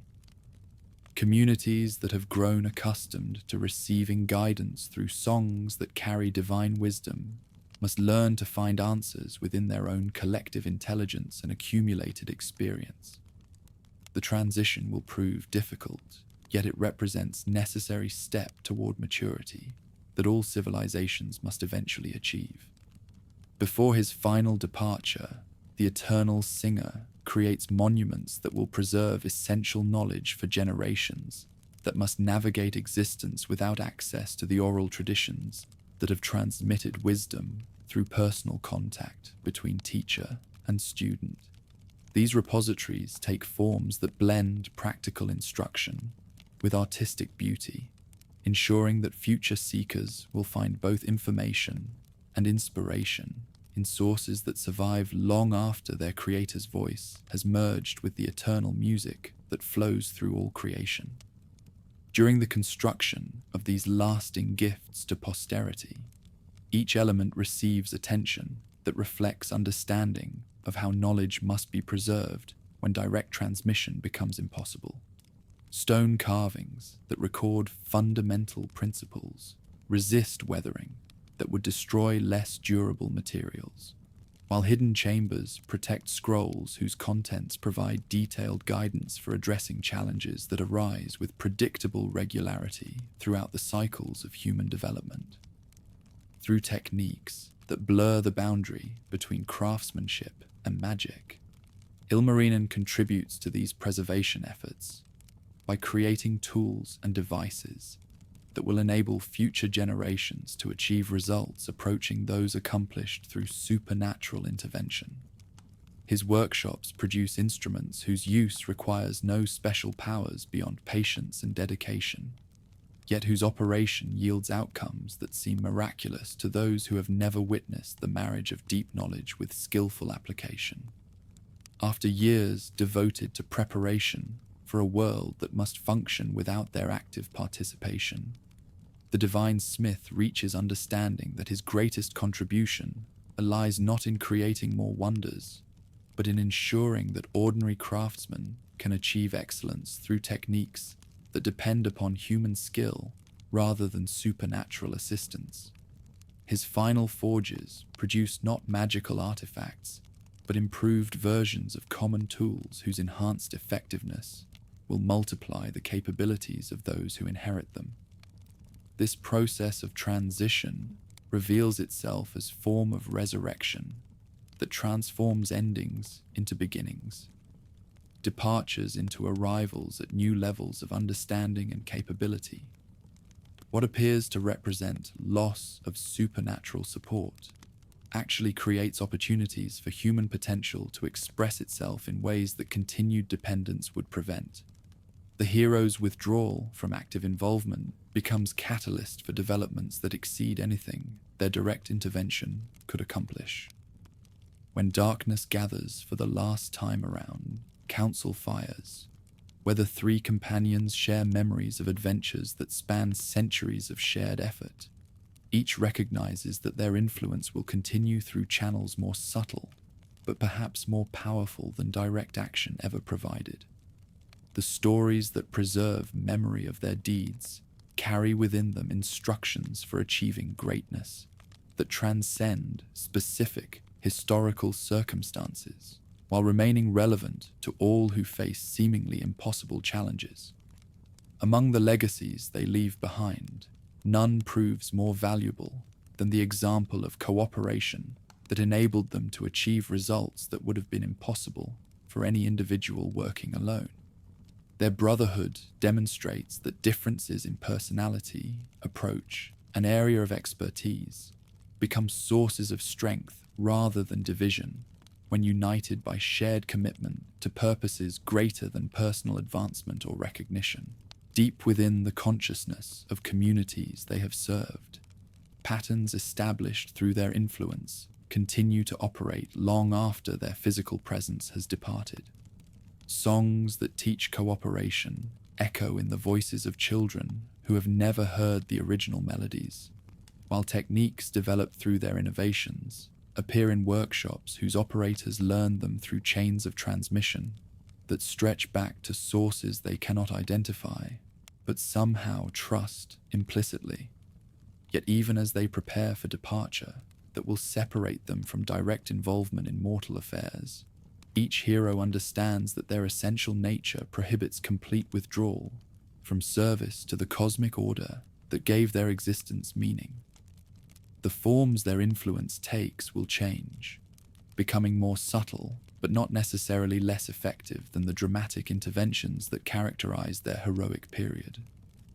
Communities that have grown accustomed to receiving guidance through songs that carry divine wisdom must learn to find answers within their own collective intelligence and accumulated experience. The transition will prove difficult, yet it represents necessary step toward maturity that all civilizations must eventually achieve. Before his final departure, the eternal singer creates monuments that will preserve essential knowledge for generations that must navigate existence without access to the oral traditions that have transmitted wisdom through personal contact between teacher and student. These repositories take forms that blend practical instruction with artistic beauty, ensuring that future seekers will find both information and inspiration in sources that survive long after their creator's voice has merged with the eternal music that flows through all creation. During the construction of these lasting gifts to posterity, each element receives attention that reflects understanding of how knowledge must be preserved when direct transmission becomes impossible. Stone carvings that record fundamental principles resist weathering that would destroy less durable materials, while hidden chambers protect scrolls whose contents provide detailed guidance for addressing challenges that arise with predictable regularity throughout the cycles of human development. Through techniques that blur the boundary between craftsmanship and magic, Ilmarinen contributes to these preservation efforts by creating tools and devices that will enable future generations to achieve results approaching those accomplished through supernatural intervention. His workshops produce instruments whose use requires no special powers beyond patience and dedication, yet whose operation yields outcomes that seem miraculous to those who have never witnessed the marriage of deep knowledge with skillful application. After years devoted to preparation for a world that must function without their active participation, the divine smith reaches understanding that his greatest contribution lies not in creating more wonders, but in ensuring that ordinary craftsmen can achieve excellence through techniques that depend upon human skill rather than supernatural assistance. His final forges produce not magical artifacts, but improved versions of common tools whose enhanced effectiveness will multiply the capabilities of those who inherit them. This process of transition reveals itself as form of resurrection that transforms endings into beginnings, departures into arrivals at new levels of understanding and capability. What appears to represent loss of supernatural support actually creates opportunities for human potential to express itself in ways that continued dependence would prevent. The hero's withdrawal from active involvement becomes catalyst for developments that exceed anything their direct intervention could accomplish. When darkness gathers for the last time around, council fires, where the three companions share memories of adventures that span centuries of shared effort, each recognizes that their influence will continue through channels more subtle, but perhaps more powerful than direct action ever provided. The stories that preserve memory of their deeds carry within them instructions for achieving greatness that transcend specific historical circumstances while remaining relevant to all who face seemingly impossible challenges. Among the legacies they leave behind, none proves more valuable than the example of cooperation that enabled them to achieve results that would have been impossible for any individual working alone. Their brotherhood demonstrates that differences in personality, approach, and area of expertise become sources of strength rather than division when united by shared commitment to purposes greater than personal advancement or recognition. Deep within the consciousness of communities they have served, patterns established through their influence continue to operate long after their physical presence has departed. Songs that teach cooperation echo in the voices of children who have never heard the original melodies, while techniques developed through their innovations appear in workshops whose operators learn them through chains of transmission that stretch back to sources they cannot identify, but somehow trust implicitly. Yet even as they prepare for departure that will separate them from direct involvement in mortal affairs, each hero understands that their essential nature prohibits complete withdrawal from service to the cosmic order that gave their existence meaning. The forms their influence takes will change, becoming more subtle but not necessarily less effective than the dramatic interventions that characterized their heroic period.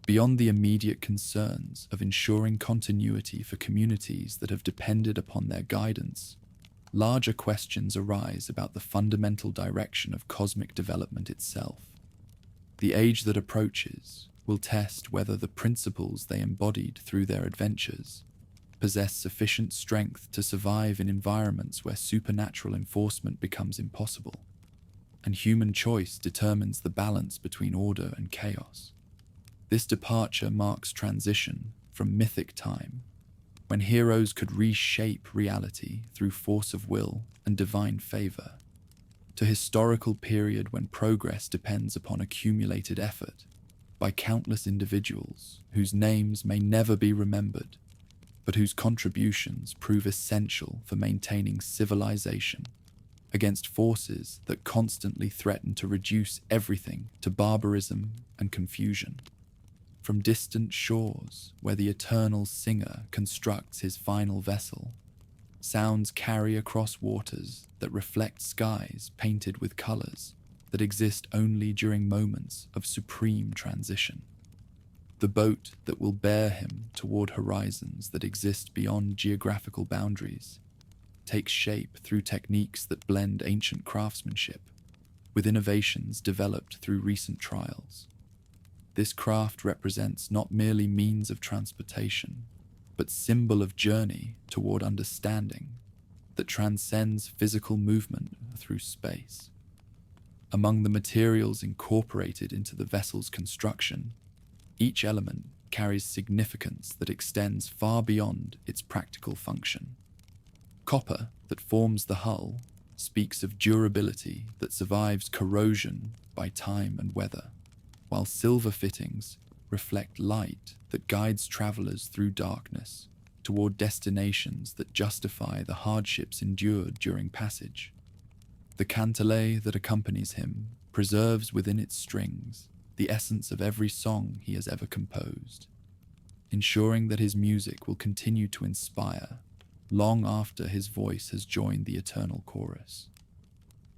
Beyond the immediate concerns of ensuring continuity for communities that have depended upon their guidance, larger questions arise about the fundamental direction of cosmic development itself. The age that approaches will test whether the principles they embodied through their adventures possess sufficient strength to survive in environments where supernatural enforcement becomes impossible, and human choice determines the balance between order and chaos. This departure marks transition from mythic time, when heroes could reshape reality through force of will and divine favor, to historical period when progress depends upon accumulated effort by countless individuals whose names may never be remembered, but whose contributions prove essential for maintaining civilization against forces that constantly threaten to reduce everything to barbarism and confusion. From distant shores, where the eternal singer constructs his final vessel, sounds carry across waters that reflect skies painted with colors that exist only during moments of supreme transition. The boat that will bear him toward horizons that exist beyond geographical boundaries takes shape through techniques that blend ancient craftsmanship with innovations developed through recent trials. This craft represents not merely means of transportation, but symbol of journey toward understanding that transcends physical movement through space. Among the materials incorporated into the vessel's construction, each element carries significance that extends far beyond its practical function. Copper that forms the hull speaks of durability that survives corrosion by time and weather, while silver fittings reflect light that guides travelers through darkness toward destinations that justify the hardships endured during passage. The cantilé that accompanies him preserves within its strings the essence of every song he has ever composed, ensuring that his music will continue to inspire long after his voice has joined the eternal chorus.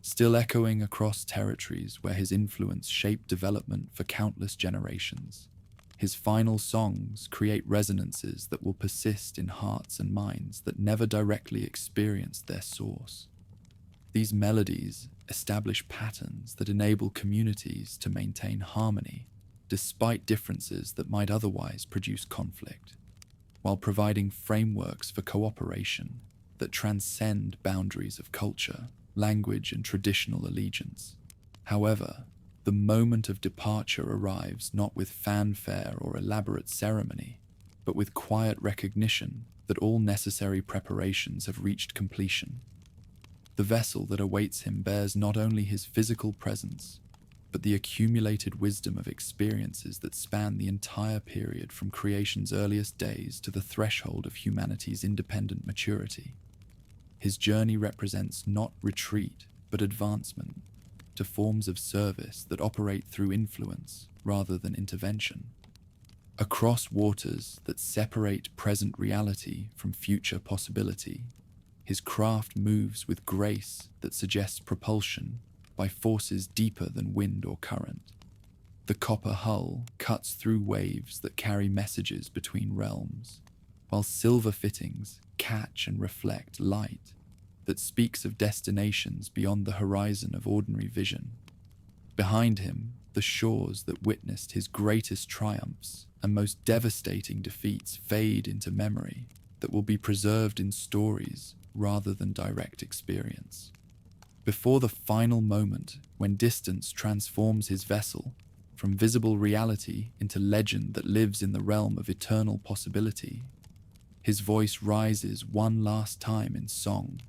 Still echoing across territories where his influence shaped development for countless generations, his final songs create resonances that will persist in hearts and minds that never directly experienced their source. These melodies establish patterns that enable communities to maintain harmony despite differences that might otherwise produce conflict, while providing frameworks for cooperation that transcend boundaries of culture, language, and traditional allegiance. However, the moment of departure arrives not with fanfare or elaborate ceremony, but with quiet recognition that all necessary preparations have reached completion. The vessel that awaits him bears not only his physical presence, but the accumulated wisdom of experiences that span the entire period from creation's earliest days to the threshold of humanity's independent maturity. His journey represents not retreat, but advancement, to forms of service that operate through influence rather than intervention. Across waters that separate present reality from future possibility, his craft moves with grace that suggests propulsion by forces deeper than wind or current. The copper hull cuts through waves that carry messages between realms, while silver fittings catch and reflect light that speaks of destinations beyond the horizon of ordinary vision. Behind him, the shores that witnessed his greatest triumphs and most devastating defeats fade into memory that will be preserved in stories rather than direct experience. Before the final moment when distance transforms his vessel from visible reality into legend that lives in the realm of eternal possibility, his voice rises one last time in song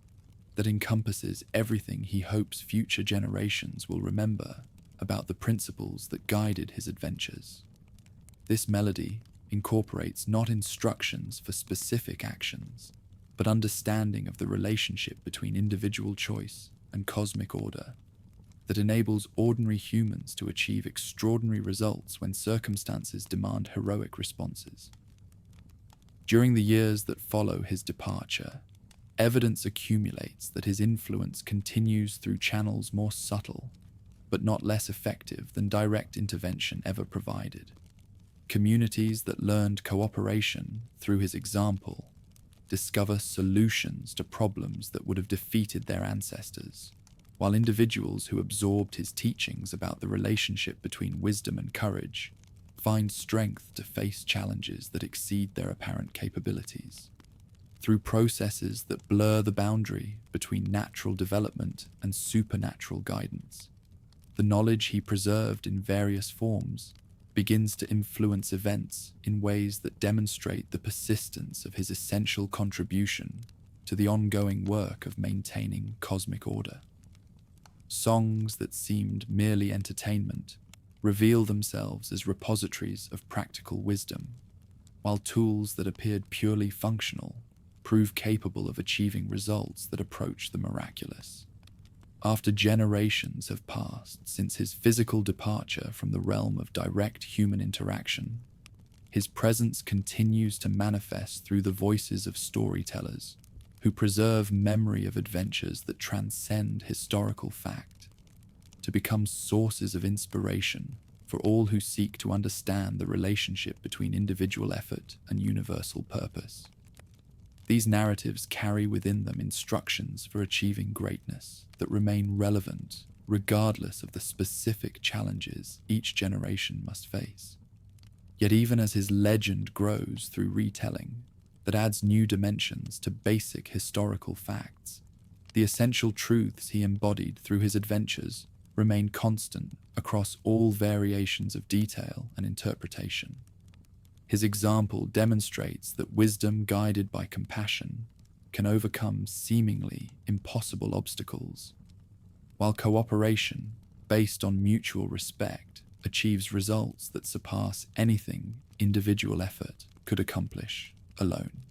that encompasses everything he hopes future generations will remember about the principles that guided his adventures. This melody incorporates not instructions for specific actions, but understanding of the relationship between individual choice and cosmic order that enables ordinary humans to achieve extraordinary results when circumstances demand heroic responses. During the years that follow his departure, evidence accumulates that his influence continues through channels more subtle, but not less effective than direct intervention ever provided. Communities that learned cooperation through his example discover solutions to problems that would have defeated their ancestors, while individuals who absorbed his teachings about the relationship between wisdom and courage find strength to face challenges that exceed their apparent capabilities. Through processes that blur the boundary between natural development and supernatural guidance, the knowledge he preserved in various forms begins to influence events in ways that demonstrate the persistence of his essential contribution to the ongoing work of maintaining cosmic order. Songs that seemed merely entertainment reveal themselves as repositories of practical wisdom, while tools that appeared purely functional prove capable of achieving results that approach the miraculous. After generations have passed since his physical departure from the realm of direct human interaction, his presence continues to manifest through the voices of storytellers who preserve memory of adventures that transcend historical fact, to become sources of inspiration for all who seek to understand the relationship between individual effort and universal purpose. These narratives carry within them instructions for achieving greatness that remain relevant regardless of the specific challenges each generation must face. Yet even as his legend grows through retelling that adds new dimensions to basic historical facts, the essential truths he embodied through his adventures remain constant across all variations of detail and interpretation. His example demonstrates that wisdom guided by compassion can overcome seemingly impossible obstacles, while cooperation based on mutual respect achieves results that surpass anything individual effort could accomplish alone.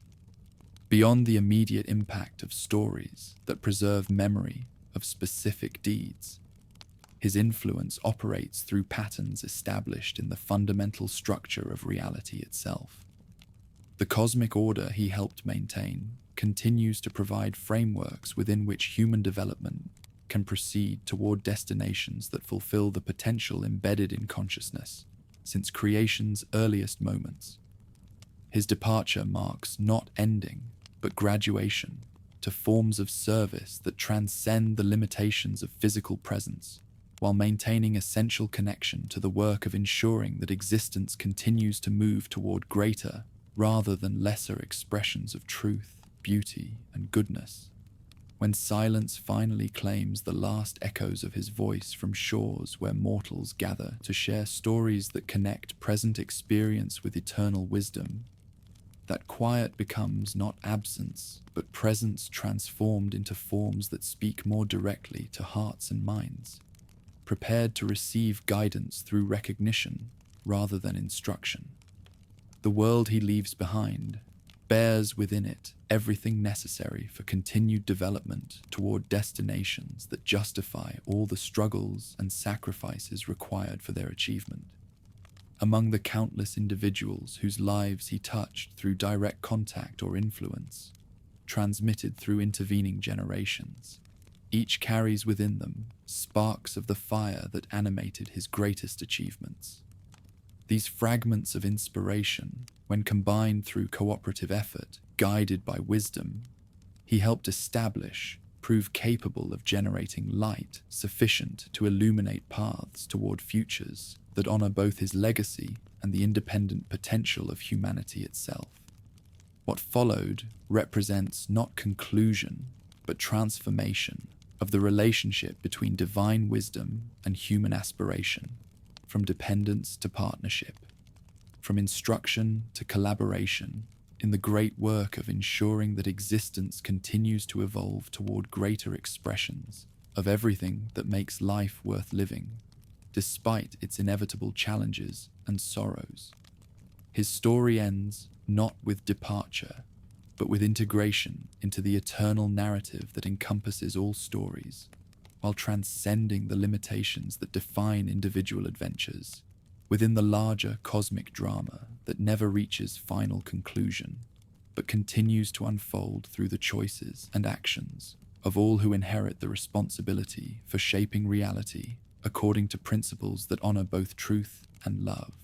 Beyond the immediate impact of stories that preserve memory of specific deeds, his influence operates through patterns established in the fundamental structure of reality itself. The cosmic order he helped maintain continues to provide frameworks within which human development can proceed toward destinations that fulfill the potential embedded in consciousness since creation's earliest moments. His departure marks not ending, but graduation to forms of service that transcend the limitations of physical presence, while maintaining essential connection to the work of ensuring that existence continues to move toward greater rather than lesser expressions of truth, beauty, and goodness. When silence finally claims the last echoes of his voice from shores where mortals gather to share stories that connect present experience with eternal wisdom, that quiet becomes not absence, but presence transformed into forms that speak more directly to hearts and minds, prepared to receive guidance through recognition rather than instruction. The world he leaves behind bears within it everything necessary for continued development toward destinations that justify all the struggles and sacrifices required for their achievement. Among the countless individuals whose lives he touched through direct contact or influence, transmitted through intervening generations, each carries within them sparks of the fire that animated his greatest achievements. These fragments of inspiration, when combined through cooperative effort, guided by wisdom, he helped establish, prove capable of generating light sufficient to illuminate paths toward futures that honor both his legacy and the independent potential of humanity itself. What followed represents not conclusion, but transformation of the relationship between divine wisdom and human aspiration, from dependence to partnership, from instruction to collaboration, in the great work of ensuring that existence continues to evolve toward greater expressions of everything that makes life worth living, despite its inevitable challenges and sorrows. His story ends not with departure, but with integration into the eternal narrative that encompasses all stories, while transcending the limitations that define individual adventures, within the larger cosmic drama that never reaches final conclusion. but continues to unfold through the choices and actions of all who inherit the responsibility for shaping reality according to principles that honor both truth and love.